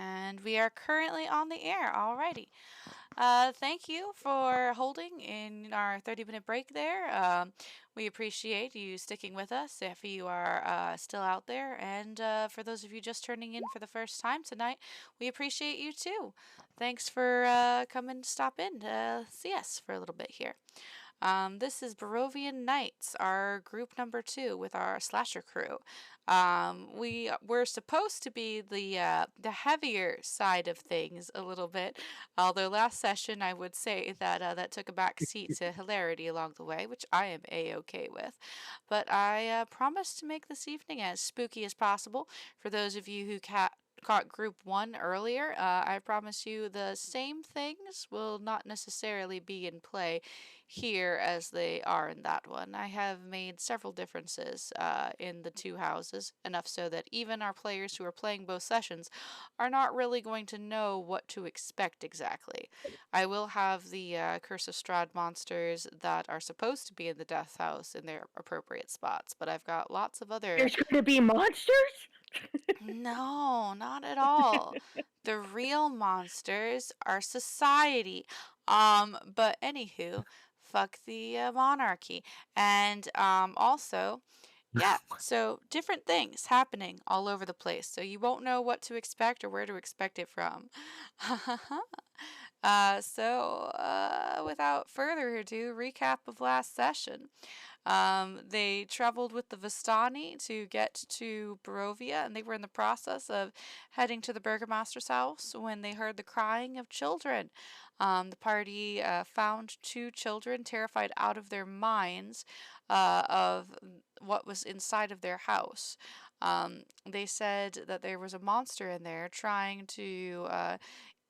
And we are currently on the air. Alrighty. Thank you for holding in our 30-minute break there. We appreciate you sticking with us if you are still out there. And for those of you just turning in for the first time tonight, we appreciate you too. Thanks for coming to stop in to see us for a little bit here. This is Barovian Knights, our group number 2 with our slasher crew. We were supposed to be the heavier side of things a little bit, although last session I would say that that took a back seat to hilarity along the way, which I am a-okay with. But I promise to make this evening as spooky as possible. For those of you who caught group 1 earlier, I promise you the same things will not necessarily be in play here as they are in that one. I have made several differences in the two houses, enough so that even our players who are playing both sessions are not really going to know what to expect exactly. I will have the Curse of Strahd monsters that are supposed to be in the Death House in their appropriate spots, but I've got lots of other... There's going to be monsters? No, not at all. The real monsters are society. But anywho, fuck the monarchy. And also, yeah, so different things happening all over the place. So you won't know what to expect or where to expect it from. Without further ado, recap of last session. They traveled with the Vistani to get to Barovia, and they were in the process of heading to the Burgomaster's house when they heard the crying of children. The party found 2 children terrified out of their minds of what was inside of their house. They said that there was a monster in there trying to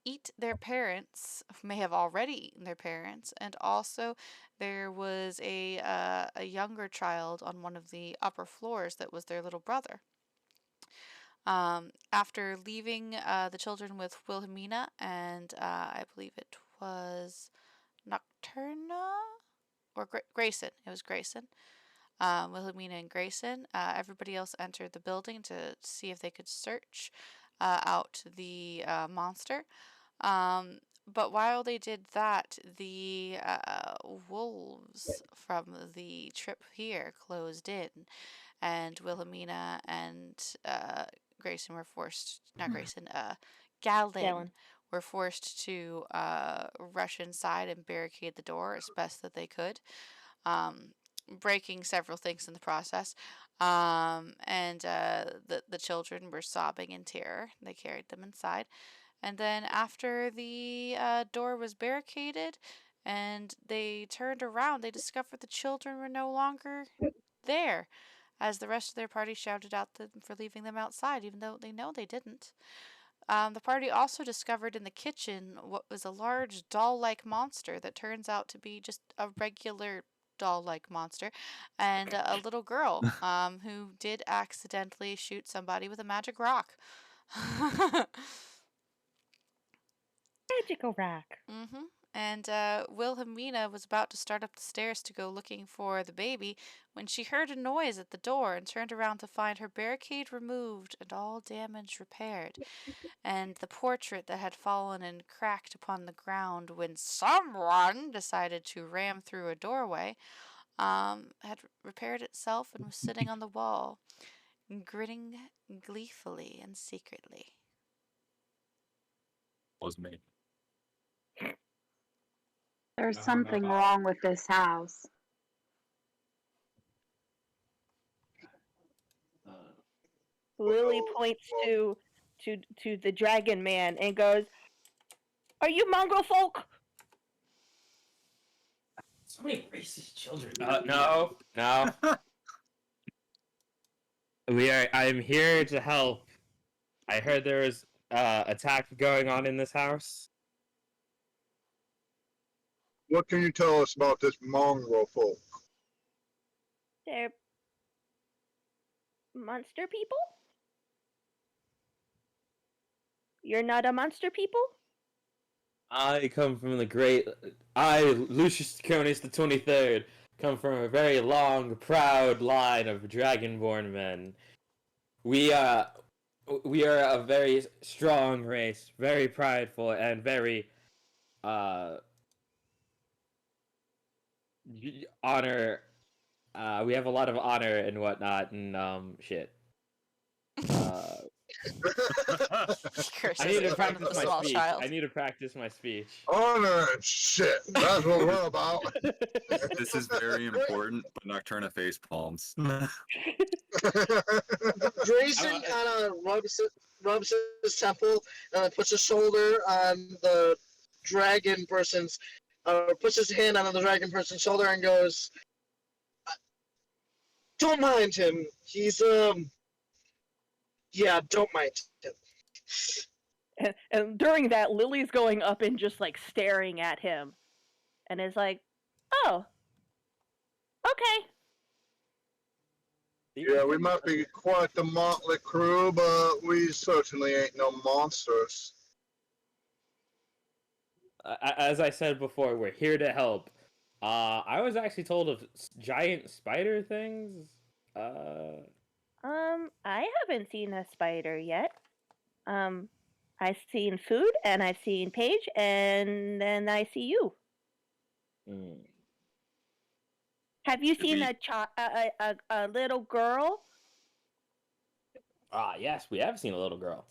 eat their parents, may have already eaten their parents, and also there was a younger child on one of the upper floors that was their little brother. After leaving the children with Wilhelmina and I believe it was Nocturna or Grayson. It was Grayson. Wilhelmina and Grayson. Everybody else entered the building to see if they could search out the monster. But while they did that, the wolves from the trip here closed in, and Wilhelmina and Grayson were forced, not Grayson, Galen were forced to rush inside and barricade the door as best that they could, breaking several things in the process. The children were sobbing in terror. They carried them inside. And then after the door was barricaded and they turned around, they discovered the children were no longer there, as the rest of their party shouted at them for leaving them outside, even though they know they didn't. The party also discovered in the kitchen what was a large doll-like monster that turns out to be just a regular doll-like monster, and a little girl who did accidentally shoot somebody with a magic rock. Magical rock. Mm-hmm. And Wilhelmina was about to start up the stairs to go looking for the baby when she heard a noise at the door and turned around to find her barricade removed and all damage repaired, and the portrait that had fallen and cracked upon the ground when someone decided to ram through a doorway had repaired itself and was sitting on the wall, grinning gleefully and secretly. Was me. There's something wrong with this house. Lily points to the dragon man and goes, "Are you mongrel folk?" So many racist children. No. I'm here to help. I heard there was attack going on in this house. What can you tell us about this mongrel folk? They're monster people? You're not a monster people? I come from Lucius Ticonis the 23rd, come from a very long, proud line of dragonborn men. We We are a very strong race, very prideful, and very uh honor. We have a lot of honor and whatnot, and shit. Uh, I need Curses to in front of practice the my small speech. child. I need to practice my speech. Honor and shit. That's what we're about. This is very important, but Nocturna face palms. Grayson kind of rubs his temple and puts his shoulder on the dragon person's, puts his hand on the dragon person's shoulder and goes, "Don't mind him. He's yeah, don't mind him." And during that, Lily's going up and just like staring at him, and is like, "Oh, okay." Yeah, we might be quite the motley crew, but we certainly ain't no monsters. As I said before, we're here to help. I was actually told of giant spider things. I haven't seen a spider yet. I've seen food, and I've seen Paige, and then I see you. Mm. Have you seen a little girl? Yes, we have seen a little girl.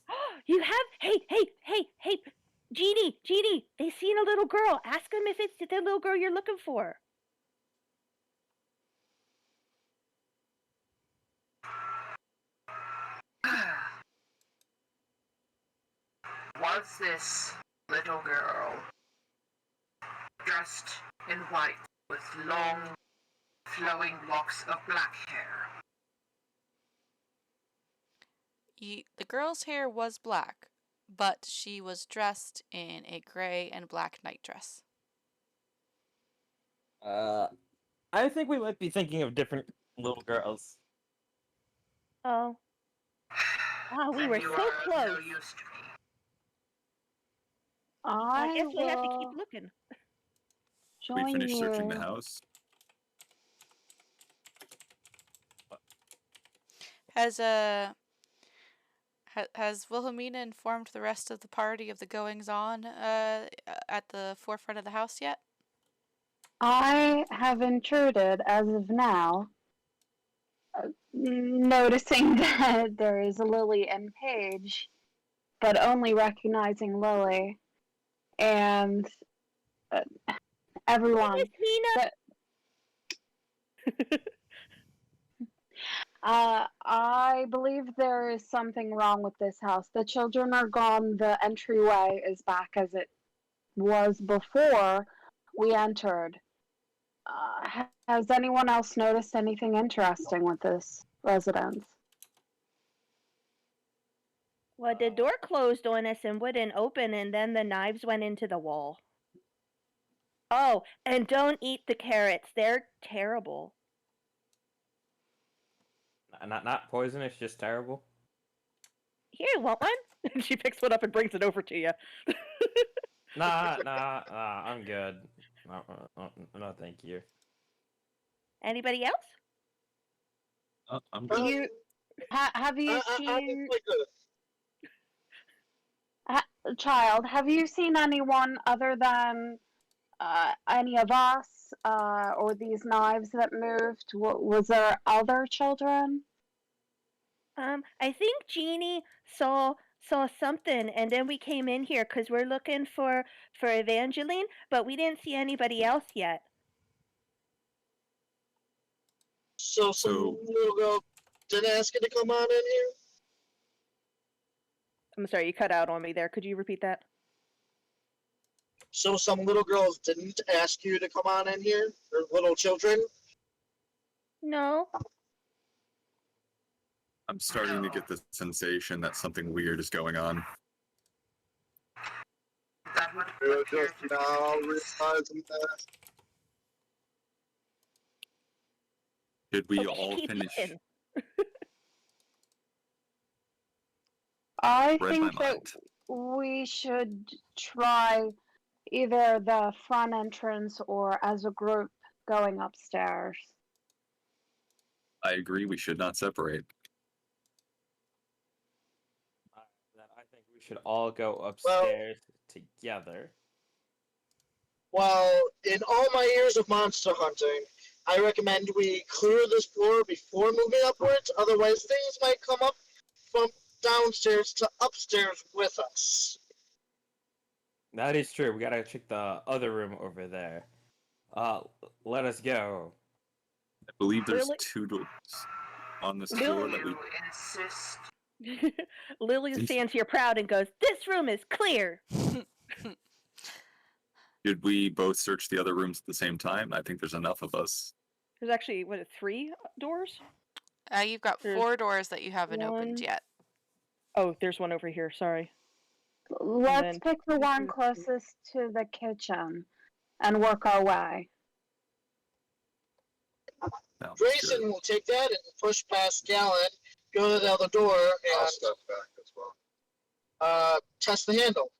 You have? Hey, Jeannie, they seen a little girl. Ask them if it's the little girl you're looking for. Was this little girl dressed in white with long, flowing locks of black hair? The girl's hair was black, but she was dressed in a gray and black nightdress. I think we might be thinking of different little girls. Oh. Wow, we were You so are close. no use to me. I I guess we have to keep will looking. We join finished searching the you. house. Has Wilhelmina informed the rest of the party of the goings on at the forefront of the house yet? I have intruded as of now, noticing that there is Lily and Paige, but only recognizing Lily and everyone. Miss Nina. That I believe there is something wrong with this house. The children are gone. The entryway is back as it was before we entered. Has anyone else noticed anything interesting with this residence? Well, the door closed on us and wouldn't open, and then the knives went into the wall. Oh, and don't eat the carrots. They're terrible. Not poisonous, just terrible. Here, want one? And she picks one up and brings it over to you. Nah, I'm good. No, thank you. Anybody else? I'm good. You have you seen child? Have you seen anyone other than any of us or these knives that moved? Was there other children? I think Jeannie saw something, and then we came in here because we're looking for Evangeline, but we didn't see anybody else yet. So some little girl didn't ask you to come on in here? I'm sorry, you cut out on me there. Could you repeat that? So some little girls didn't ask you to come on in here? Or little children? No. I'm starting to get the sensation that something weird is going on. That would We're appear just to be now the case. realizing that. Did we But all keep finish? looking. I Read think my that mind. we should try either the front entrance or as a group going upstairs. I agree we should not separate. Then I think we should all go upstairs together. Well, in all my years of monster hunting, I recommend we clear this floor before moving upwards. Otherwise, things might come up from downstairs to upstairs with us. That is true. We gotta check the other room over there. Let us go. I believe there's Lily? 2 doors on this Lily- floor that we. You insist. Lily stands here proud and goes, "This room is clear." Did we both search the other rooms at the same time? I think there's enough of us. There's actually, 3 doors? You've got There's 4 doors that you haven't opened one- yet. Oh, there's one over here. Sorry. Let's then pick the one 2, 3. closest to the kitchen and work our way. Sounds Grayson good. will take that and push past Gallon, go to the other door, I'll and step back as well. test the handle.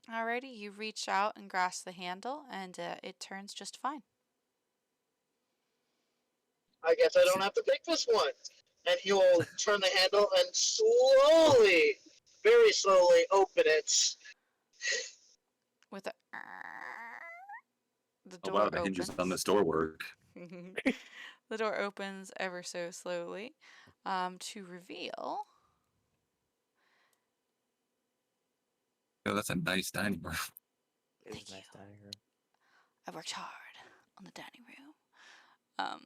Alrighty, you reach out and grasp the handle, and it turns just fine. I guess I don't have to pick this one. And he will turn the handle and slowly, very slowly open it. With a the Oh door wow, the hinges opens. on this door work. The door opens ever so slowly to reveal. Oh, that's a nice dining room. It's Thank a nice you. dining room. I worked hard on the dining room.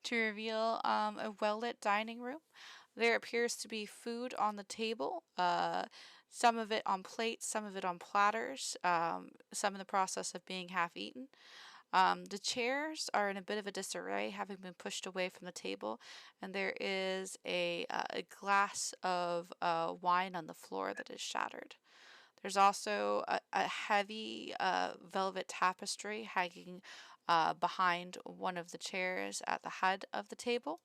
To reveal a well-lit dining room. There appears to be food on the table, some of it on plates, some of it on platters, some in the process of being half eaten. The chairs are in a bit of a disarray, having been pushed away from the table, and there is a glass of wine on the floor that is shattered. There's also a heavy velvet tapestry hanging behind one of the chairs at the head of the table.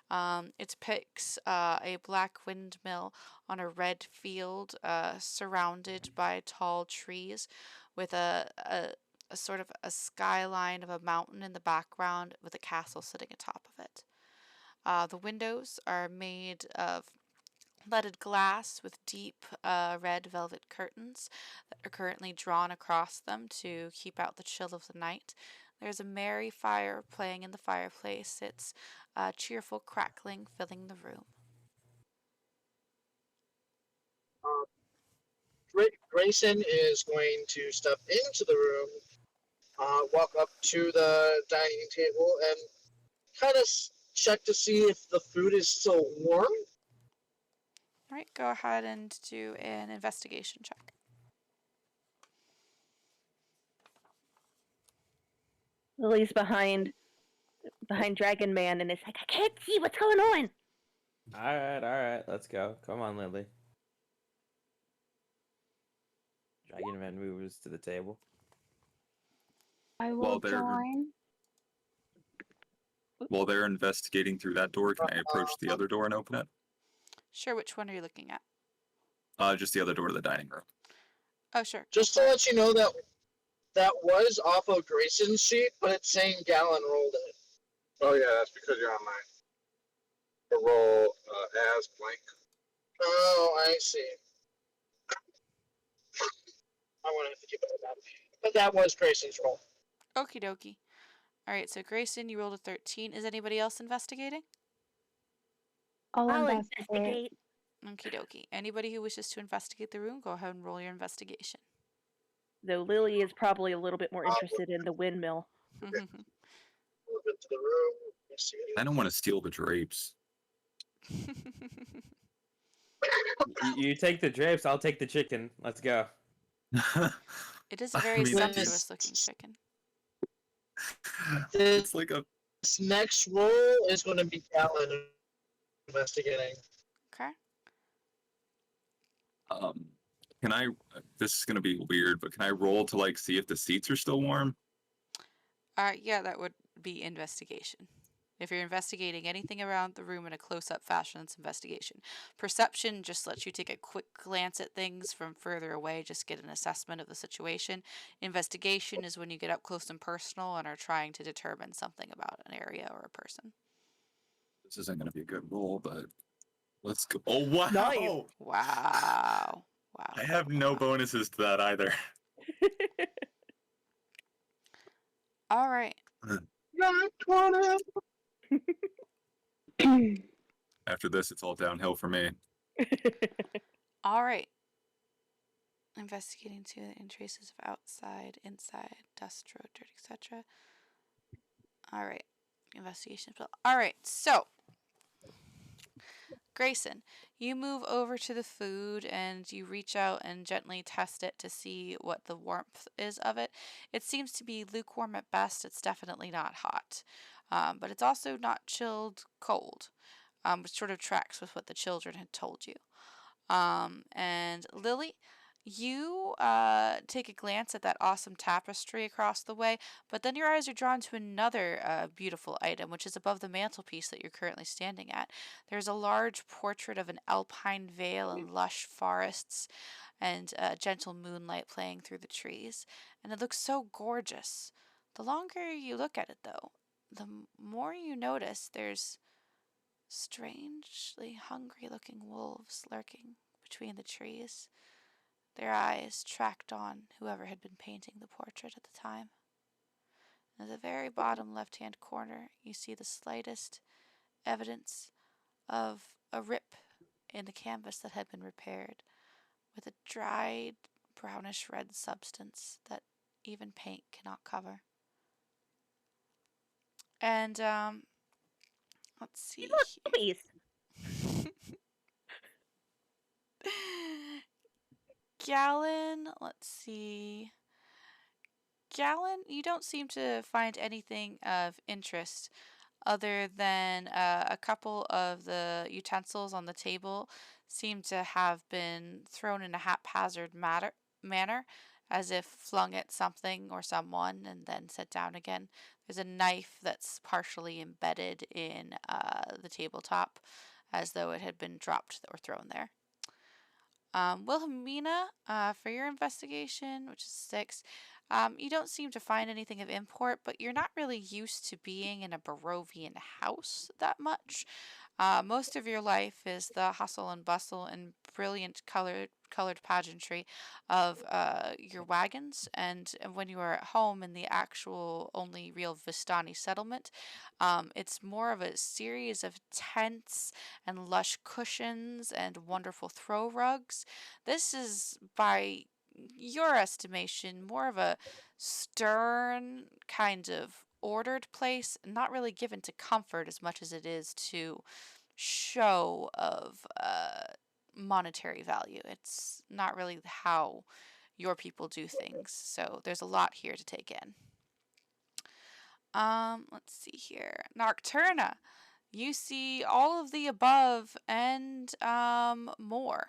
It depicts a black windmill on a red field surrounded by tall trees with a sort of a skyline of a mountain in the background with a castle sitting atop of it. The windows are made of leaded glass with deep red velvet curtains that are currently drawn across them to keep out the chill of the night. There's a merry fire playing in the fireplace, its cheerful crackling filling the room. Grayson is going to step into the room, walk up to the dining table, and kind of check to see if the food is still warm. All right, go ahead and do an investigation check. Lily's behind Dragon Man and is like, "I can't see what's going on." All right, let's go. Come on, Lily. Dragon Man moves to the table. I Well, will join. While they're investigating through that door, can I approach the other door and open it? Sure, which one are you looking at? Just the other door to the dining room. Oh, sure. Just to let you know that was off of Grayson's sheet, but it's saying Gallon rolled it. Oh yeah, that's because you're on my roll as blank. Oh, I see. I want to have to keep it like that. But that was Grayson's roll. Okie dokie. All right, so Grayson, you rolled a 13. Is anybody else investigating? I'll I'll investigate. Okie dokie. Anybody who wishes to investigate the room, go ahead and roll your investigation. Though Lily is probably a little bit more interested in the windmill. Move into the room. I don't want to steal the drapes. You take the drapes, I'll take the chicken. Let's go. It is a very mean, sumptuous looking chicken. It's like a. This next roll is going to be Gallon investigating. Okay. Can I? This is gonna be weird, but can I roll to like see if the seats are still warm? Yeah, that would be investigation. If you're investigating anything around the room in a close-up fashion, it's investigation. Perception just lets you take a quick glance at things from further away, just get an assessment of the situation. Investigation is when you get up close and personal and are trying to determine something about an area or a person. This isn't gonna be a good roll, but Let's go. Oh, wow. Nice. Wow. Wow. I have no bonuses to that either. All right. Got 20. After this, it's all downhill for me. All right. Investigating to and traces of outside, inside, dust, road, dirt, etc. All right. Investigation. All right. So, Grayson, you move over to the food and you reach out and gently test it to see what the warmth is of it. It seems to be lukewarm at best. It's definitely not hot, but it's also not chilled cold, which sort of tracks with what the children had told you. And Lily, you take a glance at that awesome tapestry across the way, but then your eyes are drawn to another beautiful item, which is above the mantelpiece that you're currently standing at. There's a large portrait of an alpine vale and lush forests and gentle moonlight playing through the trees, and it looks so gorgeous. The longer you look at it, though, the more you notice there's strangely hungry looking wolves lurking between the trees, their eyes tracked on whoever had been painting the portrait at the time. In the very bottom left hand corner, you see the slightest evidence of a rip in the canvas that had been repaired, with a dried brownish red substance that even paint cannot cover. And let's see. Puppies. Gallon, let's see. Gallon, you don't seem to find anything of interest other than a couple of the utensils on the table seem to have been thrown in a haphazard manner, as if flung at something or someone and then set down again. There's a knife that's partially embedded in the tabletop, as though it had been dropped or thrown there. Wilhelmina, for your investigation, which is 6, you don't seem to find anything of import, but you're not really used to being in a Barovian house that much. Most of your life is the hustle and bustle and brilliant colored pageantry of your wagons, and when you are at home in the actual only real Vistani settlement, it's more of a series of tents and lush cushions and wonderful throw rugs. This is, by your estimation, more of a stern, kind of ordered place, not really given to comfort as much as it is to show of monetary value. It's not really how your people do things, so there's a lot here to take in. Let's see here. Nocturna, you see all of the above and more.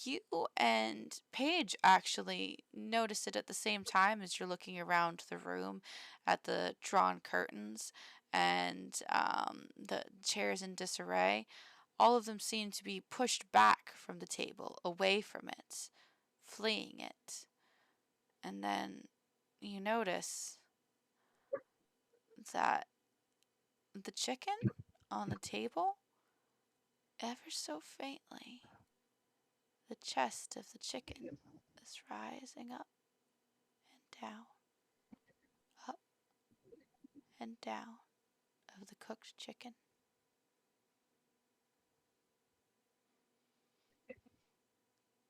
You and Paige actually notice it at the same time as you're looking around the room at the drawn curtains and the chairs in disarray. All of them seem to be pushed back from the table, away from it, fleeing it. And then you notice that the chicken on the table, ever so faintly, the chest of the chicken is rising up and down, up and down of the cooked chicken.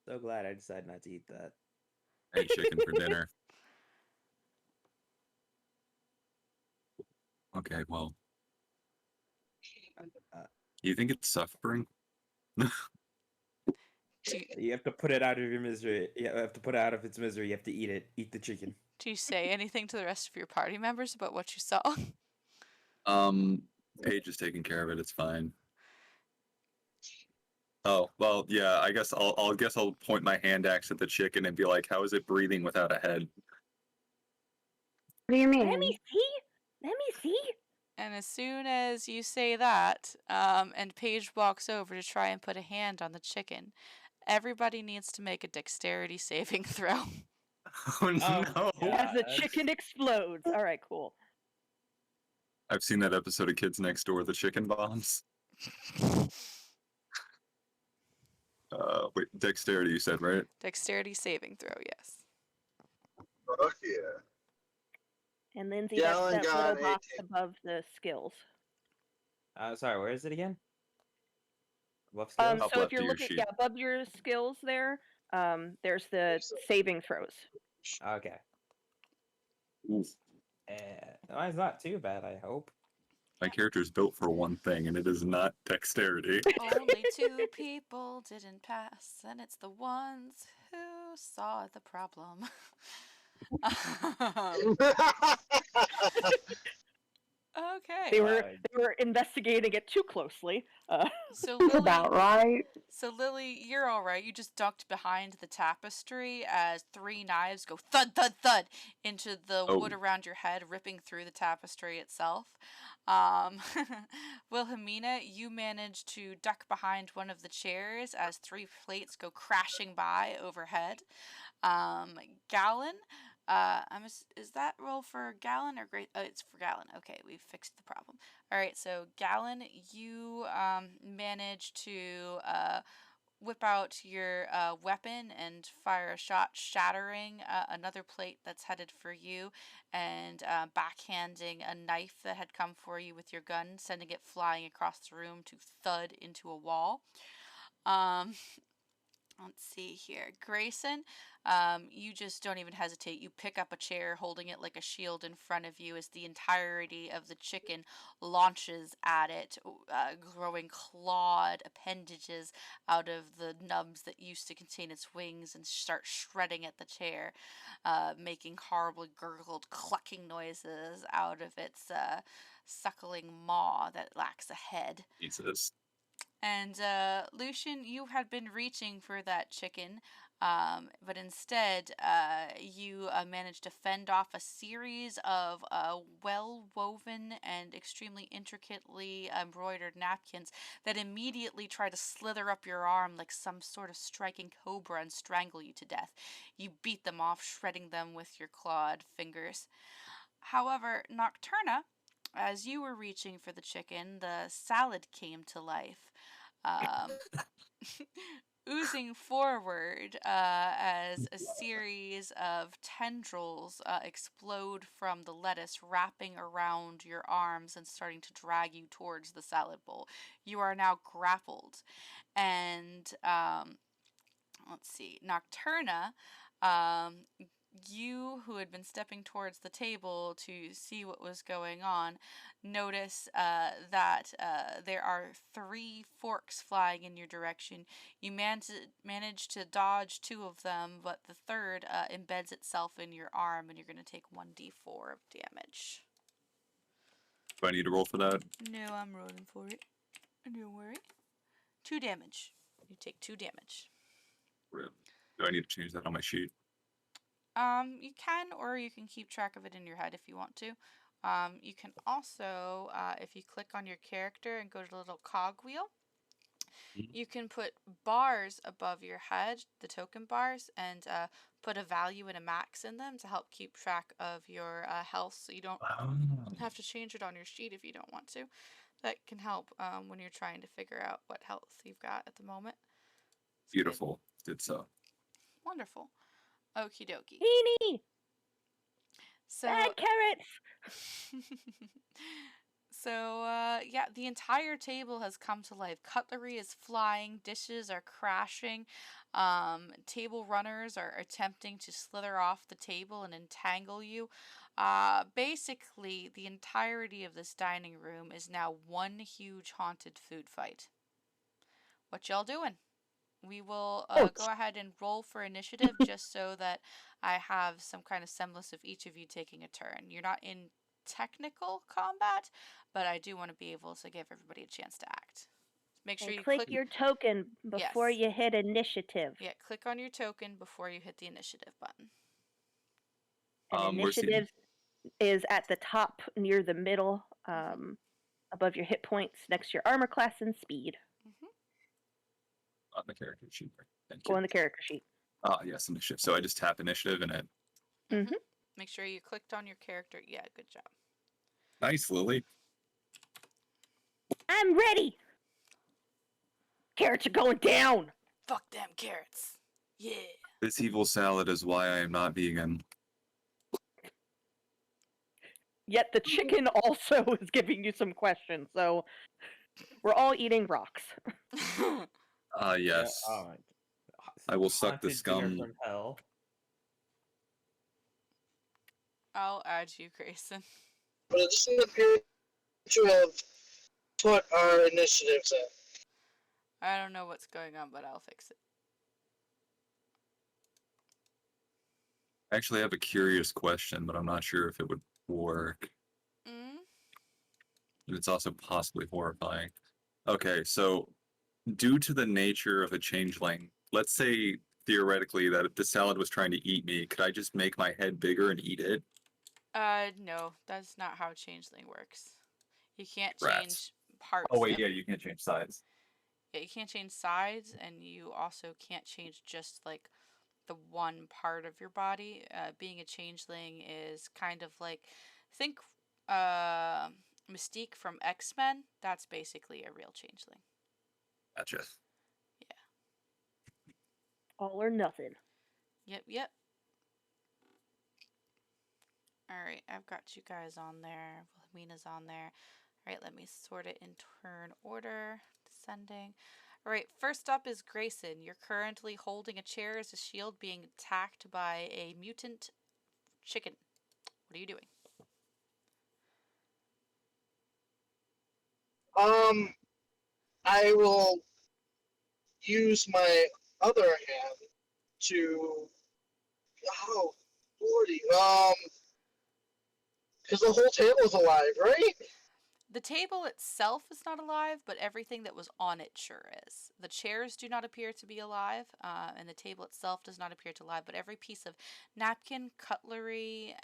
So glad I decided not to eat that. I ate chicken for dinner. Okay, well. You think it's suffering? You have to put it out of your misery. You have to put it out of its misery. You have to eat it. Eat the chicken. Do you say anything to the rest of your party members about what you saw? Paige is taking care of it. It's fine. Oh, well, yeah, I guess I'll point my hand axe at the chicken and be like, how is it breathing without a head? What do you mean? Let me see. Let me see. And as soon as you say that, and Paige walks over to try and put a hand on the chicken, everybody needs to make a dexterity saving throw. Oh, no. As the chicken explodes. All right, cool. I've seen that episode of Kids Next Door, the chicken bombs. dexterity, you said, right? Dexterity saving throw, yes. Fuck yeah. And Lindsay, Gallon that's that got little box 18. above the skills. Sorry, where is it again? Above skills? Up So left if you're of your looking, sheet. yeah, above your skills there, there's the saving throws. Okay. Oof. Mine's not too bad, I hope. My character is built for one thing, and it is not dexterity. Only 2 people didn't pass, and it's the ones who saw the problem. Okay. They were investigating it too closely. So Lily, About right. So Lily, you're all right. You just ducked behind the tapestry as 3 knives go thud thud thud into the wood around your head, ripping through the tapestry itself. Wilhelmina, you manage to duck behind one of the chairs as 3 plates go crashing by overhead. Gallon, is that roll for Gallon or Grace? Oh, it's for Gallon. Okay, we've fixed the problem. All right, so Gallon, you manage to whip out your weapon and fire a shot, shattering another plate that's headed for you, and backhanding a knife that had come for you with your gun, sending it flying across the room to thud into a wall. Let's see here. Grayson, you just don't even hesitate. You pick up a chair, holding it like a shield in front of you as the entirety of the chicken launches at it, growing clawed appendages out of the nubs that used to contain its wings and start shredding at the chair, making horribly gurgled, clucking noises out of its suckling maw that lacks a head. Jesus. And Lucian, you had been reaching for that chicken, but instead you managed to fend off a series of well-woven and extremely intricately embroidered napkins that immediately try to slither up your arm like some sort of striking cobra and strangle you to death. You beat them off, shredding them with your clawed fingers. However, Nocturna, as you were reaching for the chicken, the salad came to life. Oozing forward as a series of tendrils explode from the lettuce, wrapping around your arms and starting to drag you towards the salad bowl. You are now grappled. And let's see, Nocturna, you who had been stepping towards the table to see what was going on, notice that there are 3 forks flying in your direction. You manage to dodge 2 of them, but the third embeds itself in your arm, and you're going to take 1d4 of damage. Do I need to roll for that? No, I'm rolling for it. Don't worry. 2 damage. You take 2 damage. Really? Do I need to change that on my sheet? You can, or you can keep track of it in your head if you want to. You can also, if you click on your character and go to the little cog wheel, you can put bars above your head, the token bars, and put a value and a max in them to help keep track of your health, so you don't have to change it on your sheet if you don't want to. That can help when you're trying to figure out what health you've got at the moment. It's Beautiful. Did so. Wonderful. Okie dokie. Teeny! So, Bad carrots! So, yeah, the entire table has come to life. Cutlery is flying, dishes are crashing, table runners are attempting to slither off the table and entangle you. Basically, the entirety of this dining room is now one huge haunted food fight. What y'all doing? We will go ahead and roll for initiative just so that I have some kind of semblance of each of you taking a turn. You're not in technical combat, but I do want to be able to give everybody a chance to act. Make sure And you click your token before Yes. you hit initiative. Yeah, click on your token before you hit the initiative button. And We're seeing- initiative is at the top near the middle, above your hit points, next to your armor class and speed. on the character sheet. Thank Go you. on the character sheet. Yes, initiative. So I just tap initiative and it. Make sure you clicked on your character. Yeah, good job. Nice, Lily. I'm ready! Carrots are going down! Fuck them carrots. Yeah. This evil salad is why I am not vegan. Yet the chicken also is giving you some questions, so we're all eating rocks. Ah, yes. Yeah, I will suck the haunted dinner scum. from hell. I'll add you, Grayson. But it doesn't appear to have put our initiatives in. I don't know what's going on, but I'll fix it. I actually have a curious question, but I'm not sure if it would work. Mm? It's also possibly horrifying. Okay, so due to the nature of a changeling, let's say theoretically that if the salad was trying to eat me, could I just make my head bigger and eat it? No, that's not how changeling works. You can't Rats. change parts. Oh wait, yeah, you can't change sides. Yeah, you can't change sides, and you also can't change just like the one part of your body. Being a changeling is kind of like, think uh, Mystique from X-Men. That's basically a real changeling. Gotcha. All or nothing. Yep. Alright, I've got you guys on there. Wilhelmina's on there. Alright, let me sort it in turn order. Descending. Alright, first up is Grayson. You're currently holding a chair as a shield being attacked by a mutant chicken. What are you doing? I will use my other hand to. Oh, lordy. Because the whole table's alive, right? The table itself is not alive, but everything that was on it sure is. The chairs do not appear to be alive, and the table itself does not appear to alive, but every piece of napkin, cutlery,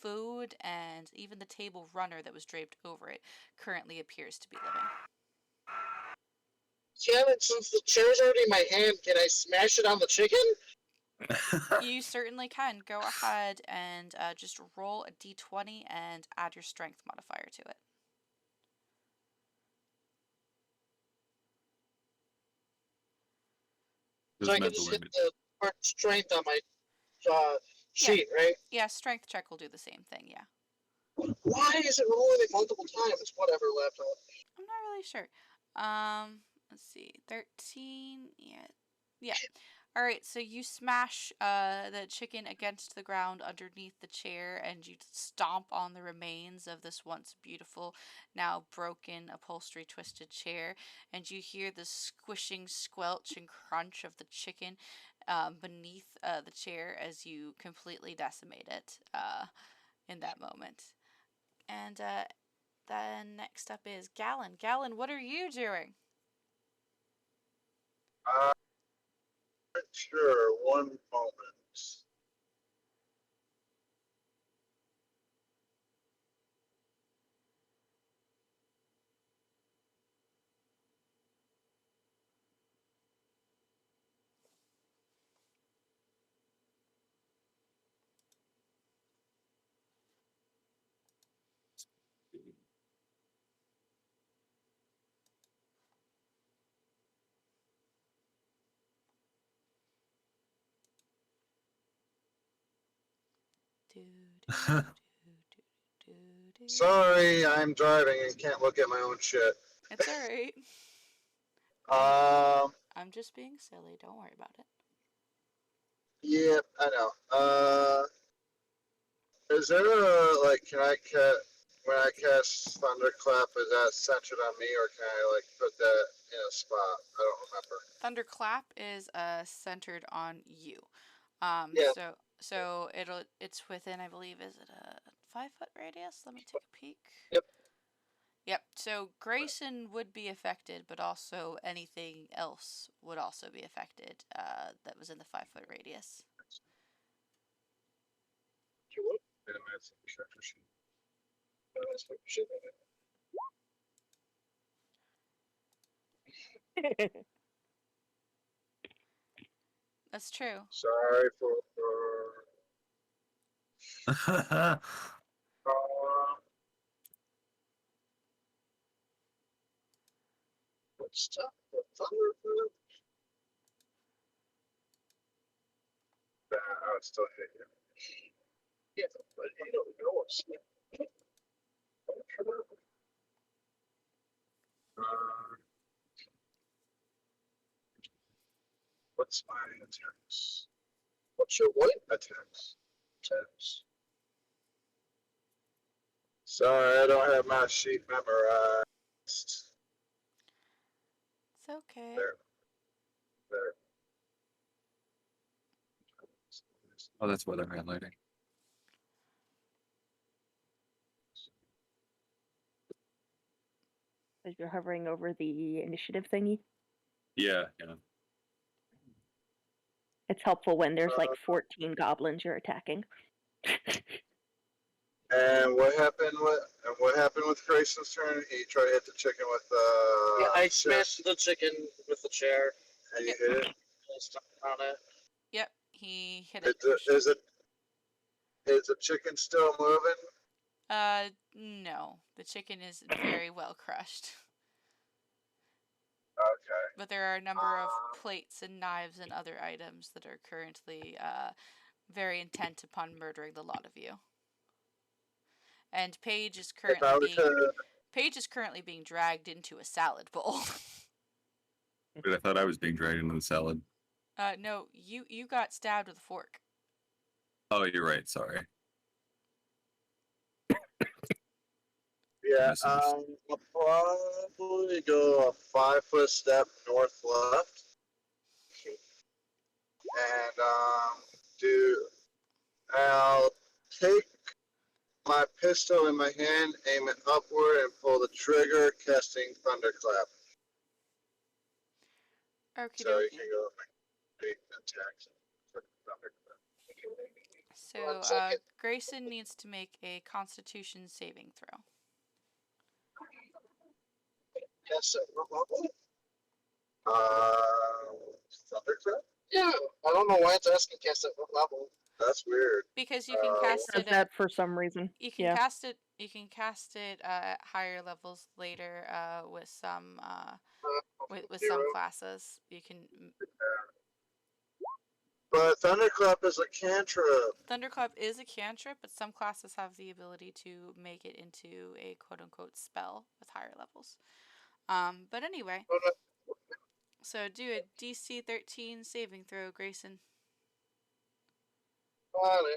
food, and even the table runner that was draped over it currently appears to be living. Damn it, since the chair's already in my hand, can I smash it on the chicken? You certainly can. Go ahead and just roll a d20 and add your strength modifier to it. So I can just hit the word strength on my sheet, right? Yeah, strength check will do the same thing, yeah. Why is it rolling it multiple times? Whatever, laptop. I'm not really sure. Let's see. 13. Yeah. All right, so you smash the chicken against the ground underneath the chair and you stomp on the remains of this once beautiful, now broken upholstery twisted chair, and you hear the squishing squelch and crunch of the chicken beneath the chair as you completely decimate it in that moment. And then next up is Gallon. Gallon, what are you doing? Sure, one moment. Sorry, I'm driving and can't look at my own shit. It's alright. I'm just being silly. Don't worry about it. Yep, I know. Is there a, like, can I when I cast Thunderclap, is that centered on me, or can I, like, put that in a spot? I don't remember. Thunderclap is centered on you. Yeah. So it's within, I believe, is it a 5-foot radius? Let me take a peek. Yep. Yep. So Grayson would be affected, but also anything else would also be affected that was in the 5-foot radius. That's true. Sorry for What's up? The Thunderclap? still hit you. Yeah, but you don't know us. What's my attacks? What's your what? Attacks. Sorry, I don't have my sheet memorized. It's okay. There. Oh, that's weather highlighting. As you're hovering over the initiative thingy. Yeah. It's helpful when there's like 14 goblins you're attacking. And what happened with Grayson's turn? He tried to hit the chicken with Yeah, I shift, smashed the chicken with the chair. and you hit it. I stepped on it. Yep, he hit it. Is the chicken still moving? No. The chicken is very well crushed. Okay. But there are a number of plates and knives and other items that are currently very intent upon murdering the lot of you. And Paige is currently being dragged into a salad bowl. But I thought I was being dragged into the salad. No, you got stabbed with a fork. Oh, you're right. Sorry. Yeah, I'll probably go a 5-foot step north left, and I'll take my pistol in my hand, aim it upward, and pull the trigger, casting Thunderclap. Okie So you dokie. can go big attacks. So Grayson needs to make a Constitution saving throw. Yes, Thunderclap? yeah. I don't know why it's asking cast at what level. That's weird. Because you can cast Does it that for some reason. you can cast it at higher levels later with some with some classes. You can But Thunderclap is a cantrip. Thunderclap is a cantrip, but some classes have the ability to make it into a quote-unquote spell with higher levels. But anyway, so do a DC 13 saving throw, Grayson.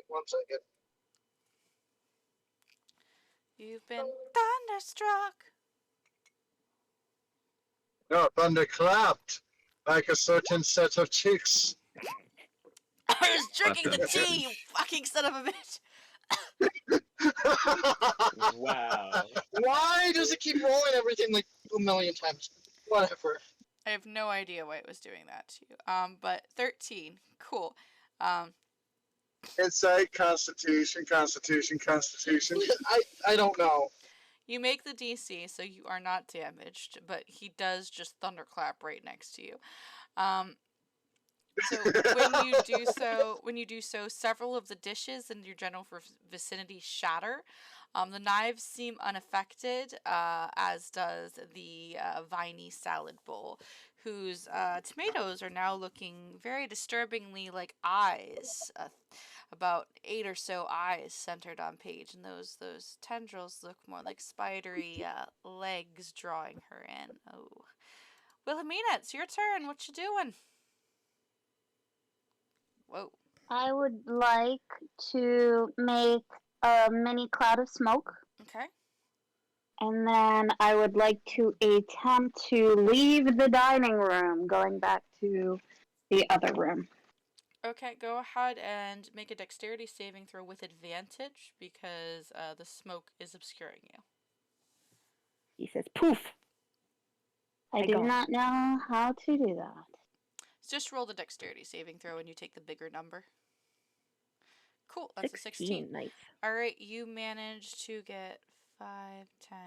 One second. You've been thunderstruck. No, thunderclapped like a certain set of cheeks. I was drinking the tea, you fucking son of a bitch. Wow. Why does it keep rolling everything like a million times? Whatever. I have no idea why it was doing that to you. But 13, cool. Insight, Constitution. I don't know. You make the DC, so you are not damaged, but he does just thunderclap right next to you. So when you do so, several of the dishes in your general vicinity shatter. The knives seem unaffected, as does the viney salad bowl, whose tomatoes are now looking very disturbingly like eyes. About 8 or so eyes centered on Paige, and those tendrils look more like spidery legs drawing her in. Oh, Wilhelmina, it's your turn. What you doing? Whoa. I would like to make a mini cloud of smoke. Okay. And then I would like to attempt to leave the dining room, going back to the other room. Okay, go ahead and make a dexterity saving throw with advantage because the smoke is obscuring you. He says, poof. I do not know how to do that. Just roll the dexterity saving throw and you take the bigger number. Cool, that's 16. a 16. Nice. Alright, you managed to get 5, 10,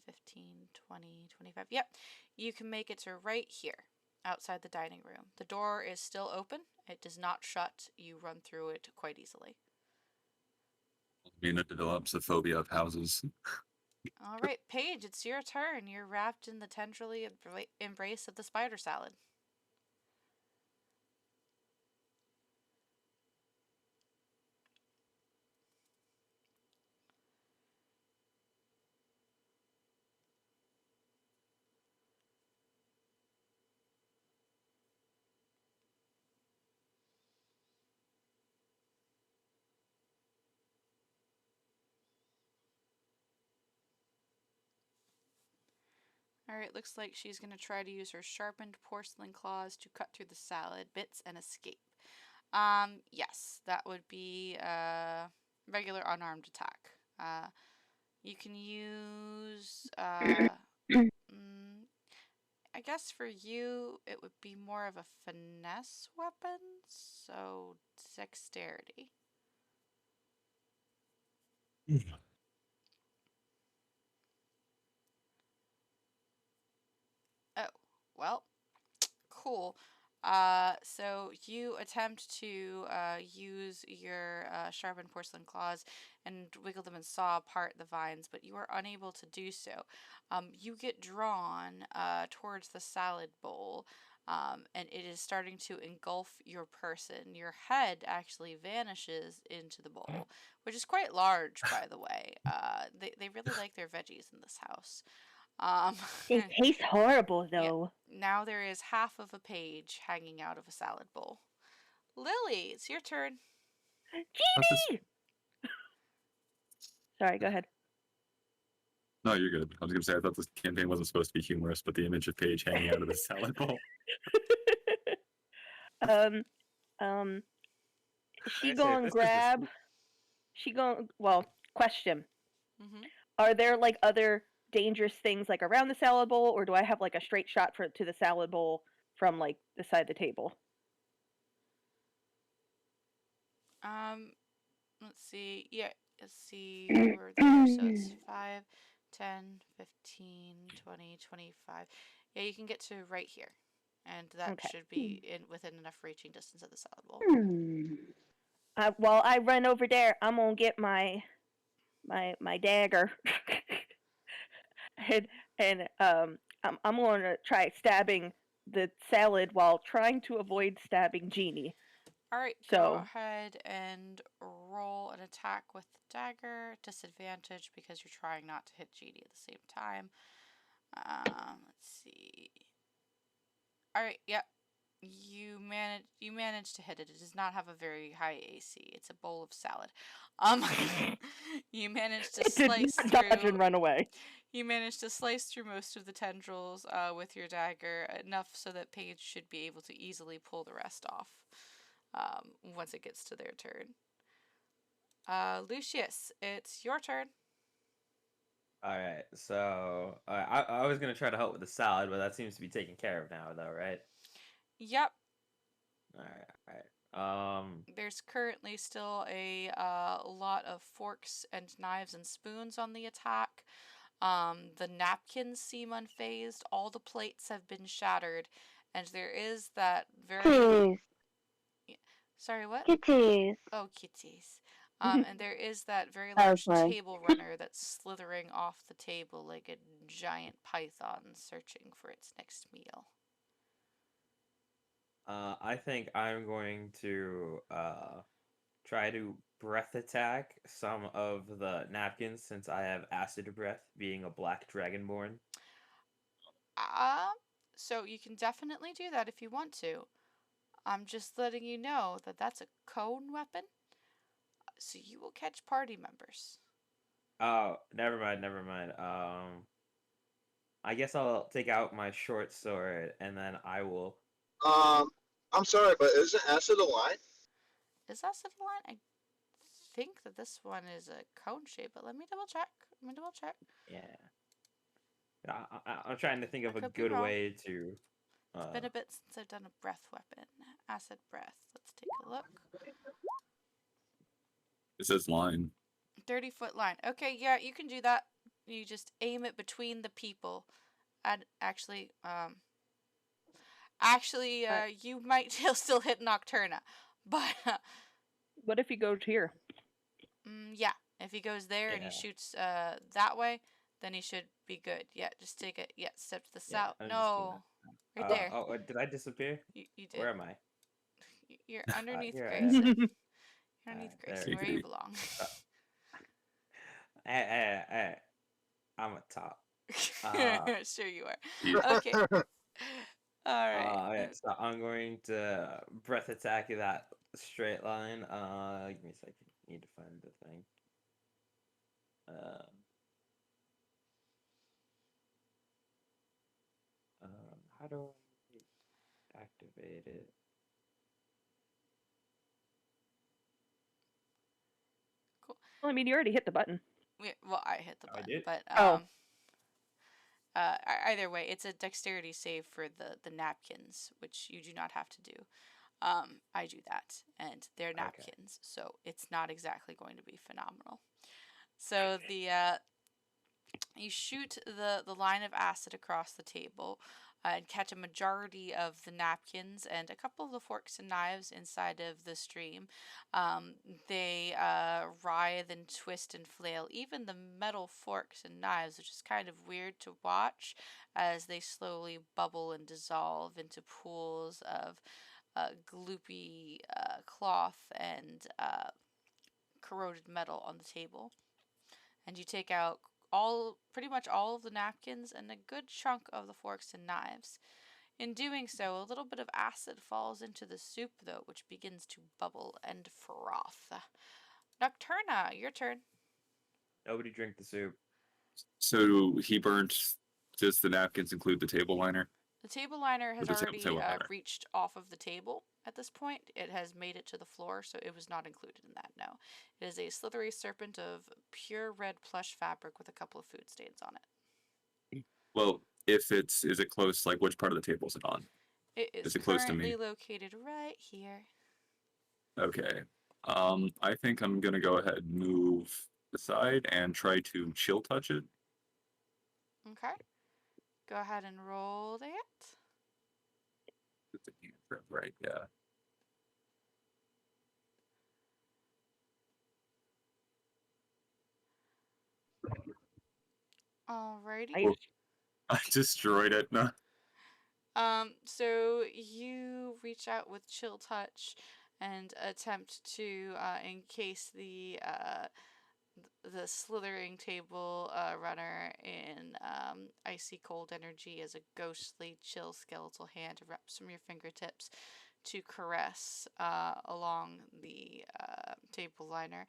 15, 20, 25. Yep, you can make it to right here, outside the dining room. The door is still open. It does not shut. You run through it quite easily. Mina develops a phobia of houses. Alright, Paige, it's your turn. You're wrapped in the tendrily embrace of the spider salad. Alright, looks like she's going to try to use her sharpened porcelain claws to cut through the salad bits and escape. Yes, that would be a regular unarmed attack. You can use, I guess for you, it would be more of a finesse weapon, so dexterity. Oh, well, cool. So you attempt to use your sharpened porcelain claws and wiggle them and saw apart the vines, but you are unable to do so. You get drawn towards the salad bowl, and it is starting to engulf your person. Your head actually vanishes into the bowl, which is quite large, by the way. They really like their veggies in this house. They taste horrible, Yeah, though. now there is half of a page hanging out of a salad bowl. Lily, it's your turn. Thought this- Genie! Sorry, go ahead. No, you're good. I was gonna say I thought this campaign wasn't supposed to be humorous, but the image of Paige hanging out of the salad bowl. She I'd say gonna this is grab. She gonna. Well, question. Mm-hmm. Are there like other dangerous things like around the salad bowl, or do I have like a straight shot to the salad bowl from like the side of the table? Let's see. Yeah, let's see. You were there, so it's 5, 10, 15, 20, 25. Yeah, you can get to right here. And that Okay. should be within enough reaching distance of the salad bowl. While I run over there, I'm gonna get my dagger, and I'm gonna try stabbing the salad while trying to avoid stabbing Genie. Alright, go So ahead and roll an attack with the dagger. Disadvantage because you're trying not to hit Genie at the same time. Let's see. Alright, yep. You manage to hit it. It does not have a very high AC. It's a bowl of salad. You manage to it did slice not dodge through. and run away. You manage to slice through most of the tendrils with your dagger, enough so that Paige should be able to easily pull the rest off once it gets to their turn. Lucius, it's your turn. All right, so I was gonna try to help with the salad, but that seems to be taken care of now, though, right? Yep. All right. There's currently still a lot of forks and knives and spoons on the attack. The napkins seem unfazed. All the plates have been shattered, and there is that very. Kitties. Sorry, what? Kitties. Oh, kitties. And there is that very That large was mine. table runner that's slithering off the table like a giant python searching for its next meal. I think I'm going to try to breath attack some of the napkins since I have acid breath, being a black dragonborn. So you can definitely do that if you want to. I'm just letting you know that that's a cone weapon, so you will catch party members. Oh, never mind. I guess I'll take out my short sword and then I will. I'm sorry, but isn't acid a line? Is that civil line? I think that this one is a cone shape, but let me double check. Yeah. I'm trying to think of I a could be good wrong. way to. It's been a bit since I've done a breath weapon. Acid breath. Let's take a look. It says line. 30-foot line. Okay, yeah, you can do that. You just aim it between the people. And actually, you might still hit Nocturna, but What if he goes here? yeah, if he goes there and he Yeah. shoots that way, then he should be good. Yeah, just take it. Yeah, step to the south. I'm just gonna. Right there. Oh, did I disappear? You did. Where am I? You're underneath Here I Grayson. am. You're underneath There Grayson, we where go. you belong. Hey, I'm a top. Sure you are. Okay. All right. Yeah, so I'm going to breath attack that straight line. Give me a second. Need to find the thing. How do I activate it? Well, I mean, you already hit the button. Well, I hit the I button, did? but Oh. either way, it's a dexterity save for the napkins, which you do not have to do. I do that, and they're napkins, so it's not exactly going to be phenomenal. So you shoot the line of acid across the table and catch a majority of the napkins and a couple of the forks and knives inside of the stream. They writhe and twist and flail, even the metal forks and knives, which is kind of weird to watch as they slowly bubble and dissolve into pools of gloopy cloth and corroded metal on the table. And you take out pretty much all of the napkins and a good chunk of the forks and knives. In doing so, a little bit of acid falls into the soup, though, which begins to bubble and froth. Nocturna, your turn. Nobody drink the soup. So he burnt. Does the napkins include the table liner? The table liner has Or the already table liner? reached off of the table at this point. It has made it to the floor, so it was not included in that, no. It is a slithery serpent of pure red plush fabric with a couple of food stains on it. Well, is it close? Like, which part of the table is it on? It is Is it close to me? currently located right here. Okay. I think I'm gonna go ahead and move aside and try to chill touch it. Okay. Go ahead and roll that. It's a cantrip, right? Yeah. Alrighty. I destroyed it. No. So you reach out with chill touch and attempt to encase the slithering table runner in icy cold energy as a ghostly chill skeletal hand wraps from your fingertips to caress along the table liner,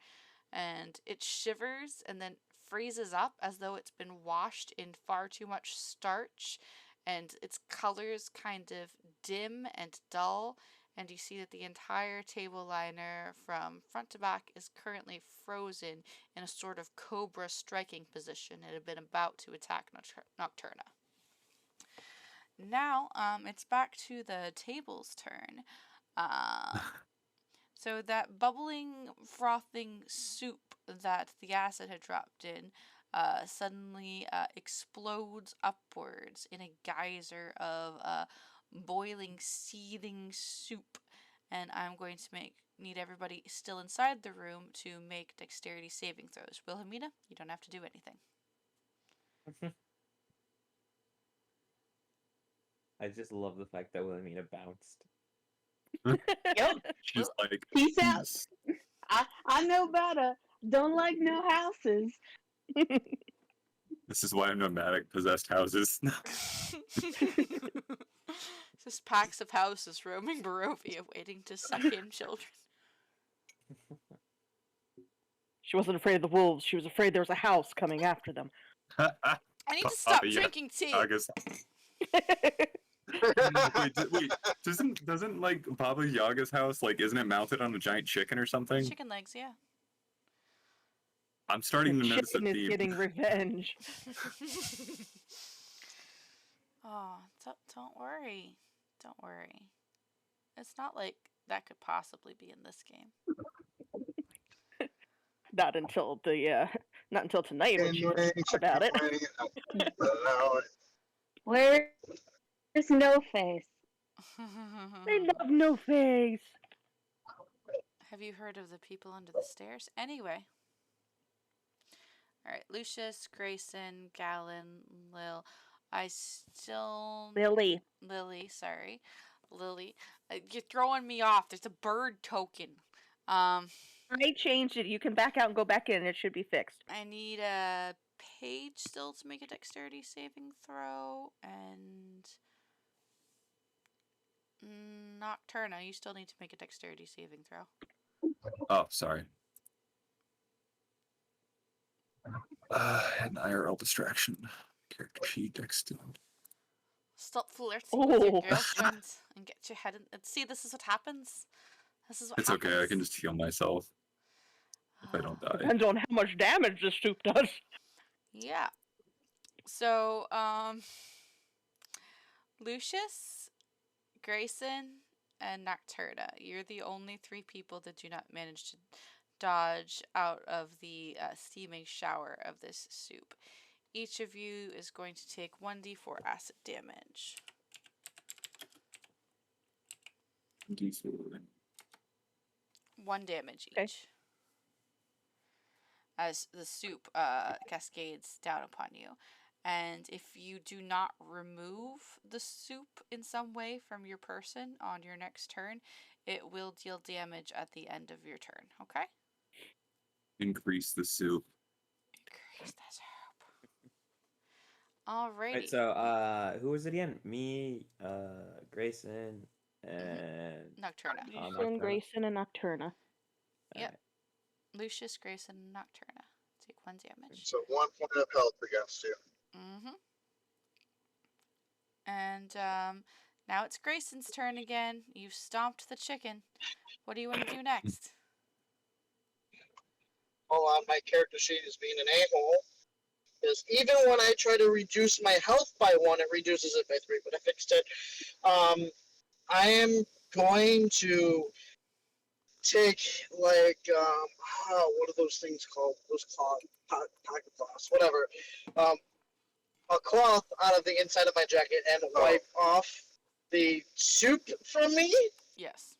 and it shivers and then freezes up as though it's been washed in far too much starch, and its colors kind of dim and dull, and you see that the entire table liner from front to back is currently frozen in a sort of cobra striking position. It had been about to attack Nocturna. Now, it's back to the table's turn. So that bubbling, frothing soup that the acid had dropped in suddenly explodes upwards in a geyser of boiling, seething soup. And I'm going to need everybody still inside the room to make dexterity saving throws. Wilhelmina, you don't have to do anything. I just love the fact that Wilhelmina bounced. Yep. She's like, Peace out. I know better. Don't like no houses. this is why I'm nomadic, possessed houses. Just packs of houses roaming Barovia waiting to suck in children. She wasn't afraid of the wolves. She was afraid there was a house coming after them. I need to stop drinking tea. Wait, doesn't like Baba Yaga's house, like, isn't it mounted on a giant chicken or something? Chicken legs, yeah. I'm starting to notice a Chicken is theme. getting revenge. Oh, don't worry. Don't worry. It's not like that could possibly be in this game. Not until tonight when she talks about it. Where's No Face? They love No Face. Have you heard of the people under the stairs? Anyway. Alright, Lucius, Grayson, Galen, Lil. Lily, sorry. Lily. You're throwing me off. There's a bird token. I changed it. You can back out and go back in, and it should be fixed. I need a Paige still to make a dexterity saving throw, and Nocturna, you still need to make a dexterity saving throw. Oh, sorry. An IRL distraction. Character sheet, dexterity. Stop flirting with your Oh. girlfriend and get your head in. And see, this is what happens. This is what It's happens. okay. I can just heal myself if I don't die. Depends on how much damage this soup does. Yeah. So, Lucius, Grayson, and Nocturna. You're the only 3 people that do not manage to dodge out of the steaming shower of this soup. Each of you is going to take 1d4 acid damage. D4. 1 damage Okay. each. As the soup cascades down upon you. And if you do not remove the soup in some way from your person on your next turn, it will deal damage at the end of your turn, okay? Increase the soup. Increase the soup. Alrighty. Right, so who was it again? Me, Grayson, and Nocturna. Grayson, Nocturna? Grayson, and Nocturna. Yep. Alright. Lucius, Grayson, Nocturna. Take 1 damage. So 1 point of health against you. Mm-hmm. And now it's Grayson's turn again. You've stomped the chicken. What do you want to do next? Hold on, my character sheet is being an a-hole. Because even when I try to reduce my health by 1, it reduces it by 3, but I fixed it. I am going to take, like, what are those things called? Those pocket cloths, whatever. A cloth out of the inside of my jacket and wipe off the soup from me. Yes.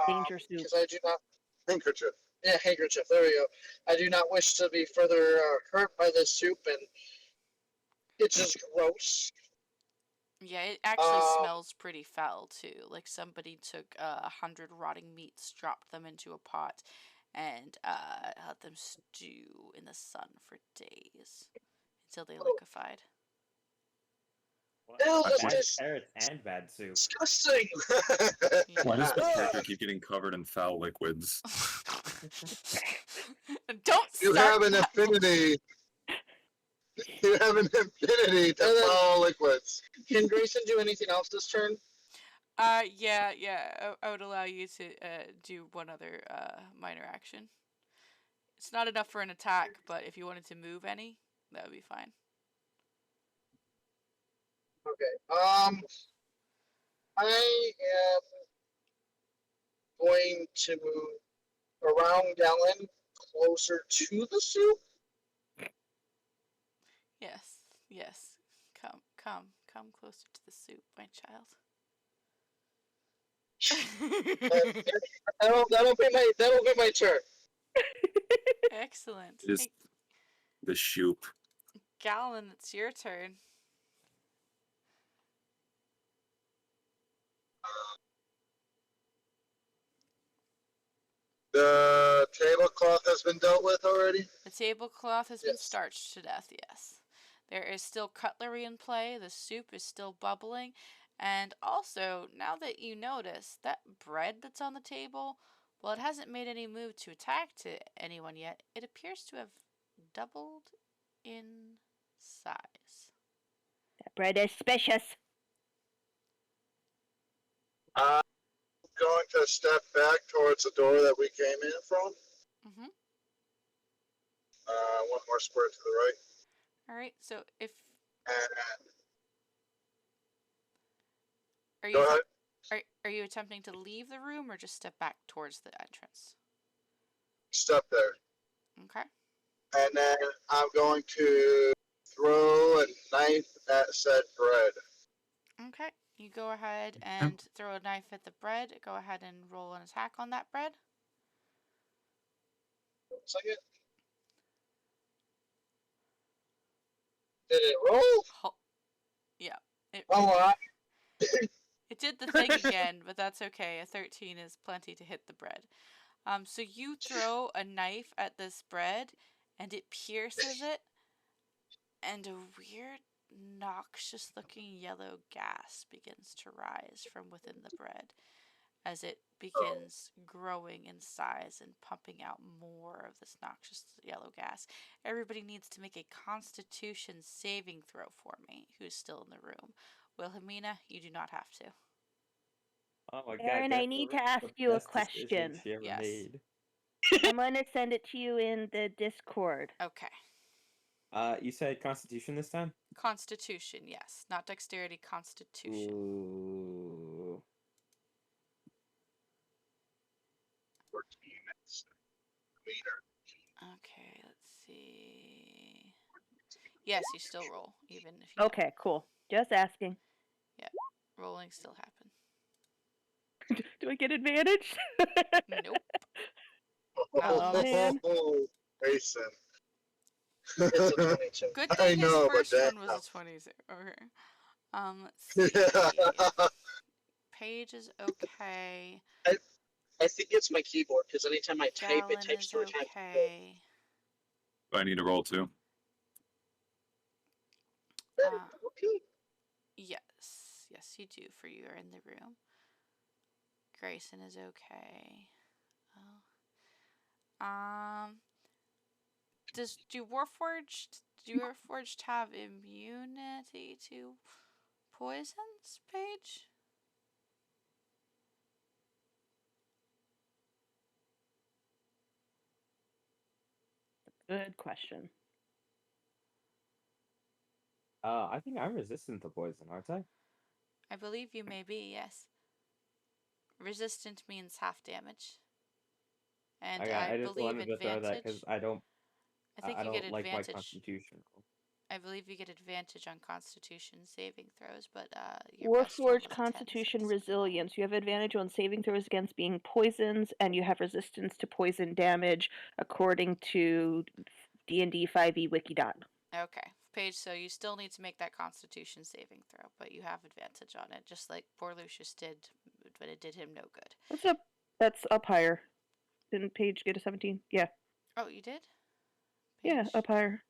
Danger soup. Because I do not. Handkerchief. Yeah, handkerchief. There we go. I do not wish to be further hurt by this soup, and it's just gross. Yeah, it actually smells pretty foul too. Like somebody took 100 rotting meats, dropped them into a pot, and let them stew in the sun for days until they liquefied. Ew, that's Bad just carrots and bad soup. disgusting. Why does my Ugh. character keep getting covered in foul liquids? Don't You start have an that. affinity. You have an affinity to foul liquids. Can Grayson do anything else this turn? Yeah. I would allow you to do one other minor action. It's not enough for an attack, but if you wanted to move any, that would be fine. Okay. I am going to move around Galen closer to the soup. Yes. Come closer to the soup, my child. That'll be my turn. Excellent. Is Hey, the soup. Galen, it's your turn. The tablecloth has been dealt with already? The tablecloth has been Yes. starched to death, yes. There is still cutlery in play, the soup is still bubbling, and also, now that you notice, that bread that's on the table, well, it hasn't made any move to attack to anyone yet. It appears to have doubled in size. That bread is suspicious. I'm going to step back towards the door that we came in from. Mm-hmm. 1 more square to the right. Alright, so if... And Are go you, ahead. are you attempting to leave the room or just step back towards the entrance? Step there. Okay. And then I'm going to throw a knife at said bread. Okay. You go ahead and throw a knife at the bread. Go ahead and roll an attack on that bread. 1 second. Did it roll? Yeah. Oh, It did the thing again, but that's okay. A 13 is plenty to hit the bread. So you throw a knife at this bread, and it pierces it, and a weird, noxious-looking yellow gas begins to rise from within the bread. as it begins growing in size and pumping out more of this noxious yellow gas. Everybody needs to make a Constitution saving throw for me, who's still in the room. Wilhelmina, you do not have to. Oh my god, Aaron, I need to ask the you a best decision question. she ever Yes. made. I'm gonna send it to you in the Discord. Okay. You said Constitution this time? Constitution, yes. Not dexterity, Constitution. Ooh. 14 meter. Okay, let's see. Yes, you still roll, even if you Okay, cool. Just asking. don't. Rolling still happen. Do I get advantage? Nope. Oh, man. Grayson. It's a 22. Good I thing his know, but first one damn. was a 22. Okay. Let's see. Page is okay. I think it's my keyboard because anytime I type, it Gallon types is 3 times. okay. Do I need to roll too? Okay. Yes. Yes, you do, for you are in the room. Grayson is okay. Oh. Do Warforged have immunity to poisons, Paige? Good question. I think I'm resistant to poison, aren't I? I believe you may be, yes. Resistant means half damage. And I just believe wanted to throw that because advantage. I don't I think you get like my advantage. Constitution. I believe you get advantage on Constitution saving throws, but your best roll was Warforged a 10, Constitution so Resilience. You have advantage on saving throws against being poisons, and you have resistance to poison damage, according to D&D 5e Wikidot. okay, Paige. So you still need to make that Constitution saving throw, but you have advantage on it, just like poor Lucius did, but it did him no good. What's up? That's up higher. Didn't Paige get a 17? Yeah. Oh, you did? Yeah, Paige? up higher.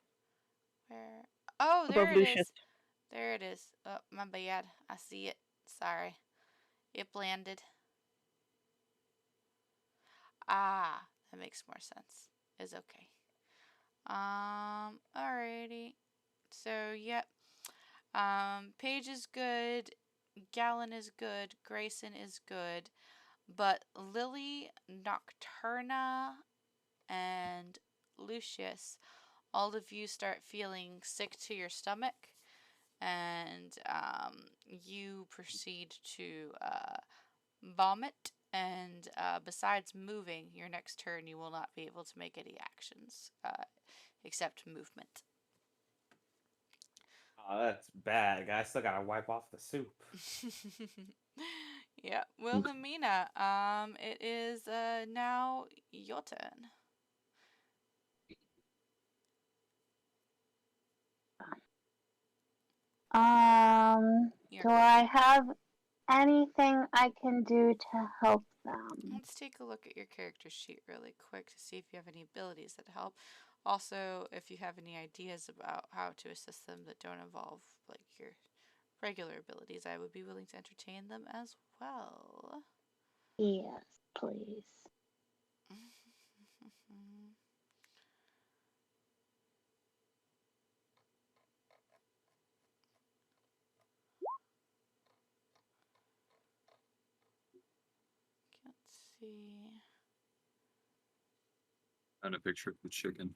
Where? Oh, there Above it Lucius. is. There it is. Oh, my bad. I see it. Sorry. It blended. Ah, that makes more sense. Is okay. Alrighty. So, yep. Paige is good. Gallon is good. Grayson is good. But Lily, Nocturna, and Lucius, all of you start feeling sick to your stomach. And you proceed to vomit. And besides moving, your next turn you will not be able to make any actions except movement. Oh, that's bad. I still gotta wipe off the soup. Yeah, Wilhelmina, it is now your turn. Do I have anything I can do to help them? Let's take a look at your character sheet really quick to see if you have any abilities that help. Also, if you have any ideas about how to assist them that don't involve like your regular abilities, I would be willing to entertain them as well. Yes, please. Let's see. And a picture of the chicken.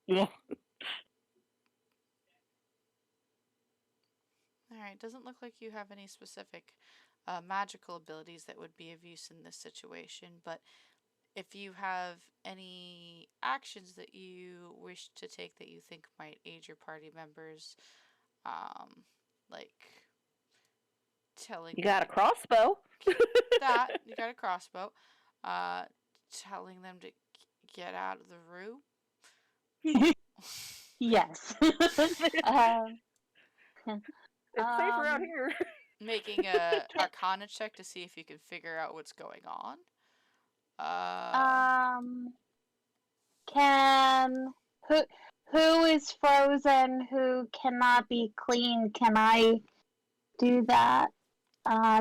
Yeah. Alright, doesn't look like you have any specific magical abilities that would be of use in this situation, but if you have any actions that you wish to take that you think might aid your party members, like telling You got a crossbow. that you got a crossbow, telling them to get out of the room. Yes. It's safe around here. Making a Arcana check to see if you can figure out what's going on. Can who is frozen, who cannot be cleaned. Can I do that?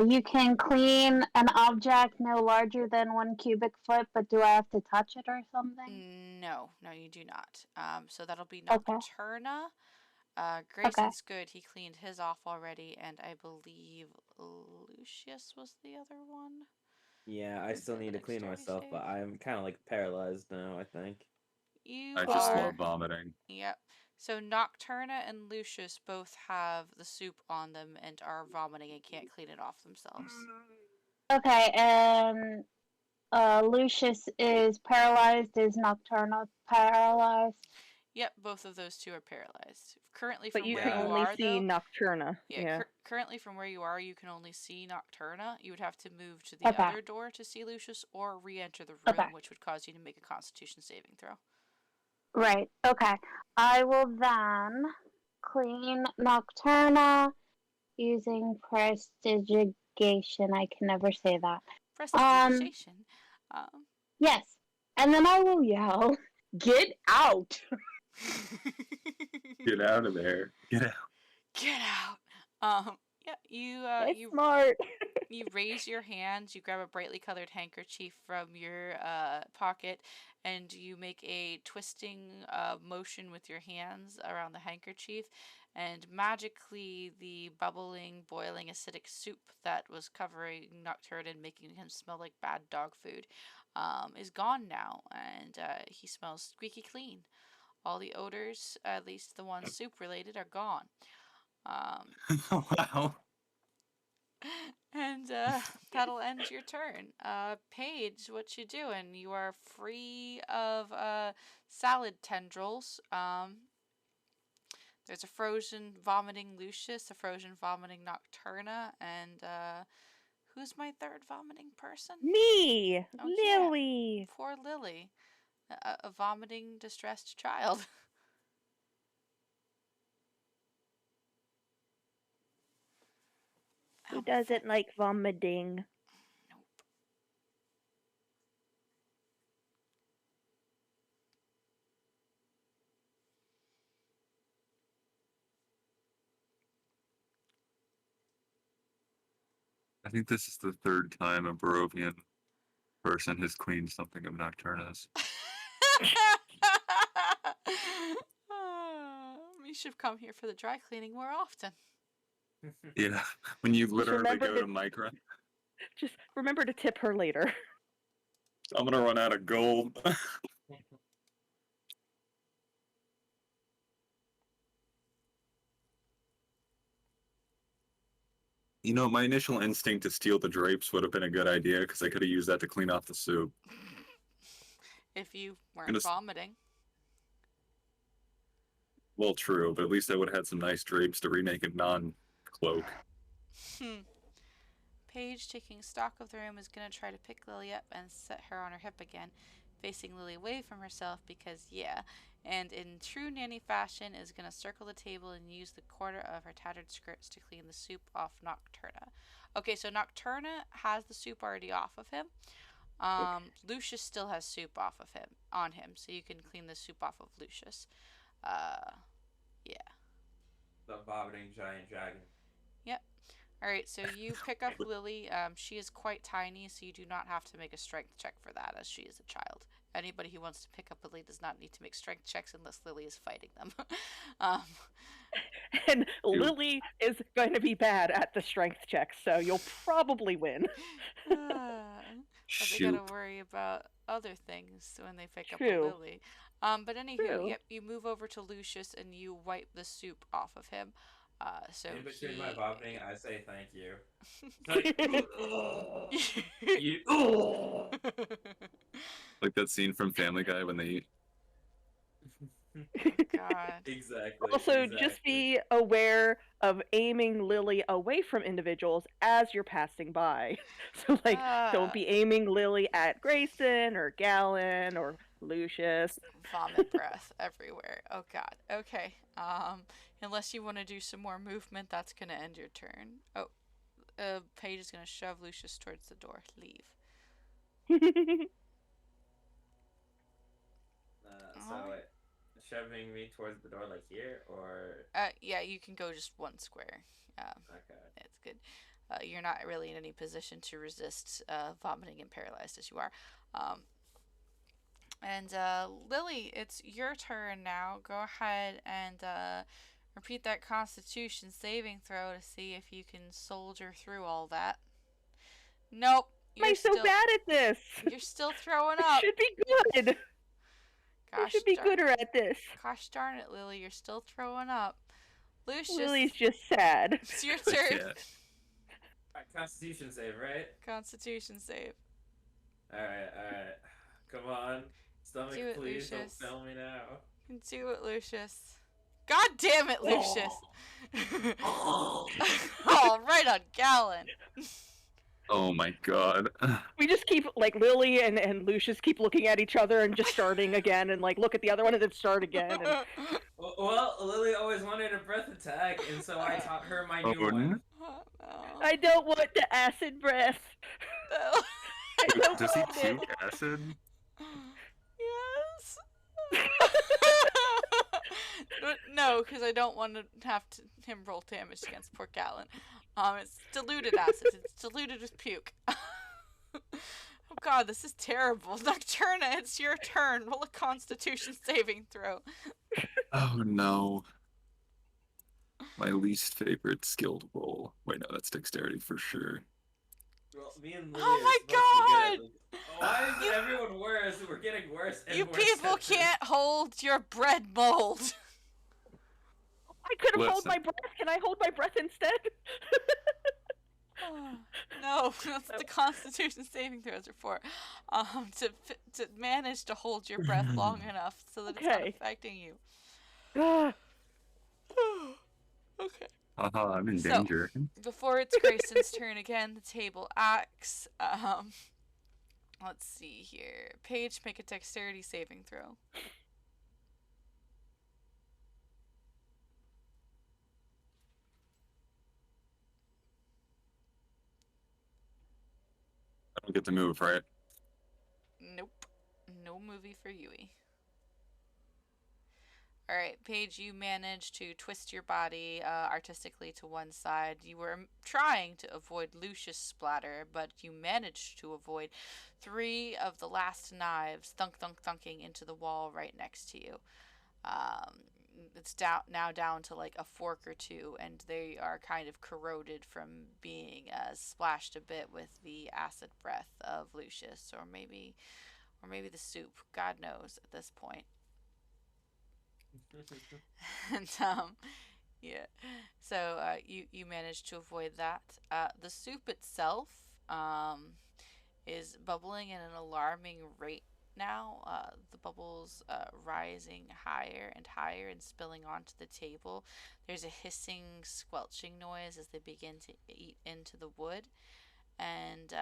You can clean an object no larger than 1 cubic foot, but do I have to touch it or something? No, you do not. So that'll be Okay. Nocturna. Okay. Grayson's good. He cleaned his off already, and I believe Lucius was the other one. Yeah, I still Is it need the to clean dexterity myself, but save? I'm kind of like paralyzed now, I think. You I just are. love vomiting. Yep. So Nocturna and Lucius both have the soup on them and are vomiting and can't clean it off themselves. Okay, and Lucius is paralyzed. Is Nocturna paralyzed? Yep, both of those two are paralyzed. Currently, But from you where can you only are, see though. Nocturna. Yeah. Currently, from where you are, you can only see Nocturna. You would have to move to the other door to see Lucius, or re-enter the room, which would cause you to make a Constitution saving throw. Right. Okay. I will then clean Nocturna using prestidigitation. I can never say that. Prestidigitation. Yes. And then I will yell, "Get out!" Get out of there. Get out. Get out. Yeah, you smart. You raise your hand, you grab a brightly colored handkerchief from your pocket, and you make a twisting motion with your hands around the handkerchief, and magically the bubbling, boiling, acidic soup that was covering Nocturne and making him smell like bad dog food is gone now, and he smells squeaky clean. All the odors, at least the ones soup related, are gone. Wow. And that'll end your turn. Paige, what you doing? You are free of salad tendrils. There's a frozen vomiting Lucius, a frozen vomiting Nocturna, and who's my third vomiting person? Me, Oh, Lily. Yeah. Poor Lily, a vomiting distressed child. Who doesn't like vomiting? Nope. I think this is the third time a Barovian person has cleaned something of Nocturna's. You should come here for the dry cleaning more often. Yeah, when you literally remember go to Micra. Just remember to tip her later. I'm gonna run out of gold. You know, my initial instinct to steal the drapes would have been a good idea because I could have used that to clean off the soup. If you weren't vomiting. Well, true, but at least I would have had some nice drapes to remake a non-cloak. Paige, taking stock of the room, is going to try to pick Lily up and set her on her hip again, facing Lily away from herself because, yeah, and in true nanny fashion is going to circle the table and use the corner of her tattered skirts to clean the soup off Nocturna. Okay, so Nocturna has the soup already off of him. Lucius still has soup on him, so you can clean the soup off of Lucius. Yeah. The vomiting giant dragon. Yep. Alright, so you pick up Lily. She is quite tiny, so you do not have to make a strength check for that, as she is a child. Anybody who wants to pick up Lily does not need to make strength checks unless Lily is fighting them. And Lily is going to be bad at the strength checks, so you'll probably win. But they gotta worry about other things when they pick up a Lily. But anywho, yep, you move over to Lucius and you wipe the soup off of him. So in between my vomiting, I say thank you. Like that scene from Family Guy when they eat. God. Exactly. Also, just be aware of aiming Lily away from individuals as you're passing by. So, like, don't be aiming Lily at Grayson or Gallon or Lucius. Vomit breath everywhere. Oh God. Okay. Unless you want to do some more movement, that's gonna end your turn. Oh, Paige is gonna shove Lucius towards the door. Leave. shoving me towards the door, like here, or? Yeah, you can go just one square. Okay. It's good. You're not really in any position to resist vomiting and paralyzed as you are. And Lily, it's your turn now. Go ahead and repeat that Constitution saving throw to see if you can soldier through all that. Nope. Why am I so bad at this? You're still throwing I up. should be good. I should be gooder at this. Gosh darn it, Lily, you're still throwing up. Lucius, Lily's just sad. It's your turn. Alright, Constitution save, right? Constitution save. Alright. Come on. Stomach, Do it, please Lucius. don't fail me now. Do it, Lucius. God damn it, Lucius. Oh, right on Gallon. Oh my god. We just keep, like, Lily and Lucius keep looking at each other and just starting again, and, like, look at the other one and then start again. And... Well, Lily always wanted a breath attack, and so I taught her my new one. Oh, no. I don't want the acid breath. Does he puke acid? Yes. No, because I don't want to have him roll damage against poor Gallon. It's diluted acid. It's diluted with puke. Oh god, this is terrible. Nocturna, it's your turn. Roll a Constitution saving throw. Oh no. My least favorite skilled roll. Wait, no, that's dexterity for sure. Well, me and Lily Oh my god! Why is everyone worse? We're getting worse and You worse. people can't hold your bread mold. I could have hold my breath. Can I hold my breath instead? No, that's what the Constitution saving throws are for. To manage to hold your breath long enough so that it's not affecting you. Okay. I'm in danger. Before it's Grayson's turn again, the table acts. Let's see here. Paige, make a dexterity saving throw. I don't get to move, right? Nope. No movie for Yui. Alright, Paige, you managed to twist your body artistically to one side. You were trying to avoid Lucius' splatter, but you managed to avoid 3 of the last knives thunking into the wall right next to you. It's now down to like a fork or 2, and they are kind of corroded from being splashed a bit with the acid breath of Lucius, or maybe the soup. God knows at this point. And yeah, so you managed to avoid that. The soup itself is bubbling at an alarming rate now. The bubbles rising higher and higher and spilling onto the table. There's a hissing, squelching noise as they begin to eat into the wood, and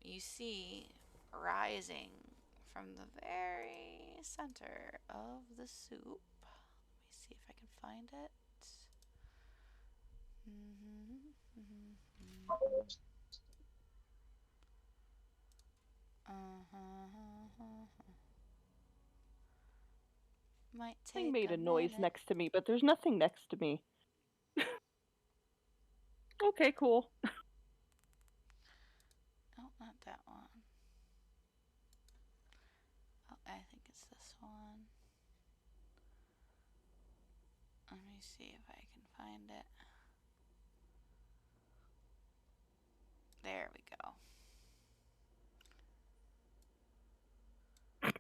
you see rising from the very center of the soup. See if I can find it. Might take Something made a noise minute. next to me, but there's nothing next to me. Okay, cool. Oh, not that one. Oh, I think it's this one. Let me see if I can find it. There we go.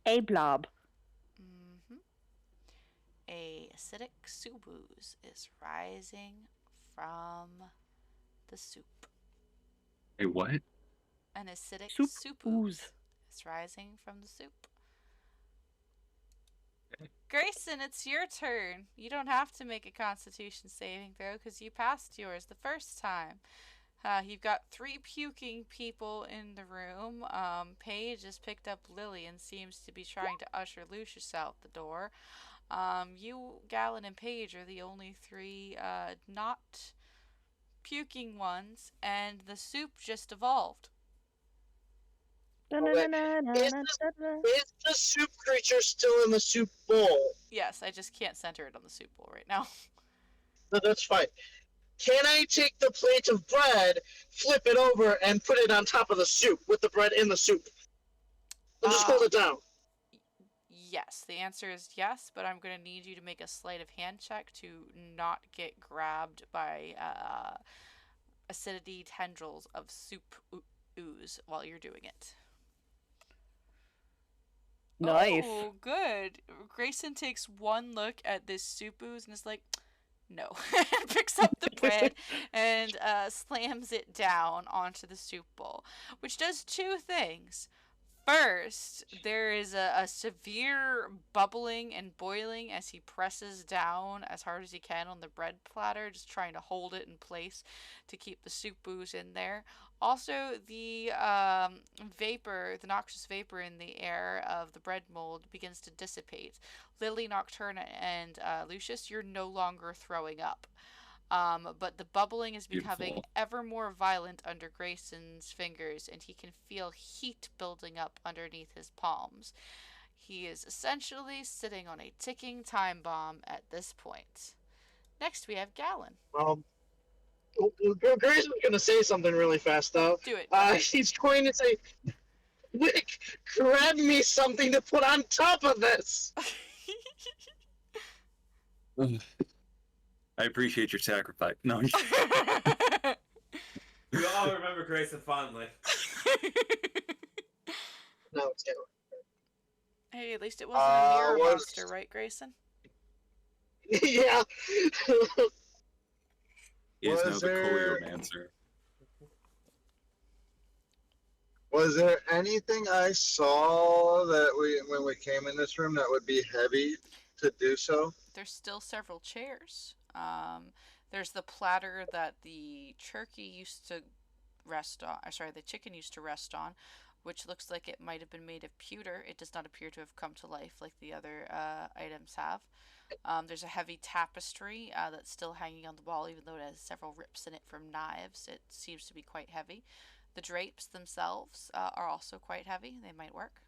A blob. A acidic soup ooze is rising from the soup. A what? An acidic soup ooze ooze is rising from the soup. Grayson, it's your turn. You don't have to make a Constitution saving throw because you passed yours the first time. You've got 3 puking people in the room. Paige has picked up Lily and seems to be trying to usher Lucius out the door. You, Gallon, and Paige are the only 3 not puking ones, and the soup just evolved. Is the soup creature still in the soup bowl? Yes, I just can't center it on the soup bowl right now. No, that's fine. Can I take the plate of bread, flip it over, and put it on top of the soup with the bread in the soup? And just hold it down. Yes, the answer is yes, but I'm going to need you to make a sleight of hand check to not get grabbed by acidity tendrils of soup ooze while you're doing it. Nice. Oh, good. Grayson takes one look at this soup ooze and is like, no. And picks up the bread and slams it down onto the soup bowl, which does two things. First, there is a severe bubbling and boiling as he presses down as hard as he can on the bread platter, just trying to hold it in place to keep the soup ooze in there. Also, the vapor, the noxious vapor in the air of the bread mold begins to dissipate. Lily, Nocturna, and Lucius, you're no longer throwing up. But the bubbling is becoming Beautiful. ever more violent under Grayson's fingers, and he can feel heat building up underneath his palms. He is essentially sitting on a ticking time bomb at this point. Next, we have Gallon. Grayson's going to say something really fast, though. Do it. He's going to say, Wick, grab me something to put on top of this! I appreciate your sacrifice. No, We all remember Grayson fondly. No, it's Gallon. Hey, at least it wasn't a mirror was- monster, right, Grayson? Yeah. he is now Was the there- Coleomancer. Was there anything I saw that when we came in this room that would be heavy to do so? There's still several chairs. There's the platter that the turkey used to rest on. The chicken used to rest on, which looks like it might have been made of pewter. It does not appear to have come to life like the other items have. There's a heavy tapestry that's still hanging on the wall, even though it has several rips in it from knives. It seems to be quite heavy. The drapes themselves are also quite heavy. They might work.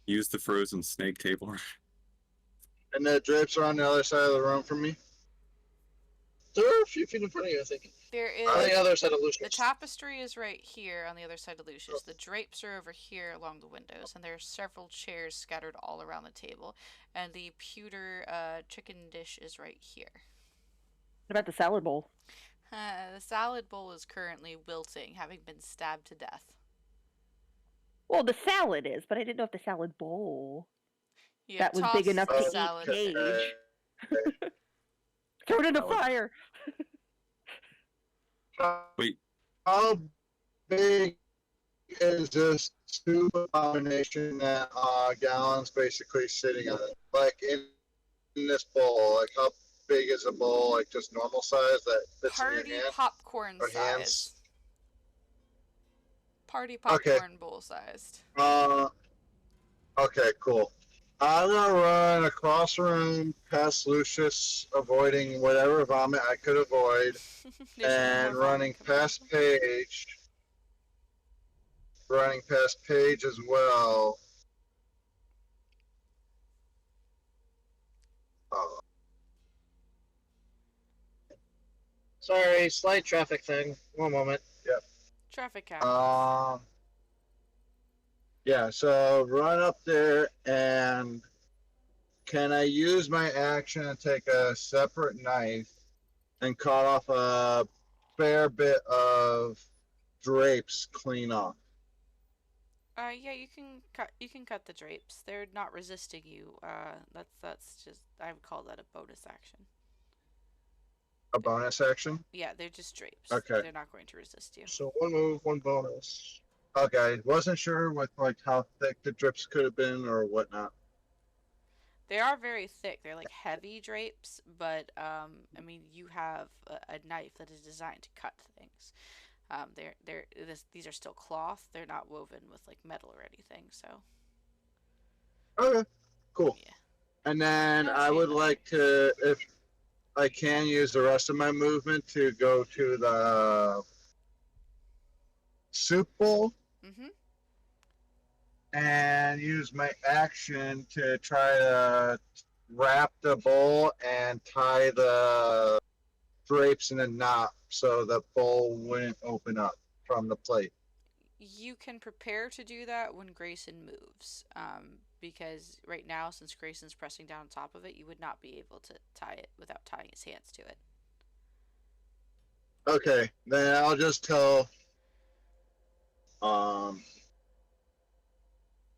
Use the frozen snake table. And the drapes are on the other side of the room from me? They're a few feet in front of you, I think. There is On the other side of Lucius. the tapestry is right here on the other side of Lucius. The drapes are over here along the windows, and there are several chairs scattered all around the table. And the pewter chicken dish is right here. What about the salad bowl? The salad bowl is currently wilting, having been stabbed to death. Well, the salad is, but I didn't know if the salad bowl You that was toss big enough the to eat salad. Cage. Throw it in the fire. Wait. How big is this soup abomination that Gallon's basically sitting on? Like in this bowl, like how big is a bowl? Like just normal size that fits in Party your hand? popcorn or size. hands? Party Okay. popcorn bowl sized. Okay, cool. I'm gonna run across the room past Lucius, avoiding whatever vomit I could avoid, There's no and more running vomit coming past Paige. Running past Paige as well. Oh, Sorry, slight traffic thing. One moment. up. Traffic count. yeah, so run up there, and can I use my action and take a separate knife and cut off a fair bit of drapes clean off? Yeah, you can cut the drapes. They're not resisting you. That's just, I would call that a bonus action. A bonus action? Yeah, they're just drapes. Okay. They're not going to resist you. So one move, one bonus. Okay, wasn't sure with like how thick the drips could have been or whatnot. They are very thick. They're like heavy drapes, but I mean, you have a knife that is designed to cut things. These are still cloth. They're not woven with like metal or anything. So. Okay, cool. Yeah. And then No I would shame. like to, if I can, use the rest of my movement to go to the soup bowl Mm-hmm. and use my action to try to wrap the bowl and tie the drapes in a knot so the bowl wouldn't open up from the plate. You can prepare to do that when Grayson moves. Because right now, since Grayson's pressing down on top of it, you would not be able to tie it without tying his hands to it. Okay, then I'll just tell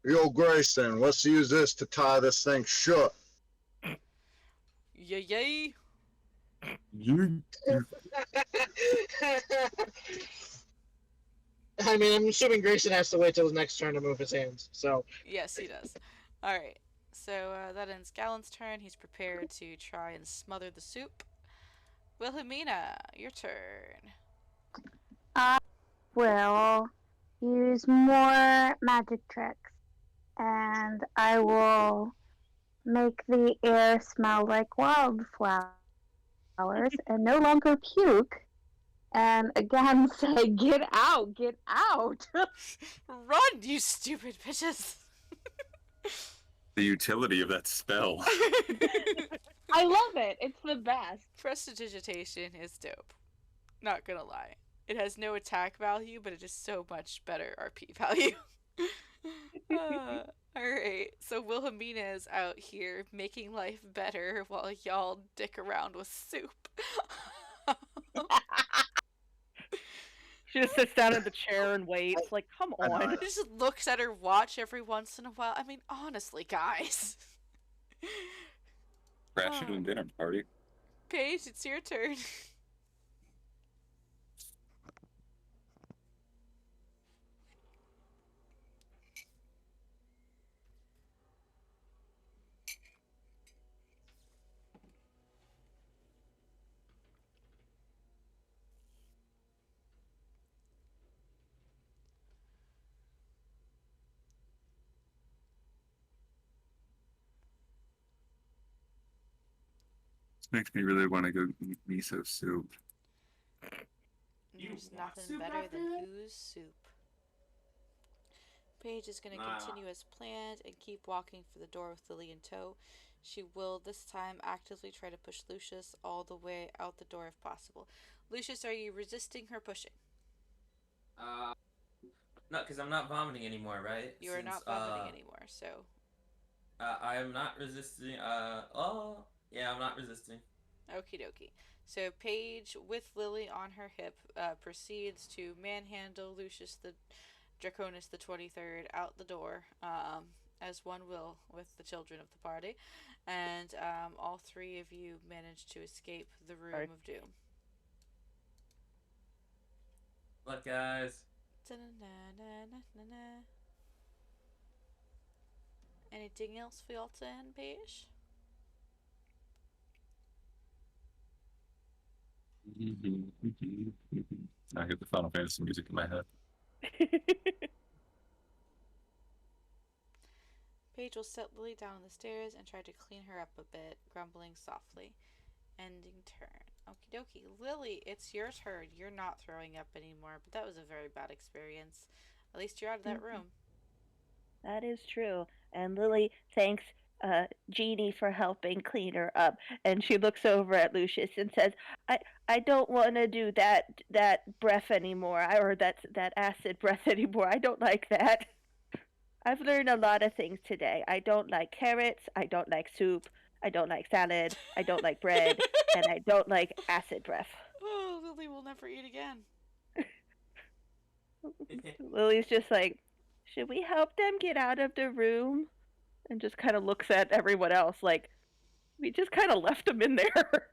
yo Grayson, let's use this to tie this thing shut. Yay! You. I mean, I'm assuming Grayson has to wait till his next turn to move his hands. So Yes, he does. All right. So that ends Gallon's turn. He's prepared to try and smother the soup. Wilhelmina, your turn. I will use more magic tricks, and I will make the air smell like wildflowers and no longer puke. And again, say, "Get out! Get out!" Run, you stupid bitches! The utility of that spell. I love it. It's the best. Prestidigitation is dope. Not gonna lie. It has no attack value, but it is so much better RP value. Alright, so Wilhelmina is out here making life better while y'all dick around with soup. She just sits down in the chair and waits. Like, come on. Just looks at her watch every once in a while. I mean, honestly, guys. Crashing a dinner party. Paige, it's your turn. Makes me really want to go eat miso soup. There's nothing better than ooze soup. Paige is going to continue as planned and keep walking for the door with Lily in tow. She will this time actively try to push Lucius all the way out the door if possible. Lucius, are you resisting her pushing? No, because I'm not vomiting anymore, right? You are not vomiting anymore, so. I am not resisting. Yeah, I'm not resisting. Okie dokie. So Paige, with Lily on her hip, proceeds to manhandle Lucius the Draconis the 23rd out the door, as one will with the children of the party, and all three of you manage to escape the room of doom. Look, guys. Anything else for y'all to end, Paige? I get the Final Fantasy music in my head. Paige will set Lily down on the stairs and try to clean her up a bit, grumbling softly. Ending turn. Okie dokie. Lily, it's your turn. You're not throwing up anymore, but that was a very bad experience. At least you're out of that room. That is true. And Lily thanks Jeannie for helping clean her up. And she looks over at Lucius and says, I don't want to do that breath anymore, or that acid breath anymore. I don't like that. I've learned a lot of things today. I don't like carrots. I don't like soup. I don't like salad. I don't like bread. And I don't like acid breath. Oh, Lily will never eat again. Lily's just like, should we help them get out of the room? And just kind of looks at everyone else like, we just kind of left them in there.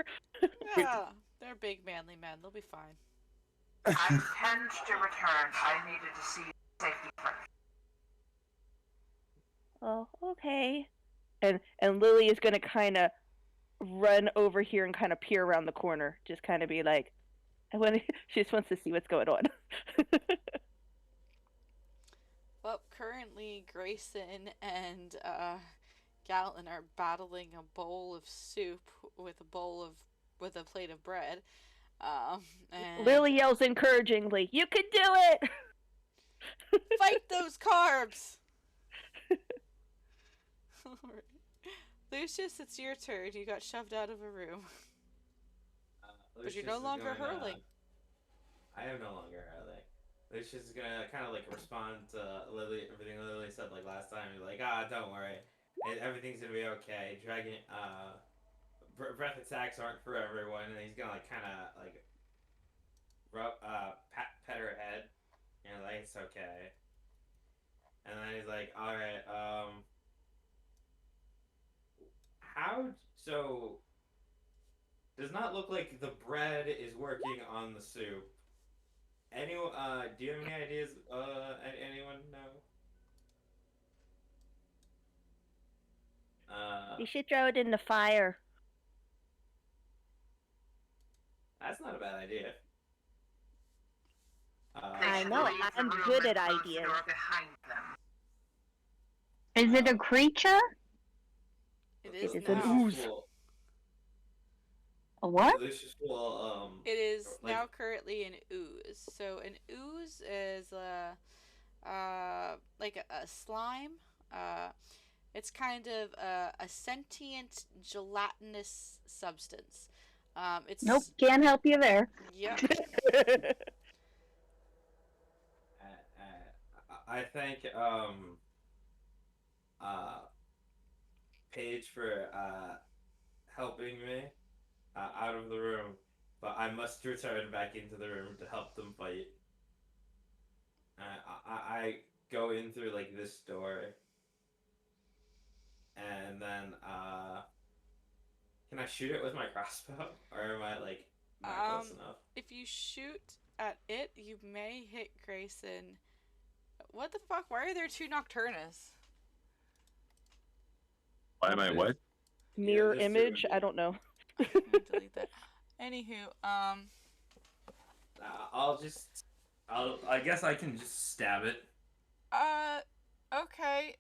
Yeah, they're big manly men. They'll be fine. I intend to return. I needed to see safety first. Oh, okay. And Lily is gonna kind of run over here and kind of peer around the corner, just kind of be like, she just wants to see what's going on. Well, currently Grayson and Gallon are battling a bowl of soup with a plate of bread. And Lily yells encouragingly, "You can do it!" Fight those carbs! Alright. Lucius, it's your turn. You got shoved out of a room. But you're no longer hurling. I am no longer hurling. Lucius is gonna kind of like respond to Lily, everything Lily said like last time. He's like, don't worry, everything's gonna be okay. Dragon, breath attacks aren't for everyone, and he's gonna like kind of like rub, pet her head, and like it's okay. And then he's like, all right, so does not look like the bread is working on the soup. Anyone, do you have any ideas? Anyone know? You should throw it in the fire. That's not a bad idea. I know, I'm good at ideas. Is it a creature? It is It's now. an ooze. A what? Lucius will, It is like, now currently an ooze. So an ooze is like a slime. It's kind of a sentient gelatinous substance. It's Nope, can't help you there. Yep. I thank Paige for helping me out of the room, but I must return back into the room to help them fight. I go in through like this door, and then can I shoot it with my crossbow, or am I like not close enough? If you shoot at it, you may hit Grayson. What the fuck? Why are there two Nocturnus? Why am I what? Mirror image? I don't know. Delete that. Anywho, I guess I can just stab it. Okay,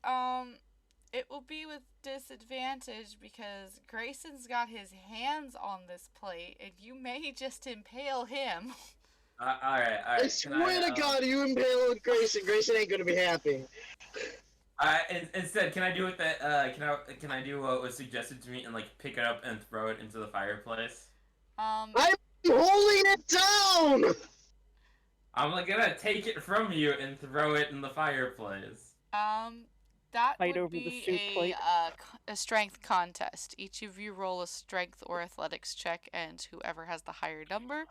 it will be with disadvantage because Grayson's got his hands on this plate and you may just impale him. Alright. I swear to God, you impale Grayson. Grayson ain't gonna be happy. Instead, can I do what that? Can I do what was suggested to me and like pick it up and throw it into the fireplace? I'm holding it down. I'm like gonna take it from you and throw it in the fireplace. That Fight would over the be soup plate. a strength contest. Each of you roll a strength or athletics check, and whoever has the higher number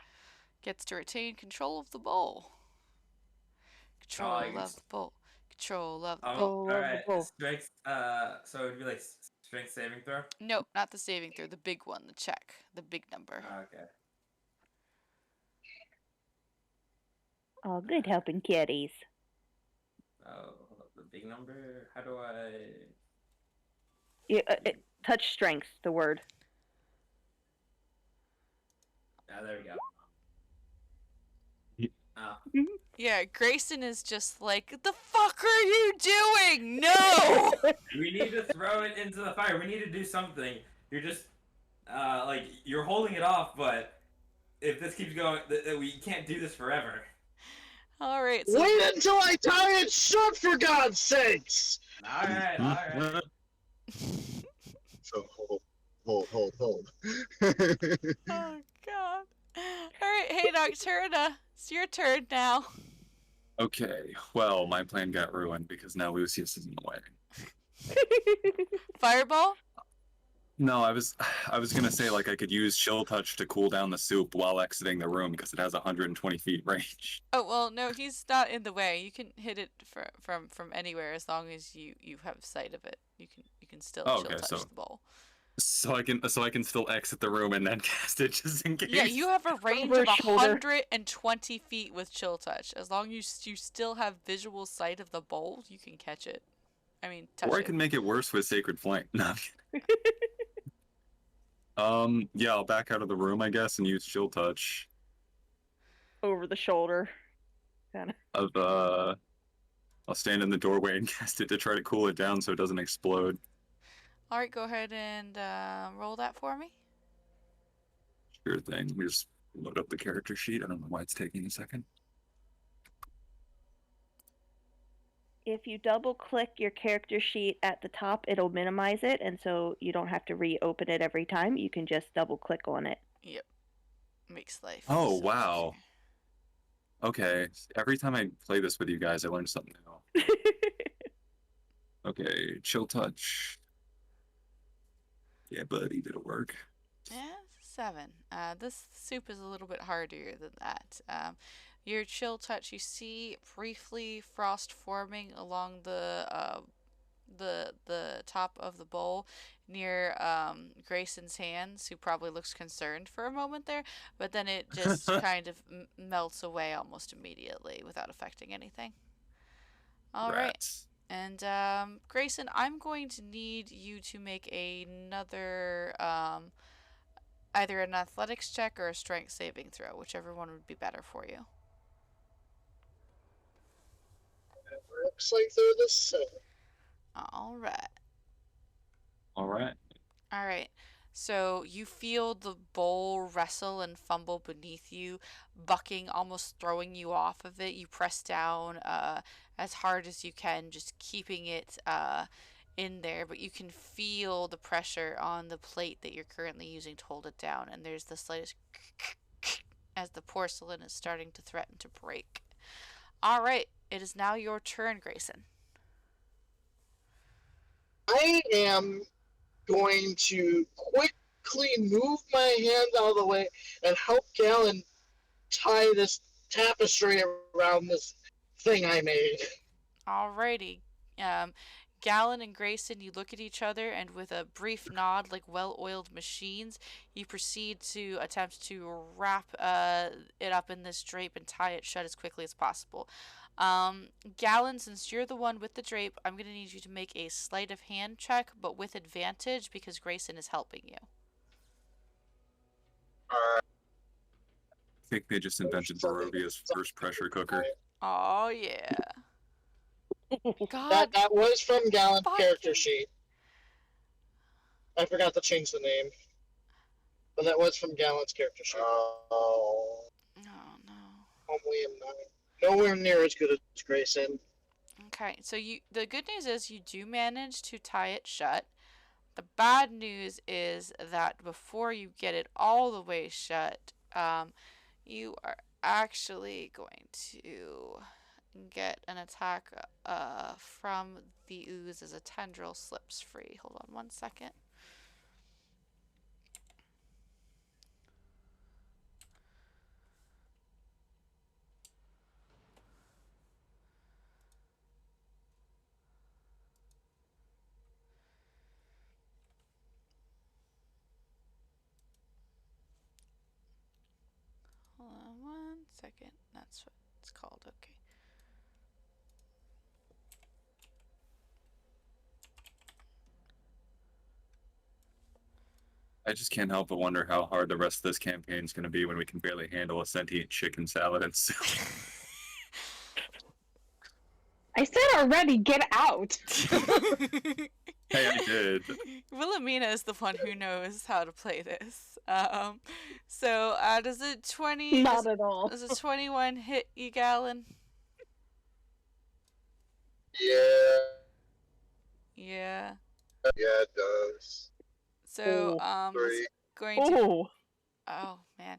gets to retain control of the bowl. Control of the bowl. Control of the bowl. Alright, strength. So it'd be like strength saving throw. Nope, not the saving throw. The big one, the check, the big number. Okay. Oh, good helping kitties. Oh, the big number. How do I? Touch strength, the word. There we go. Yeah, Grayson is just like, the fuck are you doing? No! We need to throw it into the fire. We need to do something. You're just, like, you're holding it off, but if this keeps going, we can't do this forever. Alright, so... Wait until I tie it shut, for God's sakes! Alright. So hold. Oh, God. Alright, hey, Nocturna. It's your turn now. Okay, well, my plan got ruined because now Lucius is in the way. Fireball? No, I was gonna say like I could use chill touch to cool down the soup while exiting the room because it has 120 feet range. Oh, well, no, he's not in the way. You can hit it from anywhere as long as you have sight of it. You can still chill touch the bowl. So I can still exit the room and then cast it just in case. Yeah, you have a range of 120 feet with chill touch. As long as you still have visual sight of the bowl, you can catch it. I mean, touch it. Or I can make it worse with Sacred Flame. No. Yeah, I'll back out of the room, I guess, and use chill touch. Over the shoulder. Kinda. I'll stand in the doorway and cast it to try to cool it down so it doesn't explode. Alright, go ahead and roll that for me. Sure thing. Let me just load up the character sheet. I don't know why it's taking a second. If you double click your character sheet at the top, it'll minimize it, and so you don't have to reopen it every time. You can just double click on it. Yep. Makes life Oh, so much wow. easier. Okay. Every time I play this with you guys, I learn something new. Okay, chill touch. Yeah, buddy, did it work? Yeah, 7. This soup is a little bit harder than that. Your chill touch, you see briefly frost forming along the top of the bowl near Grayson's hands, who probably looks concerned for a moment there, but then it just kind of melts away almost immediately without affecting anything. All right. Rats. And Grayson, I'm going to need you to make another either an athletics check or a strength saving throw, whichever one would be better for you. Looks like they're the same. All right. All right. All right. So you feel the bowl wrestle and fumble beneath you, bucking, almost throwing you off of it. You press down as hard as you can, just keeping it in there, but you can feel the pressure on the plate that you're currently using to hold it down, and there's the slightest as the porcelain is starting to threaten to break. All right, it is now your turn, Grayson. I am going to quickly move my hand out of the way and help Galen tie this tapestry around this thing I made. Alrighty. Galen and Grayson, you look at each other, and with a brief nod, like well-oiled machines, you proceed to attempt to wrap it up in this drape and tie it shut as quickly as possible. Galen, since you're the one with the drape, I'm going to need you to make a sleight of hand check, but with advantage because Grayson is helping you. I think they just invented Barovia's first pressure cooker. Oh, yeah. God. That was from Galen's character fucking- sheet. I forgot to change the name. But that was from Galen's character sheet. Oh, no. Only am nowhere near as good as Grayson. Okay, so the good news is you do manage to tie it shut. The bad news is that before you get it all the way shut, you are actually going to get an attack from the ooze as a tendril slips free. Hold on 1 second. Hold on 1 second. That's what it's called. Okay. I just can't help but wonder how hard the rest of this campaign is going to be when we can barely handle a sentient chicken salad and soup. I said already, get out. Hey, I did. Wilhelmina is the one who knows how to play this. So does it 20? Not at all. Does a 21 hit you, Galen? Yeah, Yeah. yeah, it does. So Three. it's going to. Oh, Oh man.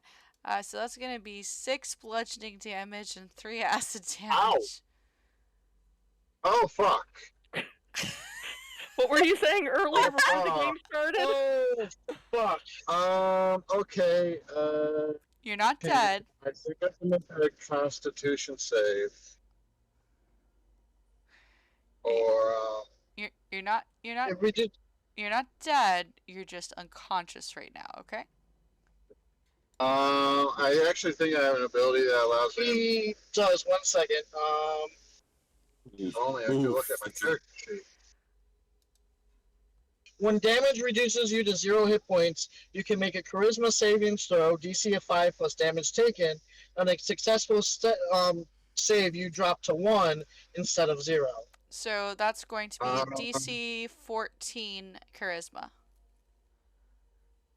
So that's gonna be 6 bludgeoning damage and 3 acid Ow. damage. Oh fuck. what were you saying earlier before the game started? Oh, fuck. Okay. You're not Okay. dead. I think I can make a Constitution save. Or You're not If we did, you're not dead. You're just unconscious right now. Okay. I actually think I have an ability that allows me. he does. 1 second. If only I could look at my character sheet. When damage reduces you to 0 hit points, you can make a Charisma saving throw, DC of 5 plus damage taken. On a successful save, you drop to 1 instead of 0. So that's going to be DC 14 charisma.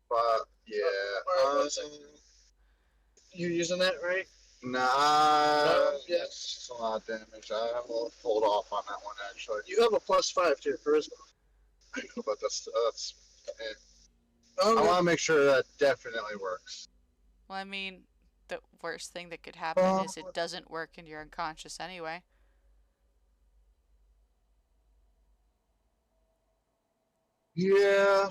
But yeah. You're using that, right? Nah, yes, it's a lot of damage. I will hold off on that one, actually. You have a +5 to your charisma. I know, but that's I Okay. want to make sure that definitely works. Well, I mean, the worst thing that could happen is it doesn't work and you're unconscious anyway. Yeah.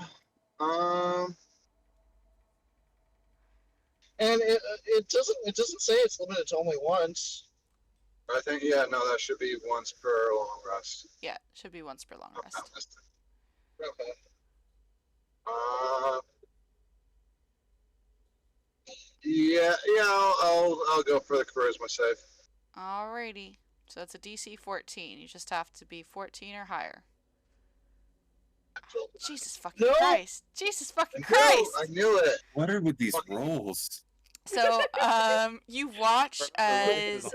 And it doesn't say it's limited to only once. I think that should be once per long rest. Yeah, should be once per long rest. Okay. Yeah, I'll go for the charisma save. Alrighty. So it's a DC 14. You just have to be 14 or higher. Jesus fucking Christ. Jesus fucking Christ. I knew it. What are with these rolls? So, you watch as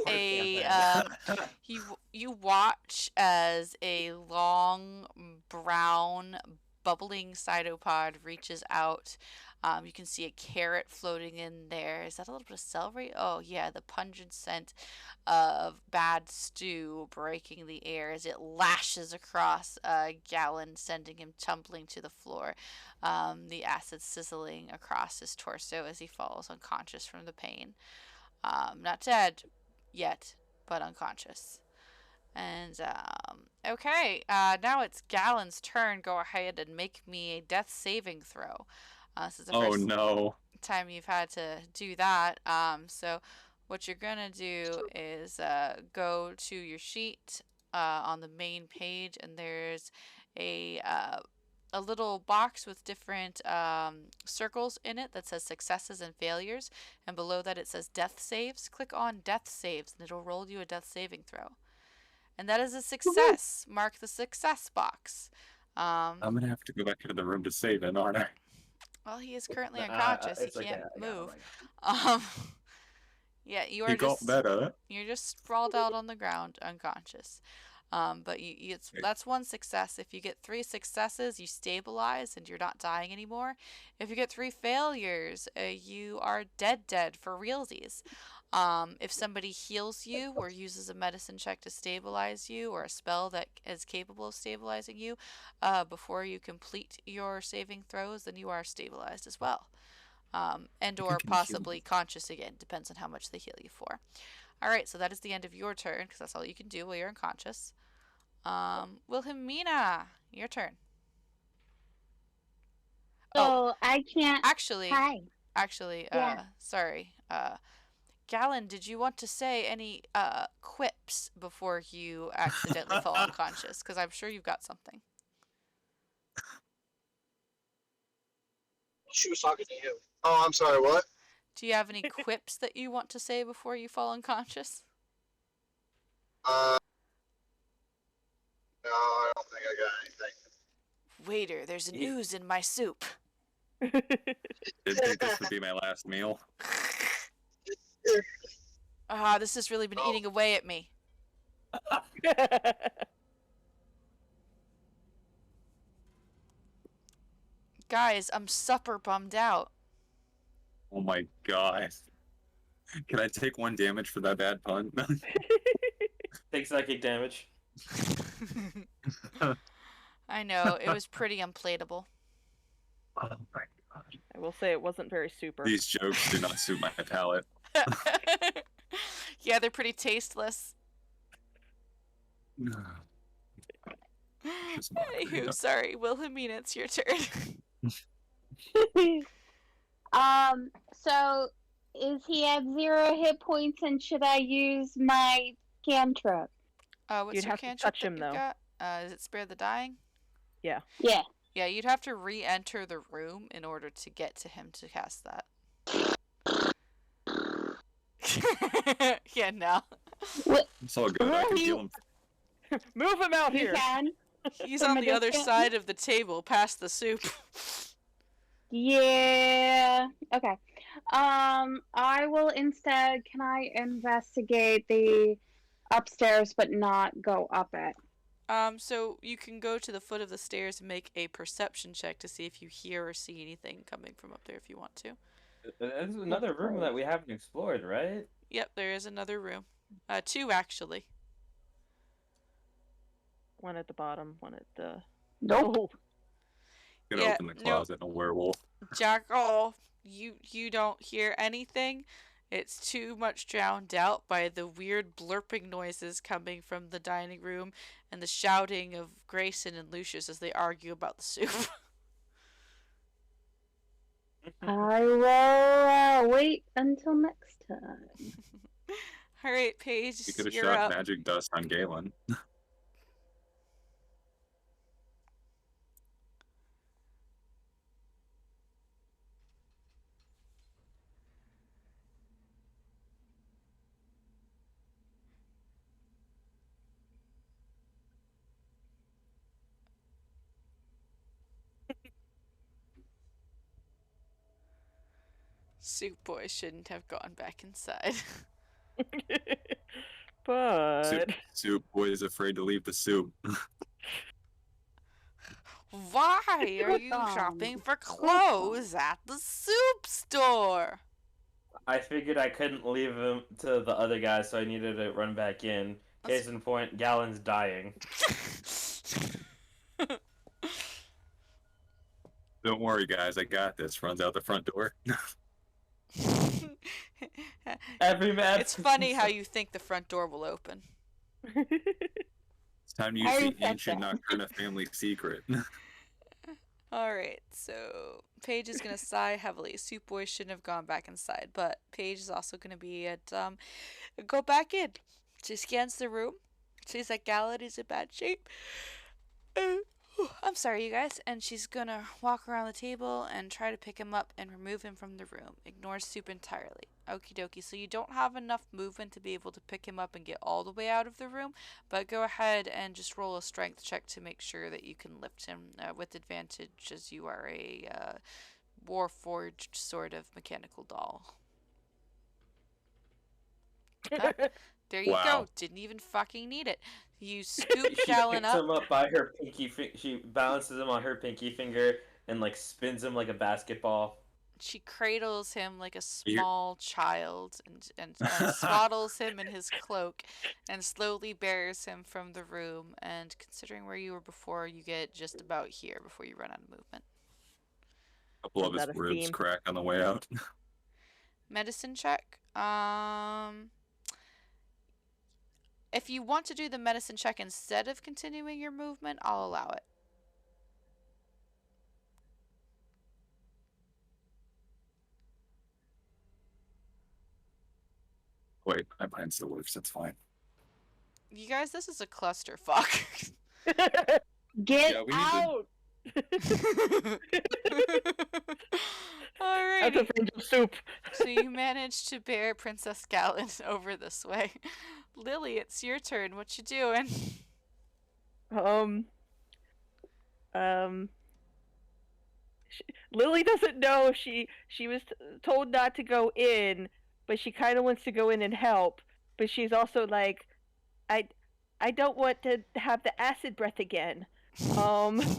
you watch as a long brown bubbling cytopod reaches out. You can see a carrot floating in there. Is that a little bit of celery? Oh yeah, the pungent scent of bad stew breaking the air as it lashes across Gallon, sending him tumbling to the floor. The acid sizzling across his torso as he falls unconscious from the pain. Not dead yet, but unconscious. And, okay, now it's Gallon's turn. Go ahead and make me a death saving throw. This is the first time you've had to do that. So what you're gonna do is go to your sheet on the main page, and there's a little box with different circles in it that says successes and failures, and below that it says death saves. Click on death saves, and it'll roll you a death saving throw. And that is a success. Mark the success box. I'm gonna have to go back into the room to save it, aren't I? Well, he is currently unconscious. He can't move. Yeah, you are He got better. You're just sprawled out on the ground, unconscious. But that's one success. If you get 3 successes, you stabilize and you're not dying anymore. If you get 3 failures, you are dead for realsies. If somebody heals you or uses a medicine check to stabilize you, or a spell that is capable of stabilizing you, before you complete your saving throws, then you are stabilized as well. And or possibly conscious again, depends on how much they heal you for. Alright, so that is the end of your turn, because that's all you can do while you're unconscious. Wilhelmina, your turn. So I can't. Actually, Yeah. sorry. Gallon, did you want to say any quips before you accidentally fall unconscious? Because I'm sure you've got something. She was talking to you. Oh, I'm sorry, what? Do you have any quips that you want to say before you fall unconscious? No, I don't think I got anything. Waiter, there's an ooze in my soup. Didn't think this would be my last meal. This has really been eating away at me. Guys, I'm supper bummed out. Oh my god. Can I take 1 damage for that bad pun? Take psychic damage. I know, it was pretty unplatable. Oh my god. I will say it wasn't very super. These jokes do not suit my palate. Yeah, they're pretty tasteless. Anywho, sorry, Wilhelmina, it's your turn. So is he at 0 hit points, and should I use my cantrip? What's You'd your have to cantrip touch that him, you've though. got? Is it Spare the Dying? Yeah. Yeah. Yeah, you'd have to re-enter the room in order to get to him to cast that. Yeah, no. It's all good. I can heal him. Move him out You here. can. He's on the other side of the table, past the soup. Yeah. Okay. I will instead. Can I investigate the upstairs, but not go up it? So you can go to the foot of the stairs and make a perception check to see if you hear or see anything coming from up there if you want to. There's another room that we haven't explored, right? Yep, there is another room. Two actually. One at the bottom, one at the. Nope. Oh, Gonna Yeah, open the no, closet and a werewolf. Jack. Oh, you don't hear anything. It's too much drowned out by the weird blurping noises coming from the dining room and the shouting of Grayson and Lucius as they argue about the soup. I will wait until next time. All right, Paige, You could have you're shot up. magic dust on Galen. Soup boy shouldn't have gone back inside. but Soup boy is afraid to leave the soup. Why are you shopping for clothes at the soup store? I figured I couldn't leave him to the other guy, so I needed to run back in. Case in point, Galen's dying. Don't worry, guys, I got this. Runs out the front door. Every man. It's funny how you think the front door will open. It's time to use Harry the said ancient that. Nocturna family secret. Alright, so Paige is gonna sigh heavily. Soup boy shouldn't have gone back inside, but Paige is also gonna be at go back in. She scans the room, sees that Galen is in bad shape. I'm sorry, you guys. And she's gonna walk around the table and try to pick him up and remove him from the room. Ignore Soup entirely. Okie dokie. So you don't have enough movement to be able to pick him up and get all the way out of the room, but go ahead and just roll a strength check to make sure that you can lift him with advantage, as you are a warforged sort of mechanical doll. There you Wow. go. Didn't even fucking need it. You scoop She Galen picks up. him up by her pinky. She balances him on her pinky finger and like spins him like a basketball. She cradles him like a small child and swaddles him in his cloak and slowly bears him from the room. And considering where you were before, you get just about here before you run out of movement. A couple of Runs his out of ribs steam. crack on the way out. Medicine check. If you want to do the medicine check instead of continuing your movement, I'll allow it. Wait, my mind still works. That's fine. You guys, this is a clusterfuck. Get Yeah, we need to- out! Alrighty. that's a range of soup. So you managed to bear Princess Galen over this way. Lily, it's your turn. What you doing? Lily doesn't know she was told not to go in, but she kind of wants to go in and help. But she's also like, I don't want to have the acid breath again. Throat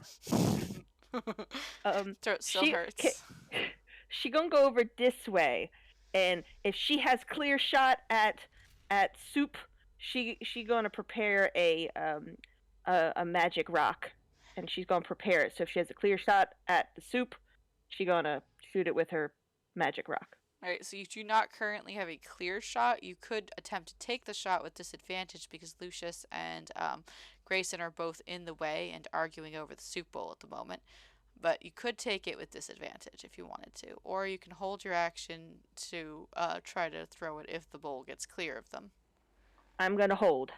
still she hurts. she gonna go over this way, and if she has clear shot at soup, she gonna prepare a magic rock, and she's gonna prepare it. So if she has a clear shot at the soup, she gonna shoot it with her magic rock. Alright, so you do not currently have a clear shot. You could attempt to take the shot with disadvantage because Lucius and Grayson are both in the way and arguing over the soup bowl at the moment. But you could take it with disadvantage if you wanted to. Or you can hold your action to try to throw it if the bowl gets clear of them. I'm gonna hold.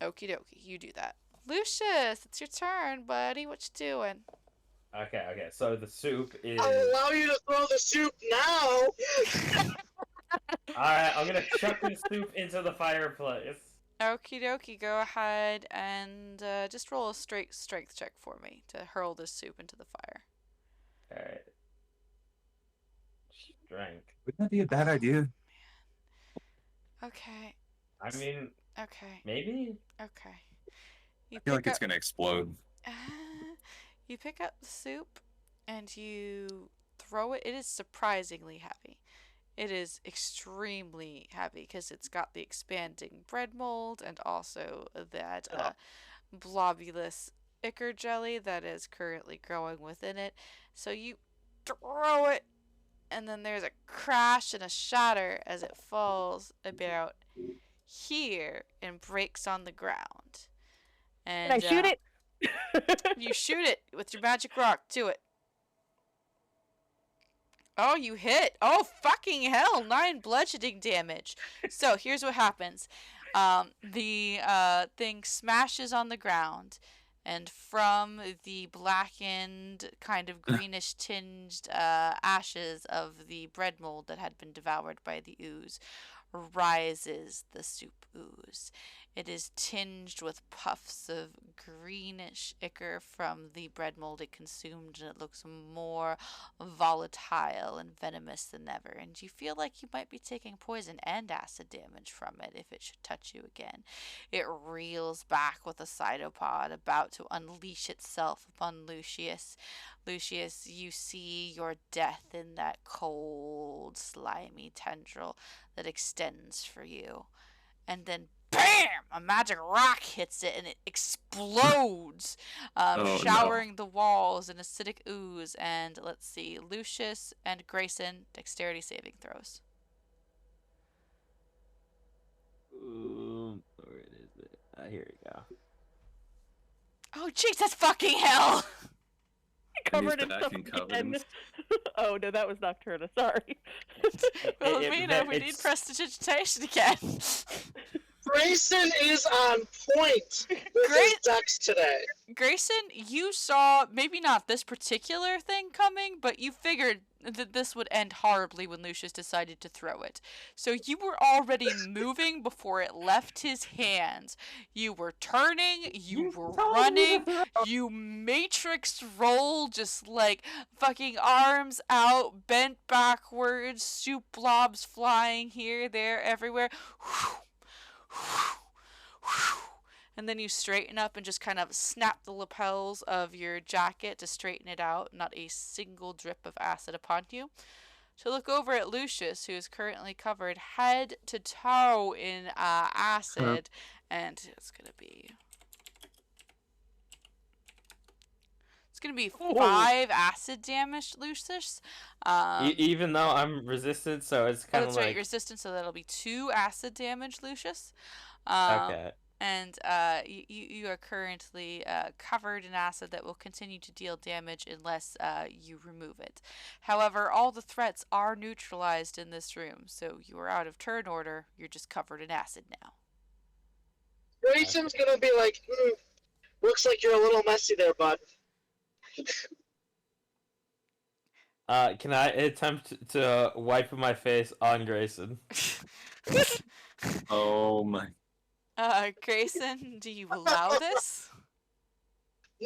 Okie dokie, you do that. Lucius, it's your turn, buddy. What you doing? Okay. So the soup is. I'll allow you to throw the soup now. Alright, I'm gonna chuck the soup into the fireplace. Okie dokie, go ahead and just roll a straight strength check for me to hurl this soup into the fire. Alright. Strength. Wouldn't that be a bad idea? Okay, I mean, okay, maybe? okay. You I feel like pick it's gonna explode. you pick up the soup and you throw it. It is surprisingly heavy. It is extremely heavy because it's got the expanding bread mold and also that blobulous ichor jelly that is currently growing within it. So you throw it, and then there's a crash and a shatter as it falls about here and breaks on the ground. Can I And shoot it? you shoot it with your magic rock to it. Oh, you hit. Oh, fucking hell. 9 bludgeoning damage. So here's what happens. The thing smashes on the ground, and from the blackened, kind of greenish tinged ashes of the bread mold that had been devoured by the ooze rises the soup ooze. It is tinged with puffs of greenish ichor from the bread mold it consumed, and it looks more volatile and venomous than ever. And you feel like you might be taking poison and acid damage from it if it should touch you again. It reels back with a cytopod about to unleash itself upon Lucius. Lucius, you see your death in that cold, slimy tendril that extends for you. And then BAM! A magic rock hits it and it explodes, showering the walls in acidic ooze. And let's see, Lucius and Grayson, dexterity saving throws. Where is it? Here we go. Oh, Jesus fucking hell! Covered in stuff again. Oh, no, that was Nocturna. Sorry. Well, Mina, we need prestidigitation again. Grayson is on point with his dex today. Grayson, you saw maybe not this particular thing coming, but you figured that this would end horribly when Lucius decided to throw it. So you were already moving before it left his hands. You were turning, you were running, you matrix roll, just like fucking arms out, bent backwards, soup blobs flying here, there, everywhere. And then you straighten up and just kind of snap the lapels of your jacket to straighten it out. Not a single drip of acid upon you. To look over at Lucius, who is currently covered head to toe in acid. And it's going to be... It's going to be 5 acid damage, Lucius. Even though I'm resistant, so it's kind of that's like... right, you're resistant, so that'll be 2 acid damage, Lucius. Okay. And you are currently covered in acid that will continue to deal damage unless you remove it. However, all the threats are neutralized in this room, so you are out of turn order. You're just covered in acid now. Grayson's gonna be like, looks like you're a little messy there, bud. Can I attempt to wipe my face on Grayson? Oh my. Grayson, do you allow this?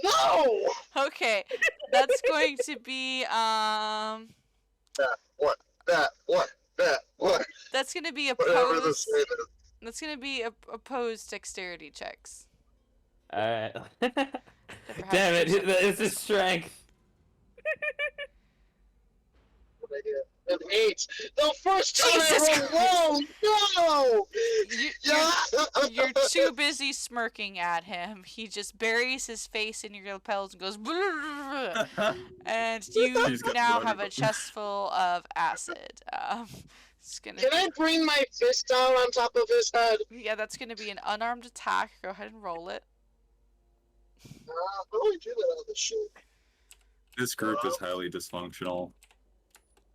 No! Okay, that's going to be, That, what? That's going to be Whatever opposed. this is. That's going to be opposed dexterity checks. Alright. Damn it, it's his strength. An 8. The first time Jesus I rolled, no! You're too busy smirking at him. He just buries his face in your lapels and goes, and you now have a chest full of acid. Can I bring my fist down on top of his head? Yeah, that's going to be an unarmed attack. Go ahead and roll it. How do I do that on the sheet? This group is highly dysfunctional.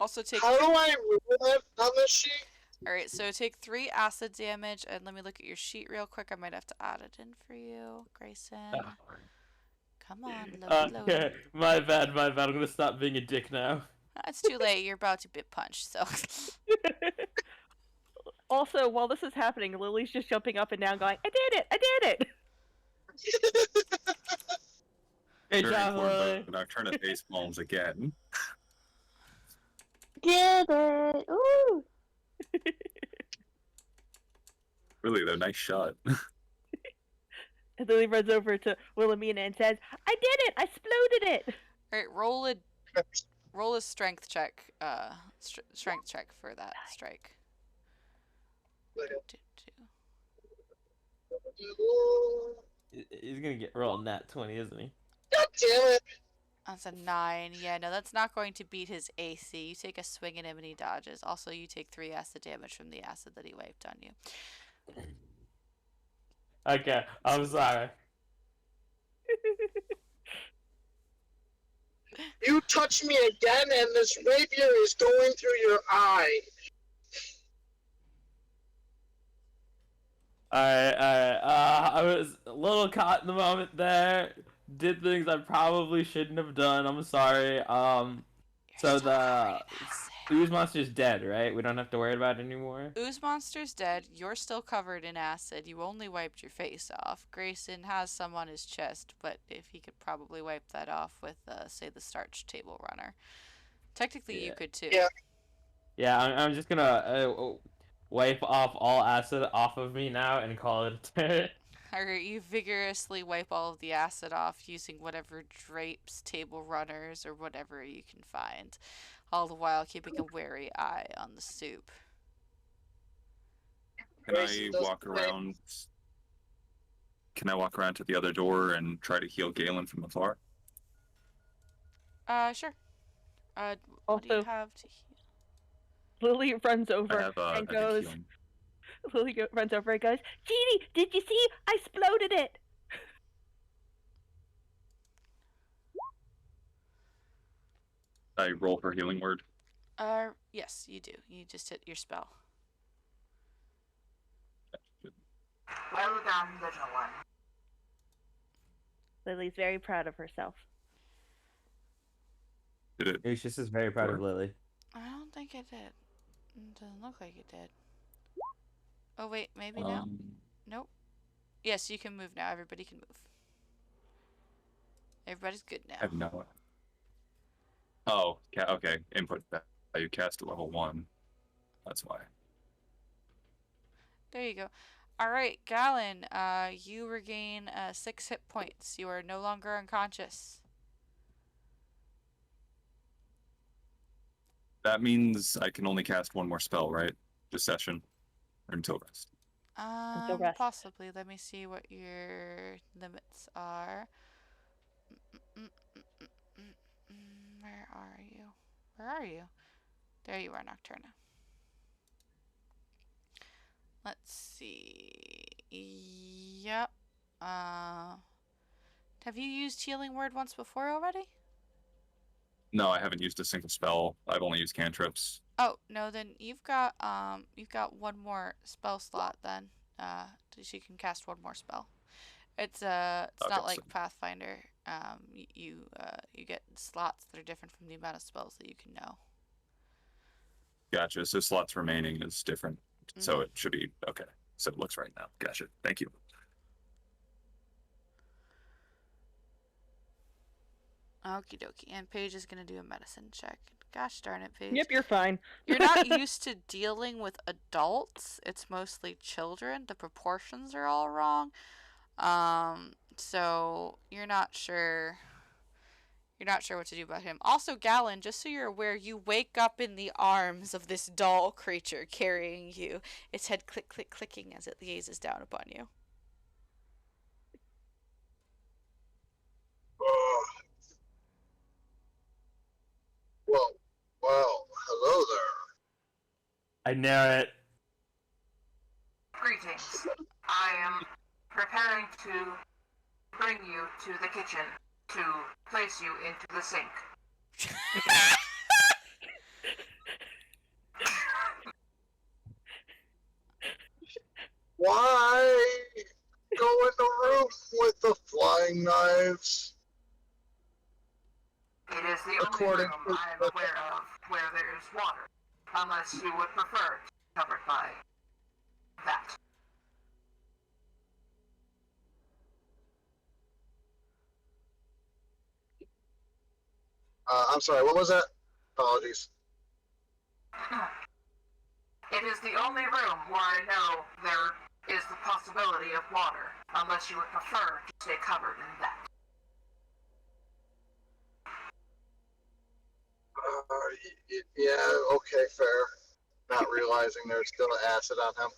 Also take. How do I roll that on the sheet? Alright, so take 3 acid damage, and let me look at your sheet real quick. I might have to add it in for you, Grayson. Come on, Okay, my bad. I'm gonna stop being a dick now. It's too late. You're about to get punched, so. Also, while this is happening, Lily's just jumping up and down going, I did it! Great Very job, important, Lily. but Nocturna face palms again. Get it! Ooh! Really though, nice shot. And Lily runs over to Wilhelmina and says, I did it! I exploded it! Alright, roll a strength check. Strength check for that strike. He's gonna get rolled nat 20, isn't he? God damn it! That's a 9. Yeah, no, that's not going to beat his AC. You take a swing at him and he dodges. Also, you take 3 acid damage from the acid that he wiped on you. Okay, I'm sorry. You touch me again, and this rapier is going through your eye. Alright. I was a little caught in the moment there. Did things I probably shouldn't have done. I'm sorry. So the ooze monster's dead, right? We don't have to worry about it anymore. Ooze monster's dead. You're still covered in acid. You only wiped your face off. Grayson has some on his chest, but if he could probably wipe that off with, say, the starch table runner. Technically, you could too. Yeah, I'm just gonna wipe off all acid off of me now and call it a day. Alright, you vigorously wipe all of the acid off using whatever drapes, table runners, or whatever you can find, all the while keeping a wary eye on the soup. Can I walk around? Can I walk around to the other door and try to heal Galen from afar? Sure. What do you have to heal? Lily runs over I have and I think goes. healing. Lily runs over and goes, Jeannie, did you see? I exploded it. I roll for healing word. Yes, you do. You just hit your spell. Well done, little one. Lily's very proud of herself. Did it? Lucius is very proud of Lily. I don't think it did. It doesn't look like it did. Oh, wait, maybe now? Nope. Yes, you can move now. Everybody can move. Everybody's good now. I have no. Oh, okay. Input value cast at level 1. That's why. There you go. Alright, Galen, you regain 6 hit points. You are no longer unconscious. That means I can only cast one more spell, right? This session, or until rest. Until rest. Possibly. Let me see what your limits are. Where are you? Where are you? There you are, Nocturna. Let's see. Yep. Have you used Healing Word once before already? No, I haven't used a single spell. I've only used cantrips. Oh, no, then you've got one more spell slot then. So you can cast one more spell. It's not like Pathfinder. You get slots that are different from the amount of spells that you can know. Gotcha. So slots remaining is different. So it should be okay. So it looks right now. Gotcha. Thank you. Okie dokie. And Paige is gonna do a medicine check. Gosh darn it, Paige. Yep, you're fine. You're not used to dealing with adults. It's mostly children. The proportions are all wrong. So you're not sure. You're not sure what to do about him. Also, Galen, just so you're aware, you wake up in the arms of this doll creature carrying you. Its head click, click, clicking as it gazes down upon you. Well, hello there. I know it. Greetings. I am preparing to bring you to the kitchen to place you into the sink. Why go in the room with the flying knives? It is the only room I am aware of where there is water, unless you would prefer it covered by that. I'm sorry, what was that? Apologies. It is the only room where I know there is the possibility of water, unless you would prefer to stay covered in that. Yeah, okay, fair. Not realizing there's still acid on him.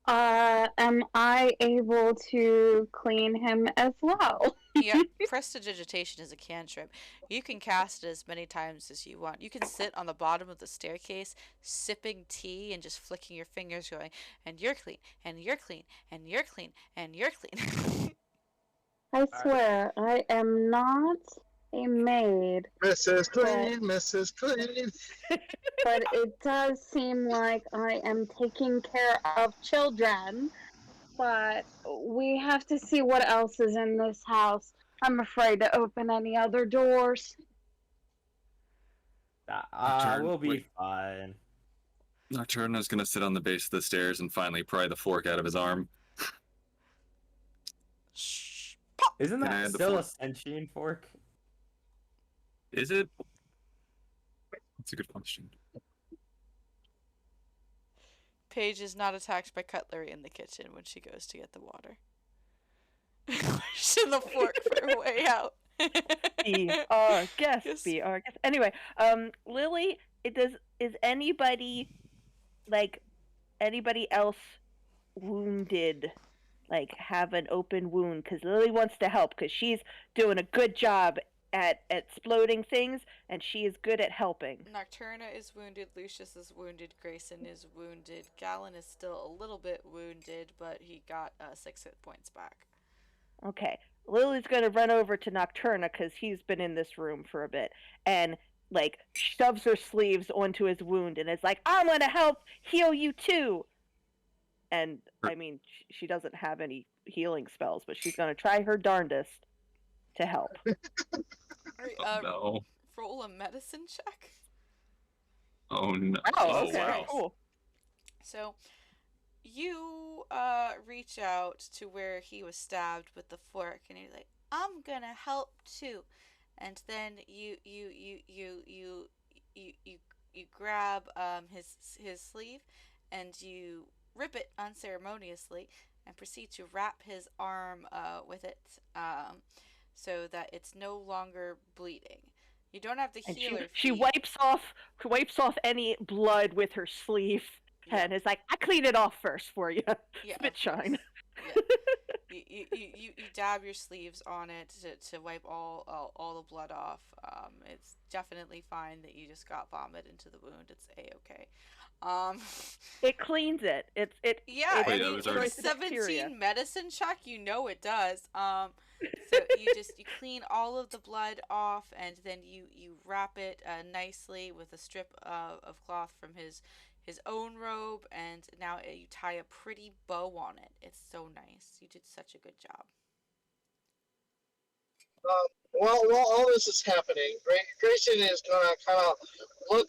Am I able to clean him as well? Yeah, prestidigitation is a cantrip. You can cast it as many times as you want. You can sit on the bottom of the staircase, sipping tea and just flicking your fingers, going, and you're clean, and you're clean, and you're clean, and you're clean. I swear, I am not a maid, Mrs. but Clean, Mrs. Clean. but it does seem like I am taking care of children. But we have to see what else is in this house. I'm afraid to open any other doors. We'll be Wait. fine. Nocturno's gonna sit on the base of the stairs and finally pry the fork out of his arm. Shh. Pop. Isn't Can I that add the still a fork? sentient fork? Is it? That's a good question. Paige is not attacked by cutlery in the kitchen when she goes to get the water. Pushing the fork for her way out. Be our guest. Yes. Be our guest. Anyway, Lily, is anybody else wounded? Like have an open wound? Because Lily wants to help because she's doing a good job at exploding things and she is good at helping. Nocturna is wounded, Lucius is wounded, Grayson is wounded, Gallon is still a little bit wounded, but he got 6 hit points back. Okay. Lily's gonna run over to Nocturna because he's been in this room for a bit and like shoves her sleeves onto his wound and is like, I'm gonna help heal you too. And I mean, she doesn't have any healing spells, but she's gonna try her darndest to help. Alright, No. roll a medicine check. Oh no. Oh, okay, wow. cool. So, you reach out to where he was stabbed with the fork, and you're like, "I'm gonna help too," and then you grab his sleeve, and you rip it unceremoniously, and proceed to wrap his arm with it, so that it's no longer bleeding. You don't have the And healer. she wipes off any blood with her sleeve and is like, I clean it off first for you. Yeah, Spit shine. Yeah. you dab your sleeves on it to wipe all the blood off. It's definitely fine that you just got vomit into the wound. It's a-okay. It cleans it. Yeah, Wait, I mean, those with are- a 17 medicine check, you know it does. So you clean all of the blood off, and then you wrap it nicely with a strip of cloth from his own robe, and now you tie a pretty bow on it. It's so nice. You did such a good job. While all this is happening, Grayson is gonna kind of look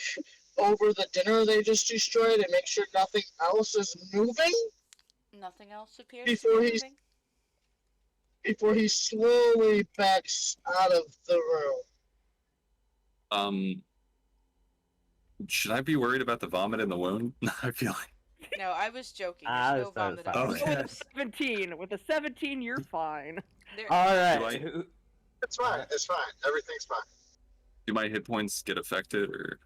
over the dinner they just destroyed and make sure nothing else is moving Nothing else appears Before to be he's- moving. before he slowly backs out of the room. Should I be worried about the vomit in the wound? I feel like No, I was joking. Ah, There's no that was vomit. fine. on Okay. the With a 17. With a 17, you're fine. There- Alright. Do It's fine. It's fine. Everything's fine. do my hit points get affected or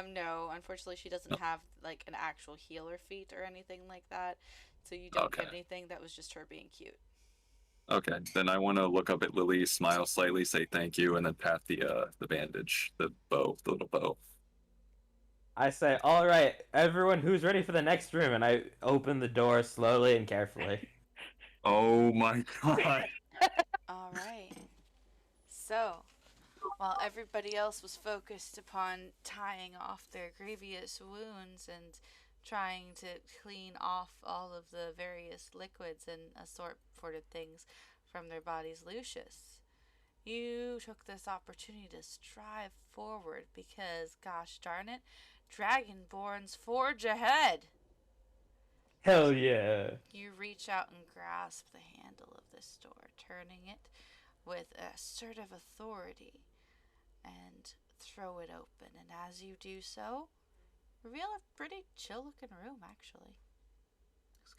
No, unfortunately, she doesn't have like an actual healer feat or anything like that, so you don't get Okay. anything. That was just her being cute. okay? Then I want to look up at Lily, smile slightly, say thank you, and then pat the bandage, the bow, the little bow. I say, alright, everyone who's ready for the next room, and I open the door slowly and carefully. Oh my god! All right. So, while everybody else was focused upon tying off their grievous wounds and trying to clean off all of the various liquids and assorted things from their bodies, Lucius, you took this opportunity to strive forward because, gosh darn it, Dragonborns forge ahead. Hell yeah. You reach out and grasp the handle of this door, turning it with assertive authority, and throw it open. And as you do so, reveal a pretty chill looking room, actually. Looks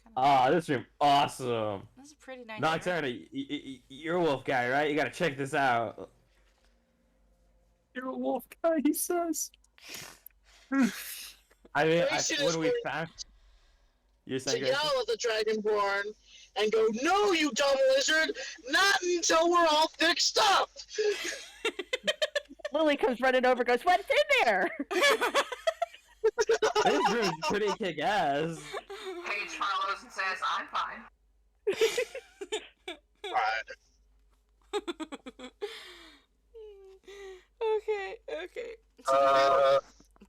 This room awesome. This is a pretty nice room. Nocturna, you're a wolf guy, right? You gotta check this out. You're a wolf guy, he says. I mean, Grayson is when we going found... You're to saying, yell Grayson? at the Dragonborn and go, "No, you dumb lizard! Not until we're all fixed up!" Lily comes running over, goes, "What's in there?" This room's pretty kick-ass. Paige follows and says, I'm fine. Okay. So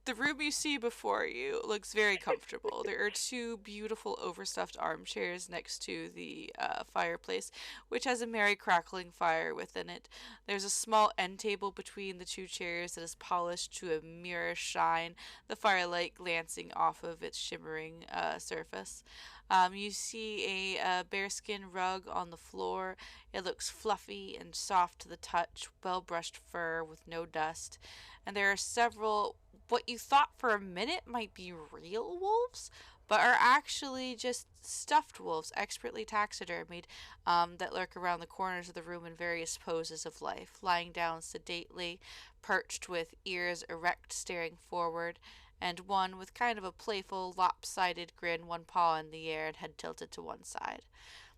the room you see before you looks very comfortable. There are two beautiful overstuffed armchairs next to the fireplace, which has a merry crackling fire within it. There's a small end table between the two chairs that is polished to a mirror shine, the firelight glancing off of its shimmering surface. You see a bearskin rug on the floor. It looks fluffy and soft to the touch, well-brushed fur with no dust. And there are several, what you thought for a minute might be real wolves, but are actually just stuffed wolves, expertly taxidermied, that lurk around the corners of the room in various poses of life, lying down sedately, perched with ears erect, staring forward, and one with kind of a playful, lopsided grin, one paw in the air and head tilted to one side.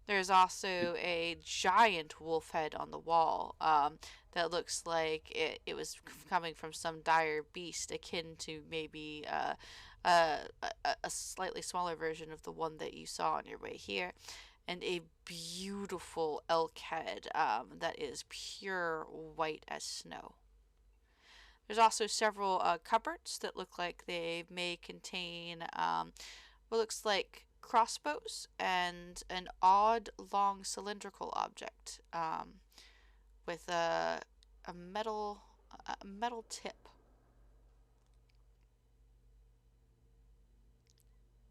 There's also a giant wolf head on the wall that looks like it was coming from some dire beast, akin to maybe a slightly smaller version of the one that you saw on your way here, and a beautiful elk head that is pure white as snow. There's also several cupboards that look like they may contain what looks like crossbows and an odd long cylindrical object with a metal tip.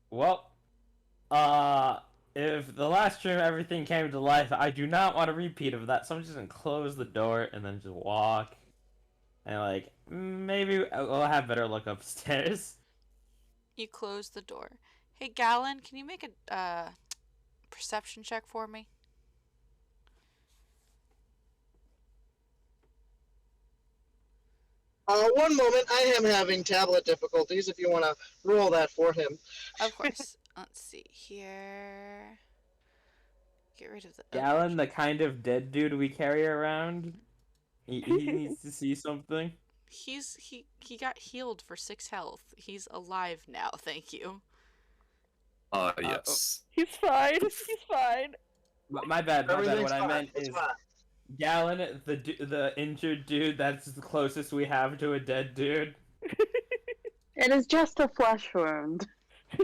Well, if the last stream everything came to life, I do not want a repeat of that, so I'm just gonna close the door and then just walk. And, like, maybe we'll have better look upstairs. You close the door. Hey, Gallon, can you make a perception check for me? One moment, I am having tablet difficulties if you want to roll that for him. Of course. Let's see here. Get rid of the... Gallon, the kind of dead dude we carry around, he needs to see something. He got healed for 6 health. He's alive now, thank you. Yes. He's fine. He's fine. My bad. What I meant It's is fine. Gallon, the injured dude. That's the closest we have to a dead dude. It is just a flesh wound. I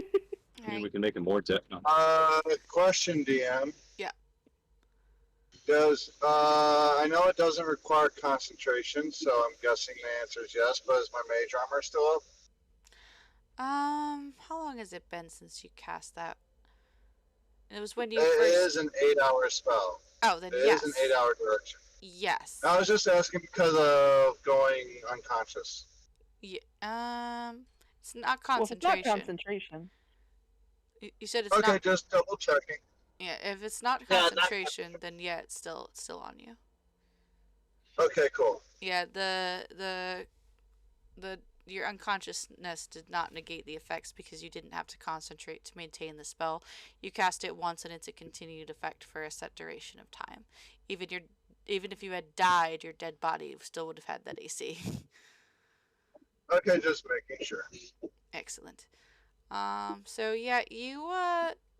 mean, we can make it more dead. No. Question, DM. Yeah. Does I know it doesn't require concentration, so I'm guessing the answer is yes. But is my mage armor still up? How long has it been since you cast that? It was when you It first... is an 8-hour spell. Oh, then It yes. is an 8-hour duration. Yes. I was just asking because of going unconscious. Yeah. It's not Well, if it's concentration. not concentration. You said it's Okay, not. just double checking. Yeah, if it's not Yeah, not concentration, then yeah, it's still on you. Okay, cool. Yeah, your unconsciousness did not negate the effects because you didn't have to concentrate to maintain the spell. You cast it once and it's a continued effect for a set duration of time. Even if you had died, your dead body still would have had that AC. Okay, just making sure. Excellent. So yeah, you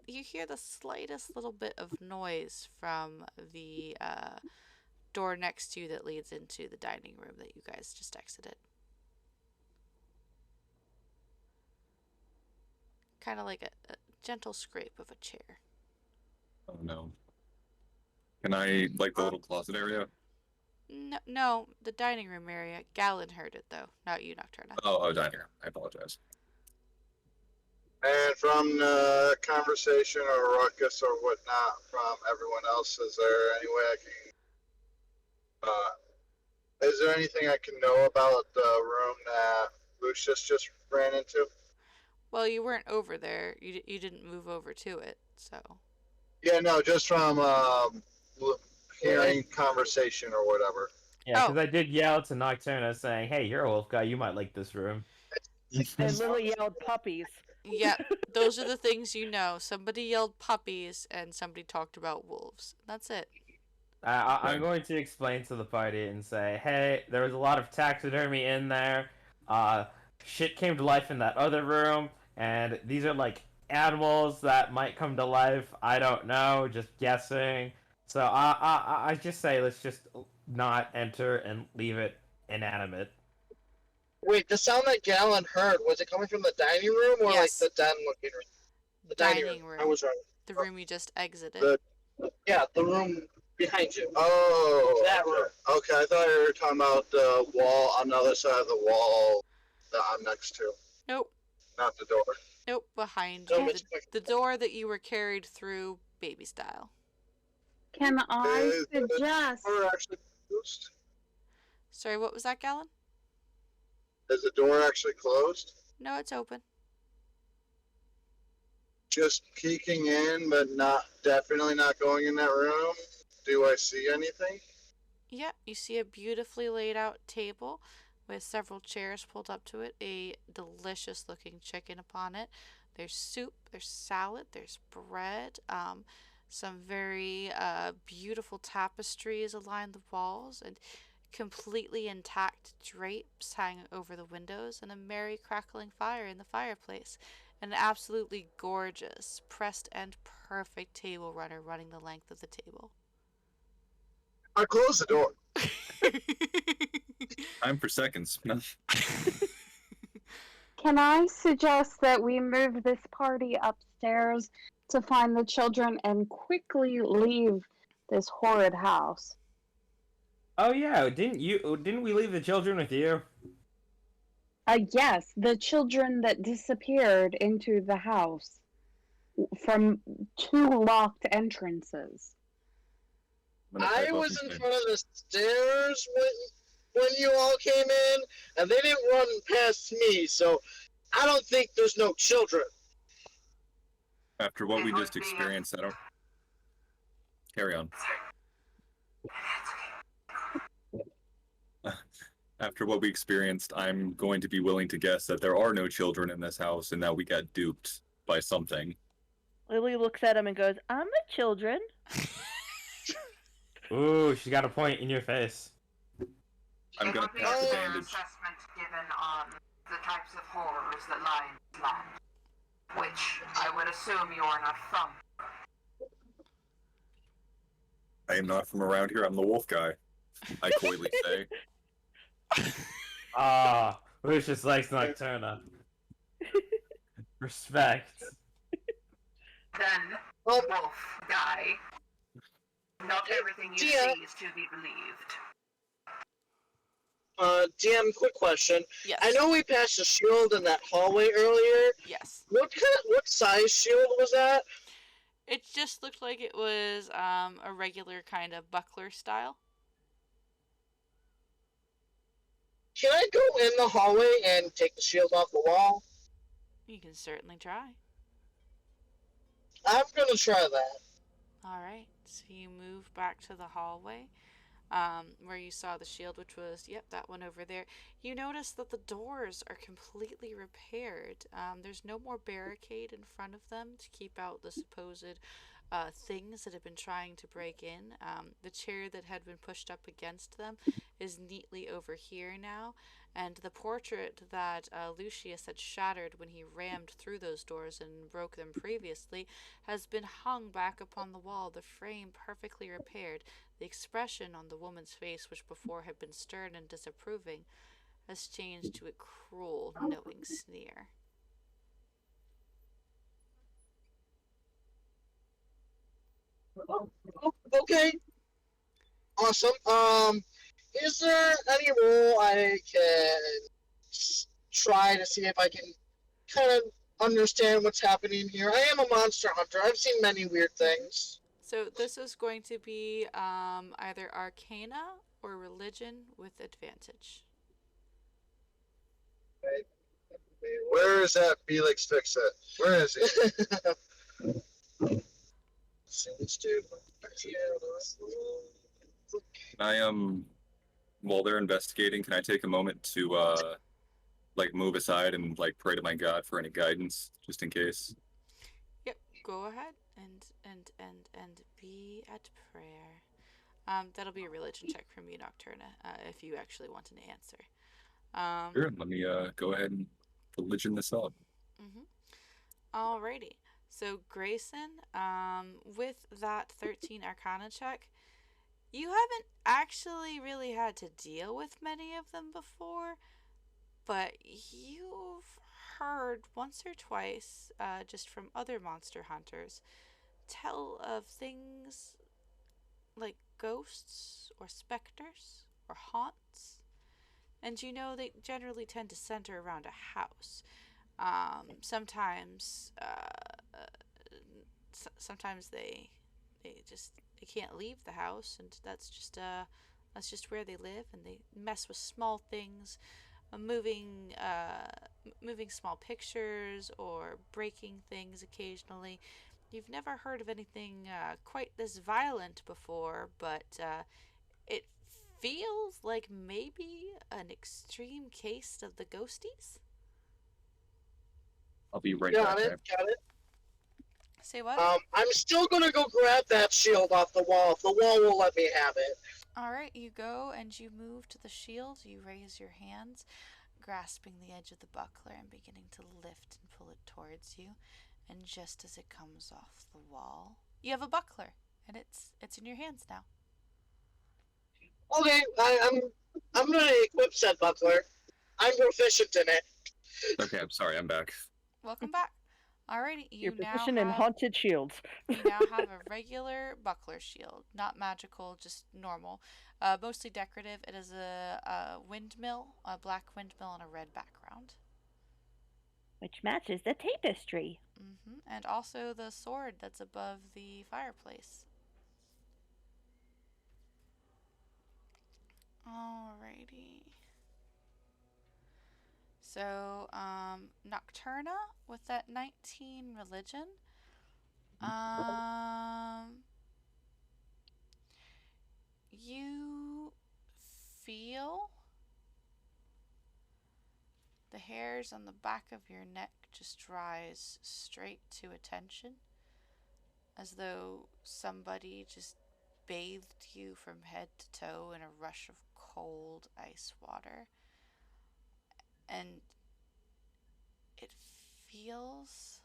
hear the slightest little bit of noise from the door next to you that leads into the dining room that you guys just exited. Kind of like a gentle scrape of a chair. Oh no. Can I, like, the little closet area? No, the dining room area. Gallon heard it though, not you, Nocturna. Oh, dining room. I apologize. And from the conversation or ruckus or whatnot from everyone else, is there any way I can? Is there anything I can know about the room that Lucius just ran into? Well, you weren't over there. You didn't move over to it. So. Yeah, no, just from hearing conversation or whatever. Yeah, because Oh. I did yell to Nocturna saying, "Hey, you're a wolf guy. You might like this room." And Lily yelled puppies. Yep, those are the things you know. Somebody yelled puppies and somebody talked about wolves. That's it. I'm going to explain to the party and say, "Hey, there was a lot of taxidermy in there. Uh, Shit came to life in that other room, and these are like animals that might come to life. I don't know, just guessing. So I just say let's just not enter and leave it inanimate." Wait, the sound that Galen heard, was it coming from the dining room or like Yes. the den looking room? The dining room. I was right. The room you just exited. Yeah, the room behind you. Oh, That room. okay. I thought you were talking about the wall on the other side of the wall that I'm next to. Nope. Not the door. Nope, behind So you. much The door that you were carried through baby style. Can I Is the suggest? door actually closed? Sorry, what was that, Galen? Is the door actually closed? No, it's open. Just peeking in, but definitely not going in that room. Do I see anything? Yeah, you see a beautifully laid out table with several chairs pulled up to it, a delicious looking chicken upon it. There's soup, there's salad, there's bread, some very beautiful tapestries aline the walls, and completely intact drapes hang over the windows, and a merry crackling fire in the fireplace. An absolutely gorgeous, pressed and perfect table runner running the length of the table. I closed the door. Time for seconds. No. Can I suggest that we move this party upstairs to find the children and quickly leave this horrid house? Oh yeah, didn't we leave the children with you? Yes, the children that disappeared into the house from 2 locked entrances. I was in front of the stairs when you all came in, and they didn't run past me, so I don't think there's no children. After what we just experienced, I don't. Carry on. After what we experienced, I'm going to be willing to guess that there are no children in this house and that we got duped by something. Lily looks at him and goes, "I'm a children." Ooh, she got a point in your face. I'm gonna It would be pack a the fair bandage. assessment given on the types of horrors that lie in this land, which I would assume you are not from. I am not from around here. I'm the wolf guy. I coyly say. Ah, Lucius likes Nocturna. Respect. Then, wolf guy. Not everything you Yeah. see is to be believed. DM, quick question. Yes. I know we passed a shield in that hallway earlier. Yes. What size shield was that? It just looked like it was a regular kind of buckler style. Can I go in the hallway and take the shield off the wall? You can certainly try. I'm gonna try that. All right. So you move back to the hallway where you saw the shield, which was, yep, that one over there. You notice that the doors are completely repaired. There's no more barricade in front of them to keep out the supposed things that have been trying to break in. The chair that had been pushed up against them is neatly over here now, and the portrait that Lucius had shattered when he rammed through those doors and broke them previously has been hung back upon the wall, the frame perfectly repaired. The expression on the woman's face, which before had been stern and disapproving, has changed to a cruel, knowing sneer. Okay. Awesome. Is there any role I can try to see if I can kind of understand what's happening here? I am a monster hunter. I've seen many weird things. So this is going to be either Arcana or Religion with advantage. Where is that Felix Fix-It? Where is he? See this dude. While they're investigating, can I take a moment to like move aside and like pray to my God for any guidance, just in case? Yep, go ahead and be at prayer. That'll be a religion check from you, Nocturna, if you actually want an answer. Sure. Let me go ahead and religion this up. Alrighty. So Grayson, with that 13 Arcana check, you haven't actually really had to deal with many of them before, but you've heard once or twice, just from other monster hunters, tell of things like ghosts or specters or haunts. And you know they generally tend to center around a house. Sometimes, sometimes they can't leave the house, and that's just where they live, and they mess with small things, moving small pictures or breaking things occasionally. You've never heard of anything quite this violent before, but it feels like maybe an extreme case of the ghosties. I'll be right Got back. it. Got it. Say what? I'm still gonna go grab that shield off the wall if the wall will let me have it. Alright, you go and you move to the shield. You raise your hands, grasping the edge of the buckler and beginning to lift and pull it towards you. And just as it comes off the wall, you have a buckler, and it's in your hands now. Okay, I'm gonna equip said buckler. I'm proficient in it. Okay, I'm sorry, I'm back. Welcome back. Alrighty, You're proficient in haunted shields. You now have a regular buckler shield, not magical, just normal, mostly decorative. It is a windmill, a black windmill on a red background. Which matches the tapestry. And also the sword that's above the fireplace. Alrighty. So, Nocturna with that 19 religion. You feel the hairs on the back of your neck just rise straight to attention, as though somebody just bathed you from head to toe in a rush of cold ice water. And it feels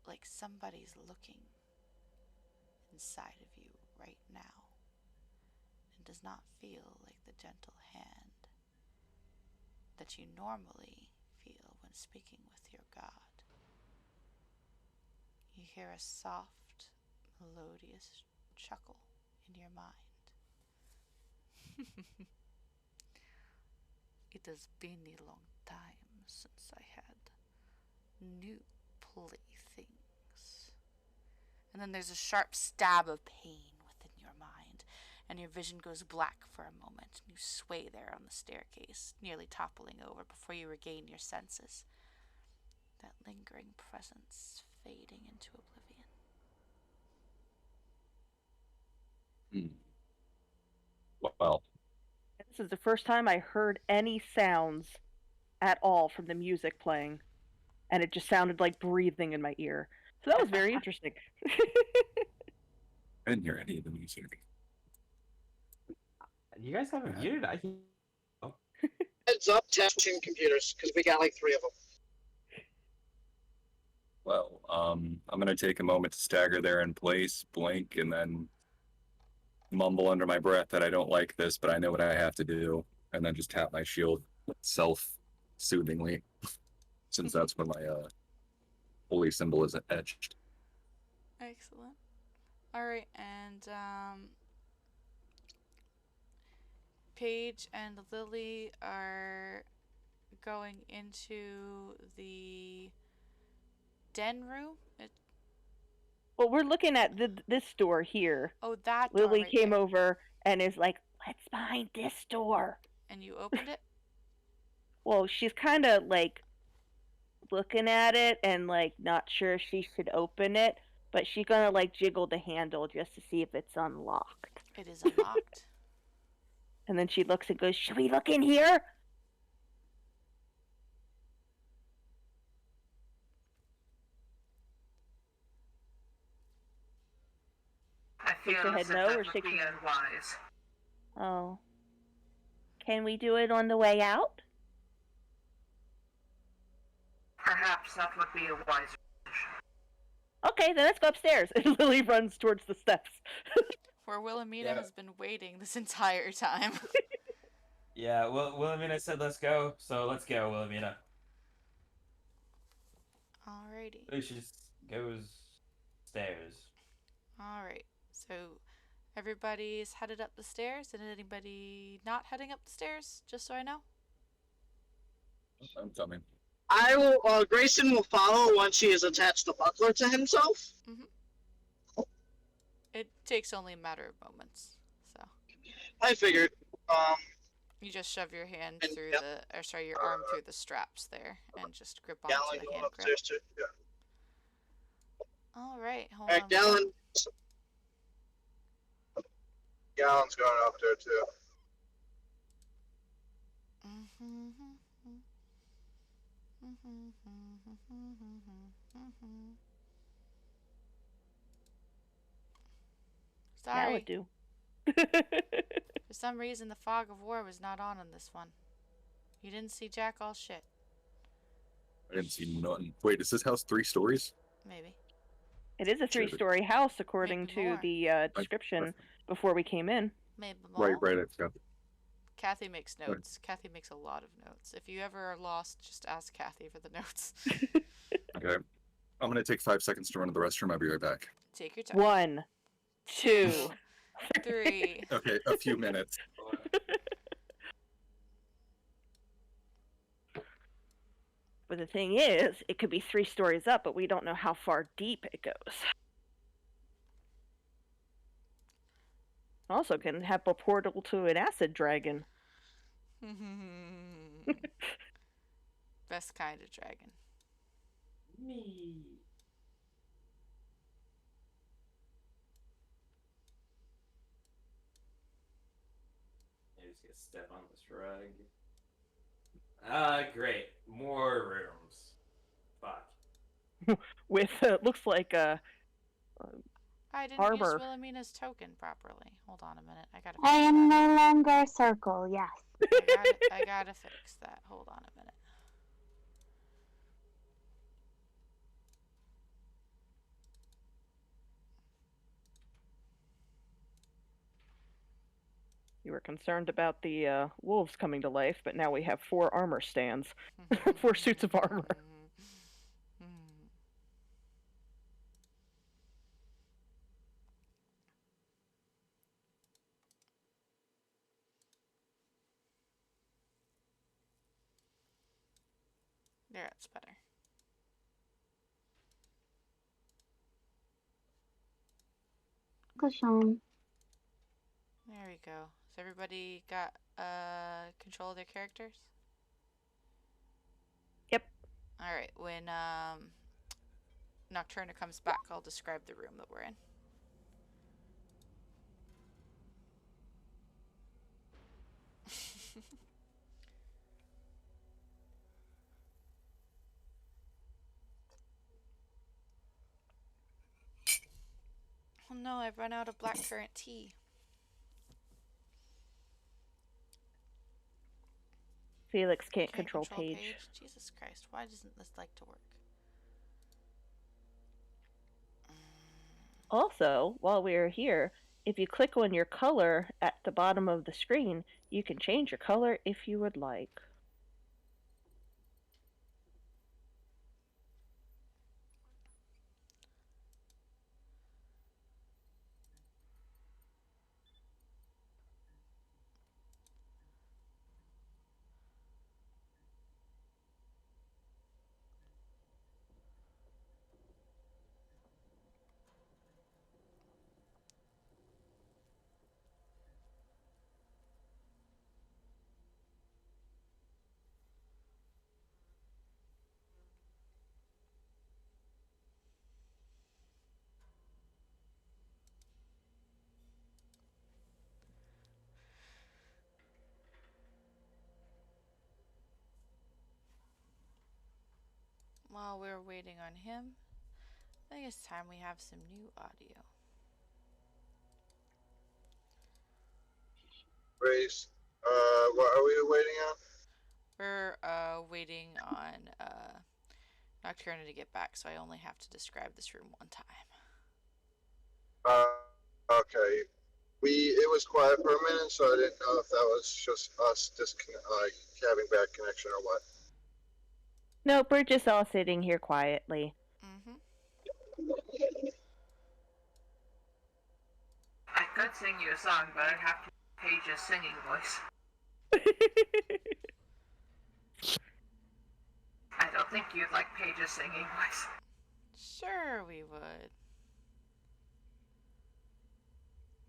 like somebody's looking inside of you right now. It does not feel like the gentle hand that you normally feel when speaking with your God. You hear a soft, melodious chuckle in your mind. It has been a long time since I had new playthings. And then there's a sharp stab of pain within your mind, and your vision goes black for a moment, and you sway there on the staircase, nearly toppling over before you regain your senses. That lingering presence fading into oblivion. Well, This is the first time I heard any sounds at all from the music playing, and it just sounded like breathing in my ear. So that was very interesting. I didn't hear any of the music. You guys haven't muted? I can. Heads up, testing computers, because we got like 3 of them. Well, I'm gonna take a moment to stagger there in place, blink, and then mumble under my breath that I don't like this, but I know what I have to do, and then just tap my shield self-soothingly, since that's where my holy symbol is etched. Excellent. Alright, and Paige and Lily are going into the den room. Well, we're looking at this door here. Oh, that door Lily right came there. over and is like, "What's behind this door?" And you opened it? Well, she's kind of like looking at it and like not sure if she should open it, but she's gonna like jiggle the handle just to see if it's unlocked. It is unlocked. And then she looks and goes, "Should we look in here?" I feel Shakes her as head if no, that or would shakes be her... unwise. Oh. Can we do it on the way out? Perhaps that would be a wiser decision. Okay, then let's go upstairs. And Lily runs towards the steps. Where Wilhelmina has been waiting this entire time. Yeah, Wilhelmina said let's go, so let's go, Wilhelmina. Alrighty. She just goes stairs. Alright. So everybody's headed up the stairs, and anybody not heading up the stairs, just so I know? I'm coming. I will. Grayson will follow once he has attached the buckler to himself. It takes only a matter of moments. So I figured. you just shove your hand And- through yep. your arm through the straps there, and just grip onto Gallon the going hand grip. upstairs too. Yeah. Alright, hold Alright, on. Gallon. Gallon's going up there too. Now Sorry. it do. For some reason, the fog of war was not on this one. You didn't see Jack all shit. I didn't see nothing. Wait, is this house 3 stories? Maybe. It is a 3-story house, according Maybe to more. the description before we came in. Maybe more. Right. I forgot. Kathy makes notes. Kathy makes a lot of notes. If you ever are lost, just ask Kathy for the notes. Okay. I'm gonna take 5 seconds to run to the restroom. I'll be right back. Take your time. 1, 2, 3. Okay, a few minutes. But the thing is, it could be 3 stories up, but we don't know how far deep it goes. Also can have a portal to an acid dragon. Best kind of dragon. Me. I just get step on this rug. Great. More rooms. Fuck. With, looks like a... I didn't Harbor. use Wilhelmina's token properly. Hold on a minute. I gotta. I fix am that. no longer a circle, yes. I gotta fix that. Hold on a minute. You were concerned about the wolves coming to life, but now we have 4 armor stands. 4 suits of armor. There, it's better. Kushon. There we go. So everybody got control of their characters? Yep. Alright, when Nocturna comes back, I'll describe the room that we're in. Oh no, I've run out of blackcurrant tea. Felix can't control Paige. Jesus Christ, why doesn't this like to work? Also, while we're here, if you click on your color at the bottom of the screen, you can change your color if you would like. while we're waiting on him, I think it's time we have some new audio. Grace, what are we waiting on? We're waiting on Nocturna to get back, so I only have to describe this room one time. Okay. It was quiet for a minute, so I didn't know if that was just us having bad connection or what. Nope, we're just all sitting here quietly. Mm-hmm. I could sing you a song, but I'd have to Paige's singing voice. I don't think you'd like Paige's singing voice. Sure, we would.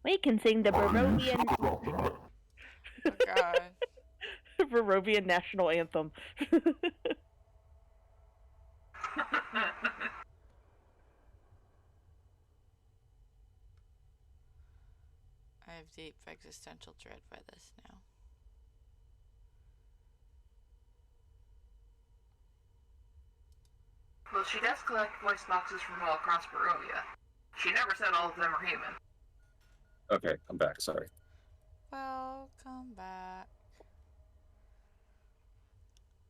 We can sing the Barovian Oh God. Barovian national anthem. I have deep existential dread by this now. Well, she does collect voice boxes from all across Barovia. She never said all of them are human. Okay, I'm back. Sorry. Welcome back.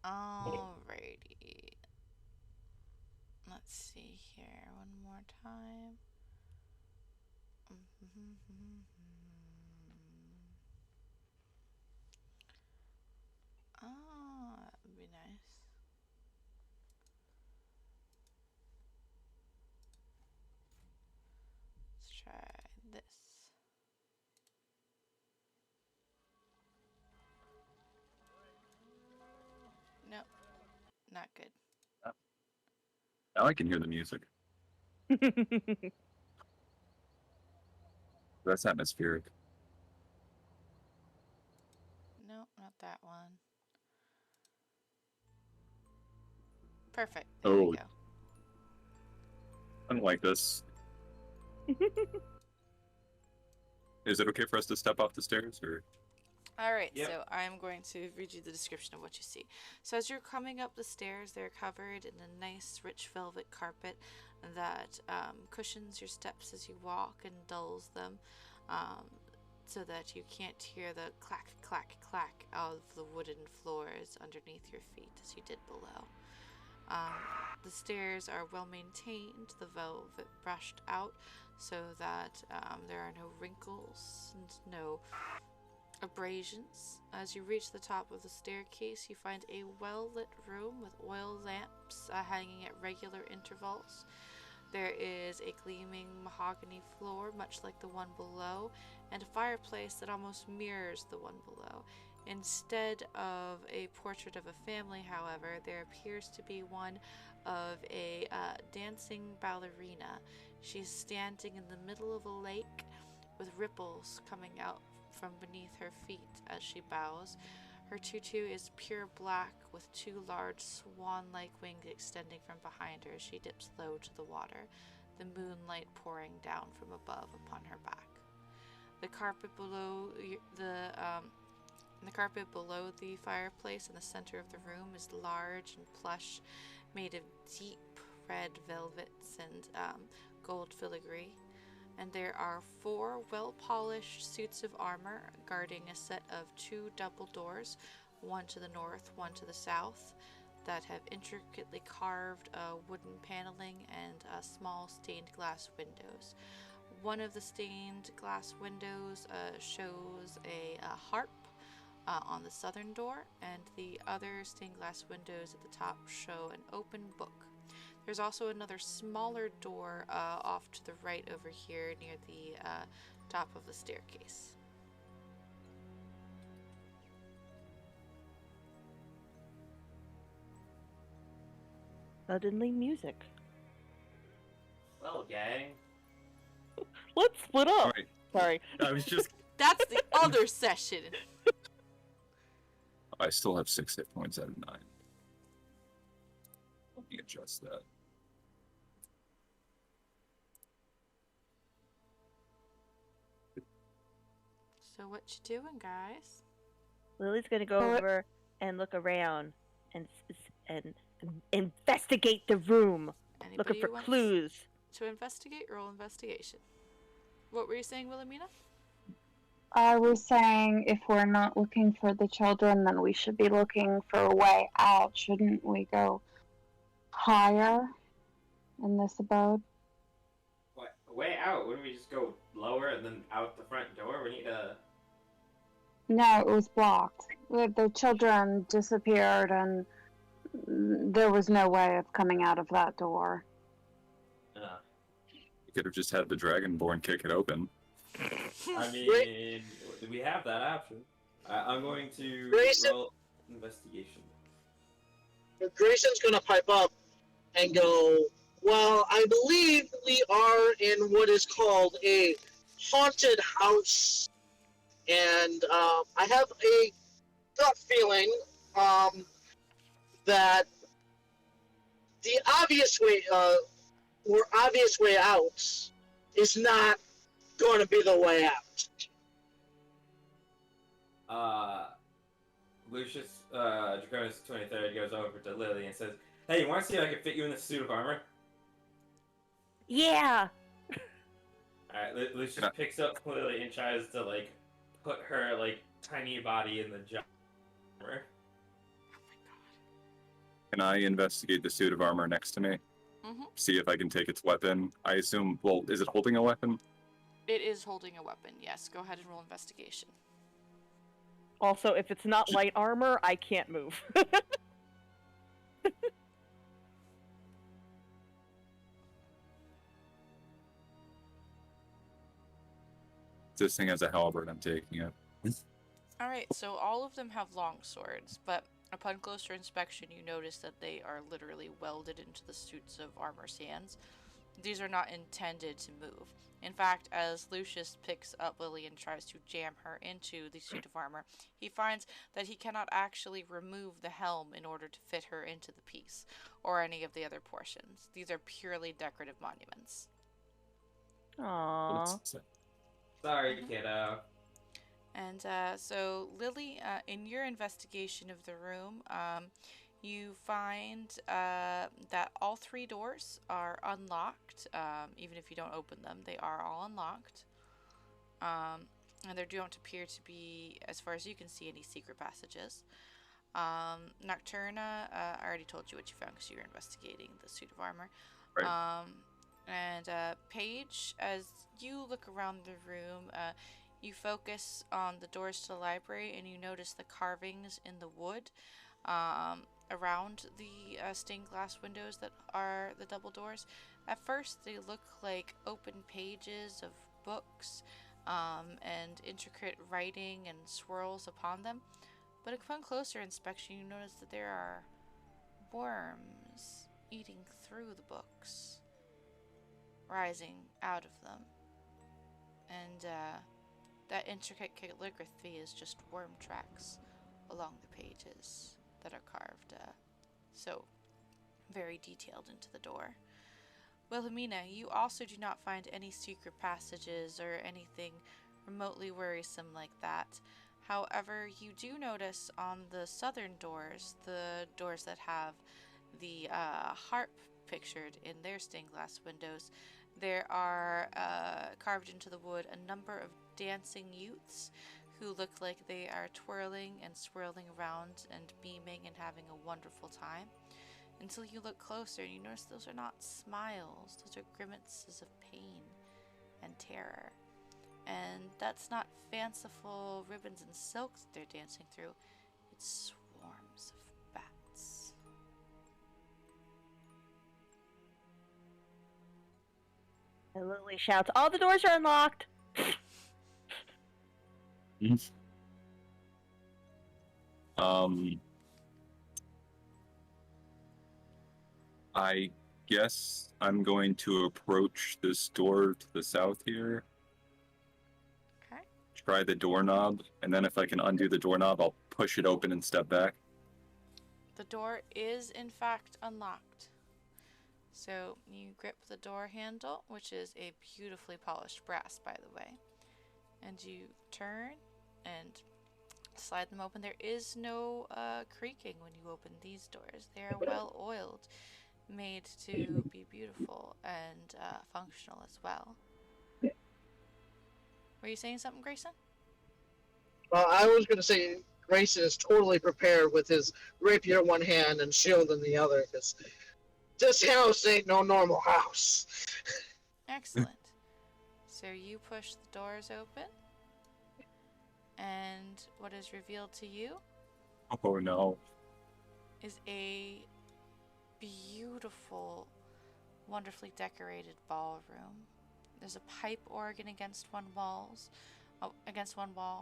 Alrighty. Let's see here one more time. Oh, that would be nice. Let's try this. Nope, not good. Now I can hear the music. That's atmospheric. Nope, not that one. Perfect. There Oh. we go. I don't like this. Is it okay for us to step off the stairs, or? Alright, Yep. so I'm going to read you the description of what you see. So as you're coming up the stairs, they're covered in a nice rich velvet carpet that cushions your steps as you walk and dulls them, so that you can't hear the clack, clack, clack of the wooden floors underneath your feet as you did below. The stairs are well maintained, the velvet brushed out so that there are no wrinkles and no abrasions. As you reach the top of the staircase, you find a well-lit room with oil lamps hanging at regular intervals. There is a gleaming mahogany floor, much like the one below, and a fireplace that almost mirrors the one below. Instead of a portrait of a family, however, there appears to be one of a dancing ballerina. She's standing in the middle of a lake with ripples coming out from beneath her feet as she bows. Her tutu is pure black with two large swan-like wings extending from behind her as she dips low to the water, the moonlight pouring down from above upon her back. The carpet below the fireplace in the center of the room is large and plush, made of deep red velvets and gold filigree. And there are 4 well-polished suits of armor guarding a set of 2 double doors, one to the north, one to the south, that have intricately carved wooden paneling and small stained glass windows. One of the stained glass windows shows a harp on the southern door, and the other stained glass windows at the top show an open book. There's also another smaller door off to the right over here near the top of the staircase. Suddenly music. Well, gang. Let's split up. Alright. Sorry. I was just. That's the other session. I still have 6 hit points out of 9. Let me adjust that. So what you doing, guys? Lily's gonna go over and look around and Investigate the room. Anybody Looking for who wants clues. to investigate, roll investigation. What were you saying, Wilhelmina? I was saying if we're not looking for the children, then we should be looking for a way out. Shouldn't we go higher in this abode? What? Way out? Wouldn't we just go lower and then out the front door? We need a. No, it was blocked. The children disappeared, and there was no way of coming out of that door. You could have just had the Dragonborn kick it open. I mean, we have that option. I'm going to Grayson? roll investigation. Grayson's gonna pipe up and go, well, I believe we are in what is called a haunted house. And I have a gut feeling that the obvious way, or obvious way out is not going to be the way out. Lucius, Draconis 23rd goes over to Lily and says, "Hey, you want to see if I can fit you in this suit of armor?" Yeah. Alright, Lucius picks up Lily and tries to, like, put her, like, tiny body in the armor. Can I investigate the suit of armor next to me? Mm-hmm. See if I can take its weapon. I assume, well, is it holding a weapon? It is holding a weapon, yes. Go ahead and roll investigation. Also, if it's not light armor, I can't move. This thing has a halberd, I'm taking it. Alright, so all of them have long swords, but upon closer inspection you notice that they are literally welded into the suits of armor's hands. These are not intended to move. In fact, as Lucius picks up Lily and tries to jam her into the suit of armor, he finds that he cannot actually remove the helm in order to fit her into the piece, or any of the other portions. These are purely decorative monuments. Aww. Sorry, kiddo. And so, Lily, in your investigation of the room, you find that all three doors are unlocked. Even if you don't open them, they are all unlocked. And there don't appear to be, as far as you can see, any secret passages. Nocturna, I already told you what you found because you were investigating the suit of armor. Right. And Paige, as you look around the room, you focus on the doors to the library and you notice the carvings in the wood around the stained glass windows that are the double doors. At first, they look like open pages of books and intricate writing and swirls upon them. But upon closer inspection, you notice that there are worms eating through the books, rising out of them. And that intricate calligraphy is just worm tracks along the pages that are carved so very detailed into the door. Wilhelmina, you also do not find any secret passages or anything remotely worrisome like that. However, you do notice on the southern doors, the doors that have the harp pictured in their stained glass windows, there are carved into the wood a number of dancing youths who look like they are twirling and swirling around and beaming and having a wonderful time. Until you look closer and you notice those are not smiles, those are grimaces of pain and terror. And that's not fanciful ribbons and silks they're dancing through, it's swarms of bats. And Lily shouts, "All the doors are unlocked!" I guess I'm going to approach this door to the south here. Okay. Try the doorknob, and then if I can undo the doorknob, I'll push it open and step back. The door is in fact unlocked. So you grip the door handle, which is a beautifully polished brass, by the way, and you turn and slide them open. There is no creaking when you open these doors. They are well oiled, made to be beautiful and functional as well. Were you saying something, Grayson? I was going to say Grayson is totally prepared with his rapier in one hand and shield in the other, because this house ain't no normal house. Excellent. So you push the doors open, and what is revealed to you Oh no. is a beautiful, wonderfully decorated ballroom. There's a pipe organ against one wall,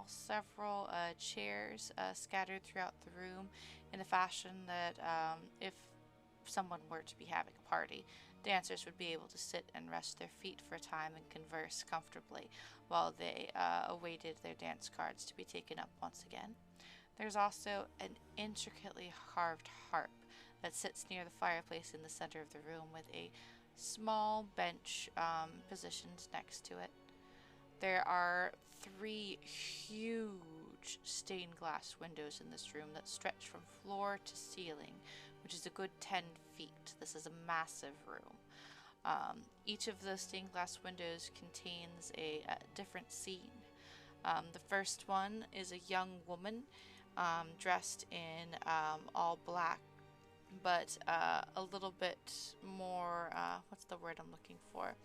several chairs scattered throughout the room in a fashion that if someone were to be having a party, dancers would be able to sit and rest their feet for a time and converse comfortably while they awaited their dance cards to be taken up once again. There's also an intricately carved harp that sits near the fireplace in the center of the room with a small bench positioned next to it. There are 3 huge stained glass windows in this room that stretch from floor to ceiling, which is a good 10 feet. This is a massive room. Each of the stained glass windows contains a different scene. The first one is a young woman dressed in all black, but a little bit more, what's the word I'm looking for?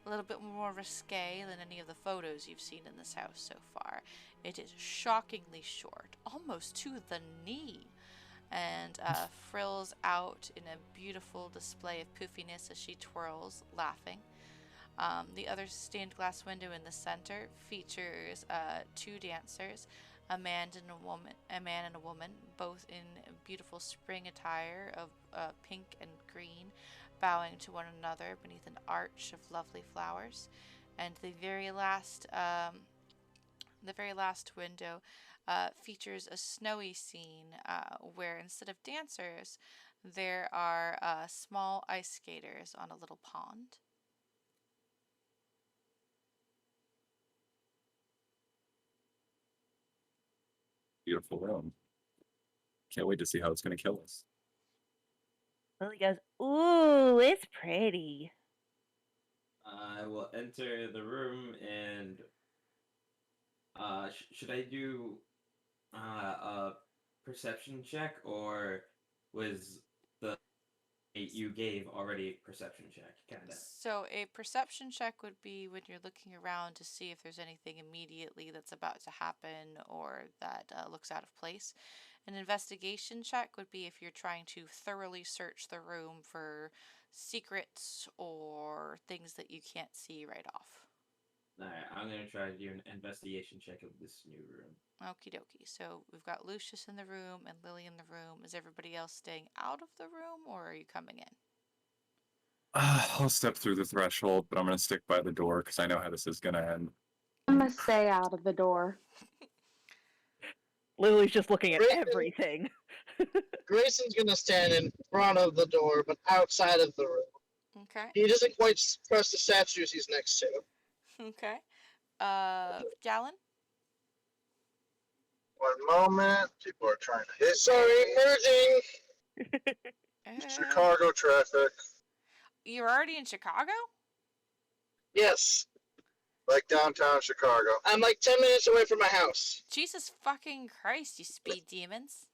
A little bit more risque than any of the photos you've seen in this house so far. It is shockingly short, almost to the knee, and frills out in a beautiful display of poofiness as she twirls, laughing. The other stained glass window in the center features 2 dancers, a man and a woman, both in beautiful spring attire of pink and green, bowing to one another beneath an arch of lovely flowers. And the very last window features a snowy scene where instead of dancers, there are small ice skaters on a little pond. Beautiful room. Can't wait to see how it's going to kill us. Lily goes, "Ooh, it's pretty." I will enter the room and should I do a perception check, or was the you gave already perception check kinda? So a perception check would be when you're looking around to see if there's anything immediately that's about to happen or that looks out of place. An investigation check would be if you're trying to thoroughly search the room for secrets or things that you can't see right off. Alright, I'm gonna try to do an investigation check of this new room. Okie dokie. So we've got Lucius in the room and Lily in the room. Is everybody else staying out of the room or are you coming in? I'll step through the threshold, but I'm going to stick by the door because I know how this is going to end. I'm gonna stay out of the door. Lily's just looking at Grayson, everything. Grayson's going to stand in front of the door, but outside of the room. Okay. He doesn't quite press the statues he's next to. Okay. Gallon? One moment. People are trying to hit. Sorry, merging. Chicago traffic. You're already in Chicago? Yes. Like downtown Chicago. I'm like 10 minutes away from my house. Jesus fucking Christ, you speed demons.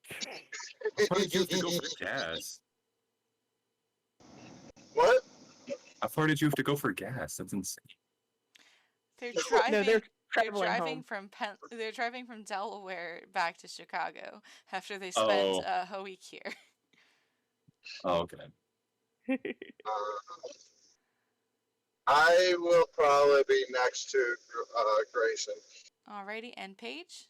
How far did you have to go for gas? What? How far did you have to go for gas? That's insane. They're No, driving. they're They're traveling driving home. They're driving from Delaware back to Chicago after they spent Oh. a week here. Oh, okay. I will probably be next to Grayson. Alrighty, and Paige?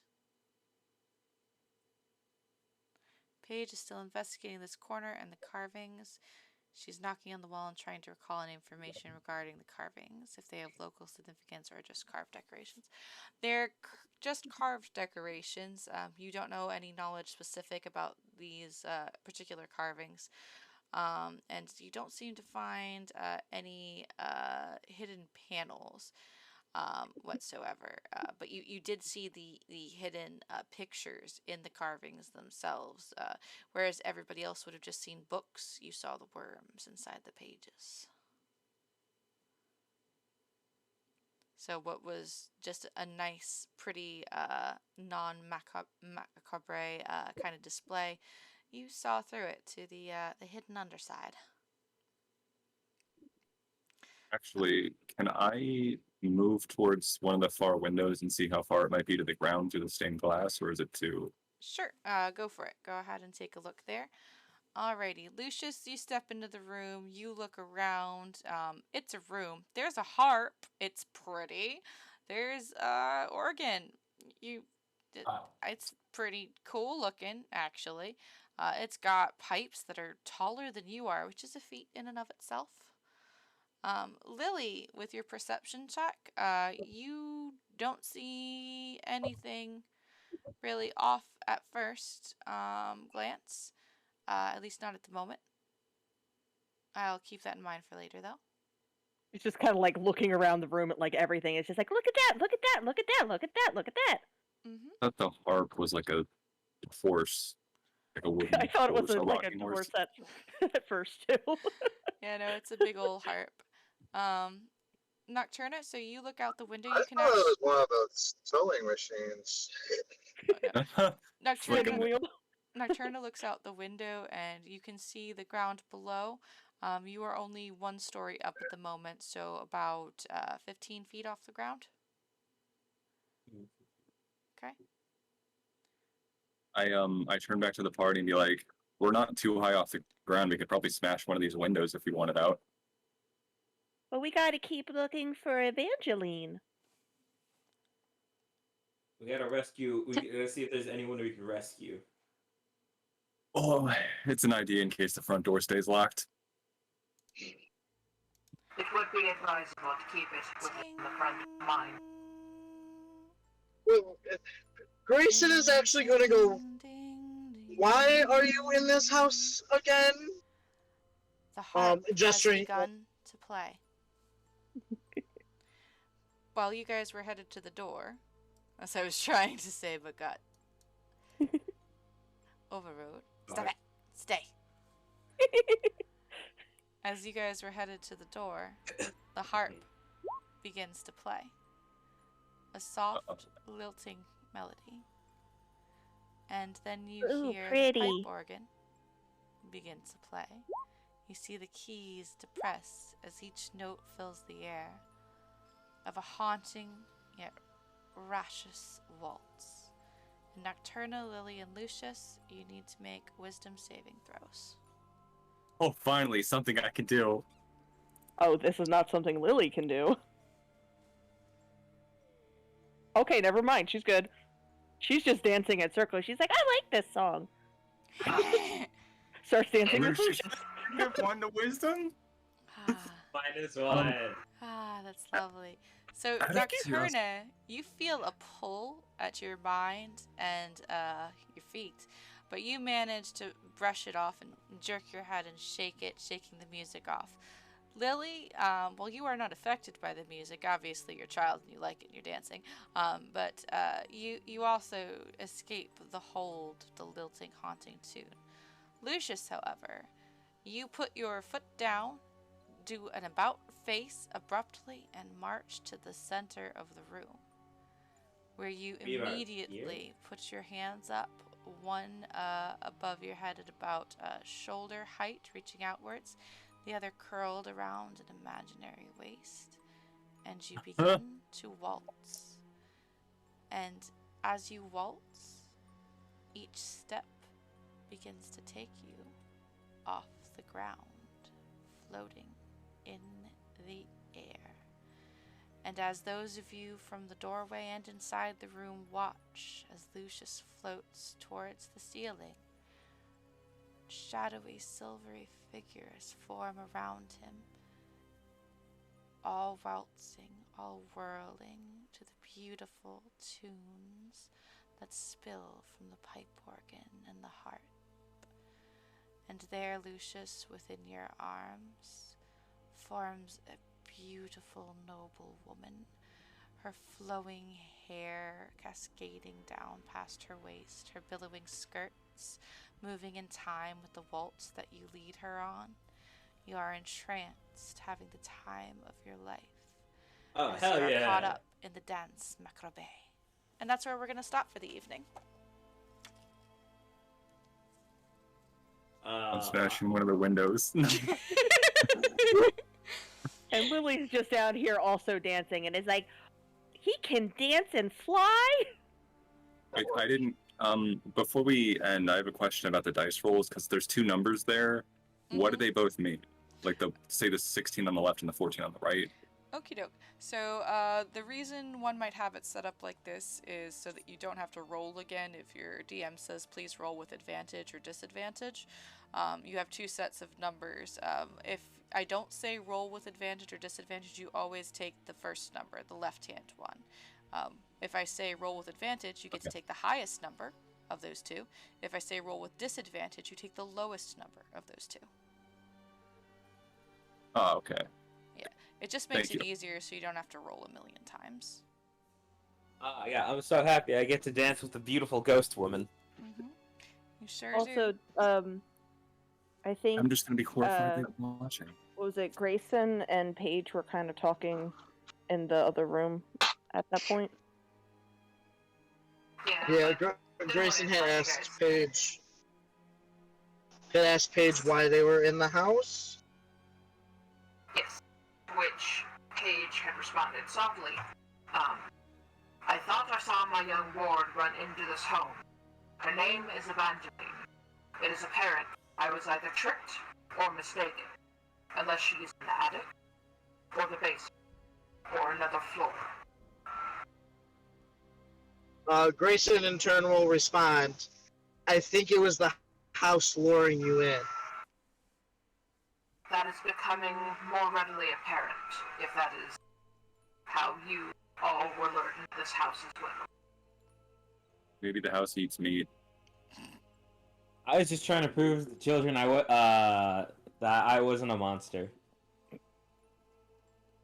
Paige is still investigating this corner and the carvings. She's knocking on the wall and trying to recall any information regarding the carvings, if they have local significance or just carved decorations. They're just carved decorations. You don't know any knowledge specific about these particular carvings. And you don't seem to find any hidden panels. whatsoever. But you did see the hidden pictures in the carvings themselves, whereas everybody else would have just seen books. You saw the worms inside the pages. So what was just a nice, pretty, non-macabre kind of display, you saw through it to the hidden underside. Actually, can I move towards one of the far windows and see how far it might be to the ground through the stained glass, or is it too? Sure, go for it. Go ahead and take a look there. Alrighty, Lucius, you step into the room, you look around. It's a room. There's a harp. It's pretty. There's organ. You, it's pretty cool looking, actually. It's got pipes that are taller than you are, which is a feat in and of itself. Lily, with your perception check, you don't see anything really off at first glance. At least not at the moment. I'll keep that in mind for later, though. It's just kind of like looking around the room at like everything. It's just like, look at that, look at that, look at that, look at that, look at that. I thought the harp was like a horse, like a wooden I thought it was horse, like a rocking horse at first too. Yeah, no, it's a big old harp. Nocturna, so you look out the window. I You can thought it actually. was one of those sewing machines. Nocturna, wheel. Nocturna looks out the window, and you can see the ground below. You are only one story up at the moment, so about 15 feet off the ground. Okay. I turn back to the party and be like, we're not too high off the ground. We could probably smash one of these windows if we wanted out. But we gotta keep looking for Evangeline. We gotta rescue. Let's see if there's anyone we can rescue. Oh, it's an idea in case the front door stays locked. It would be advisable to keep it within the front mind. Well, Grayson is actually going to go. Why are you in this house again? The harp has gesturing. begun to play. While you guys were headed to the door, as I was trying to say but got overrode. Stop it! Stay! As you guys were headed to the door, the harp begins to play. A soft, lilting melody. And then you hear the pipe organ begin to play. You see the keys depress as each note fills the air of a haunting yet raucous waltz. Nocturna, Lily, and Lucius, you need to make wisdom saving throws. Oh, finally, something I can do. Oh, this is not something Lily can do. Okay, never mind. She's good. She's just dancing in circles. She's like, I like this song. Starts dancing with Lucius. Give one to wisdom? -1. That's lovely. So, Nocturna, you feel a pull at your mind and your feet, but you manage to brush it off and jerk your head and shake it, shaking the music off. Lily, well, you are not affected by the music. Obviously, you're a child and you like it and you're dancing. But you also escape the hold, the lilting, haunting tune. Lucius, however, you put your foot down, do an about face abruptly, and march to the center of the room, where you immediately put your hands up, one above your head at about shoulder height, reaching outwards, the other curled around an imaginary waist, and you begin to waltz. And as you waltz, each step begins to take you off the ground, floating in the air. And as those of you from the doorway and inside the room watch as Lucius floats towards the ceiling, shadowy silvery figures form around him, all waltzing, all whirling to the beautiful tunes that spill from the pipe organ and the harp. And there, Lucius, within your arms, forms a beautiful, noble woman, her flowing hair cascading down past her waist, her billowing skirts moving in time with the waltz that you lead her on. You are entranced, having the time of your life Oh, as you hell are caught yeah. up in the dance macrobé. And that's where we're going to stop for the evening. I'm smashing one of the windows. And Lily's just out here also dancing and is like, he can dance and fly? I didn't. Before we end, I have a question about the dice rolls because there's two numbers there. What do they both mean? Like say the 16 on the left and the 14 on the right. Okie doke. So the reason one might have it set up like this is so that you don't have to roll again if your DM says please roll with advantage or disadvantage. You have two sets of numbers. If I don't say roll with advantage or disadvantage, you always take the first number, the left-hand one. If I say roll with advantage, you get to take the highest number of those two. If I say roll with disadvantage, you take the lowest number of those two. Oh, okay. Yeah, it just makes it easier so you don't have to roll a million times. Yeah, I'm so happy I get to dance with the beautiful ghost woman. Mm-hmm. You sure Also, do. I think... I'm just going to be horrified watching. What was it? Grayson and Paige were kind of talking in the other room at that point. Yeah, Grayson had asked Paige. Why they were in the house. Yes, which Paige had responded softly. I thought I saw my young ward run into this home. Her name is Evangeline. It is apparent I was either tricked or mistaken, unless she is in the attic, or the basement, or another floor. Grayson in turn will respond, I think it was the house luring you in. That is becoming more readily apparent, if that is how you all were lured into this house as well. Maybe the house eats meat. I was just trying to prove to the children that I wasn't a monster.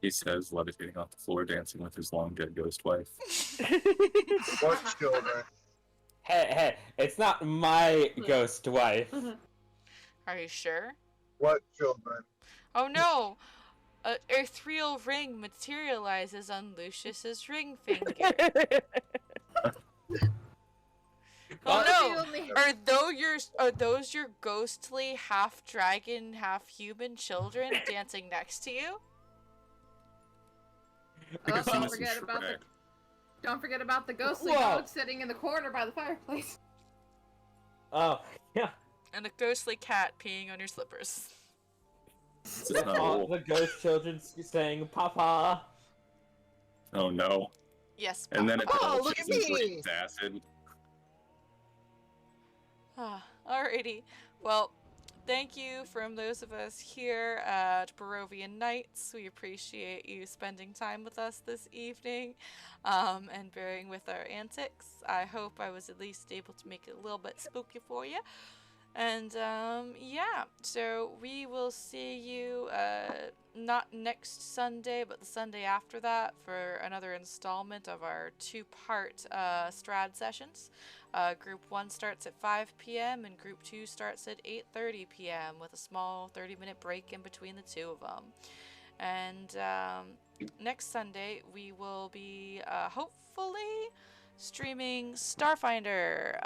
He says, levitating off the floor, dancing with his long dead ghost wife. What children? Hey, it's not my ghost wife. Are you sure? What children? Oh no! An ethereal ring materializes on Lucius's ring finger. Oh no! Are those your ghostly half dragon, half human children dancing next to you? Oh, don't forget about the ghostly Whoa. dog sitting in the corner by the fireplace. Oh, yeah. And a ghostly cat peeing on your slippers. This is not All cool. the ghost children saying, Papa. Oh no. Yes. And then it Oh, look at me! acid. Alrighty. Well, thank you from those of us here at Barovian Nights. We appreciate you spending time with us this evening and bearing with our antics. I hope I was at least able to make it a little bit spooky for you. And yeah, so we will see you not next Sunday, but the Sunday after that for another installment of our two-part Strahd sessions. Group 1 starts at 5 p.m. and Group 2 starts at 8:30 p.m. with a small 30-minute break in between the two of them. And next Sunday we will be hopefully streaming Starfinder,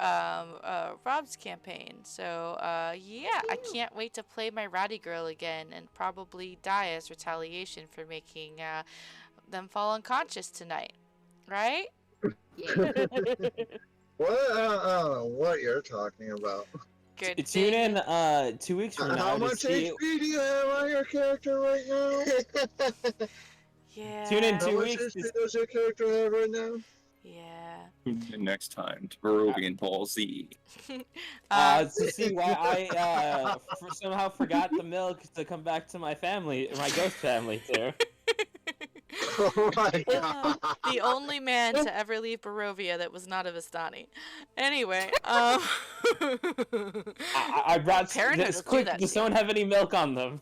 Rob's campaign. So yeah, I can't wait to play my Ratty Girl again and probably die as retaliation for making them fall unconscious tonight. Right? Yeah. What? I don't know what you're talking about. Good Tune thing. in 2 weeks from now How to much see... HP do you have on your character right now? Yeah. Tune in How 2 much weeks. HP does your character have right now? Yeah. Next time to Barovian Ball Z. To see why I somehow forgot the milk to come back to my family, my ghost family too. Oh my god. The only man to ever leave Barovia that was not a Vistani. Anyway, I brought Parenthood this will do quick. that Does to someone have any milk on them?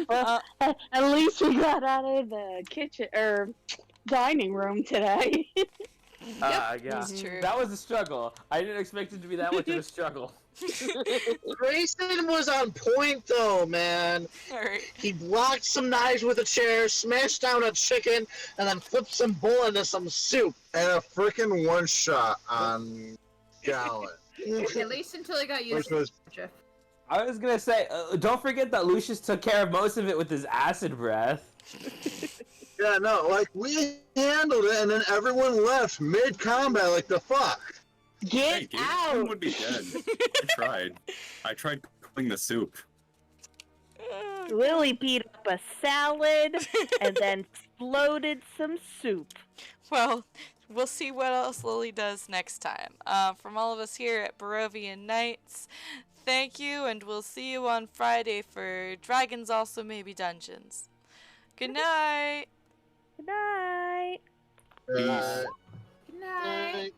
Well, at least we got out of the kitchen, or dining room today. Yeah. That's true. That was a struggle. I didn't expect it to be that much of a struggle. Grayson was on point though, man. Alright. He blocked some knives with a chair, smashed down a chicken, and then flipped some bull into some soup. And a freaking one shot on Gallon. At least until he got used Which to was Jeff. I was gonna say, don't forget that Lucius took care of most of it with his acid breath. Yeah, no, like we handled it, and then everyone left mid combat. Like the fuck. Get Hey, out! Gabe would be dead. I tried cooking the soup. Lily beat up a salad and then exploded some soup. Well, we'll see what else Lily does next time. From all of us here at Barovian Nights, thank you, and we'll see you on Friday for Dragons Also Maybe Dungeons. Good night! Good night. Peace. Uh, Good night.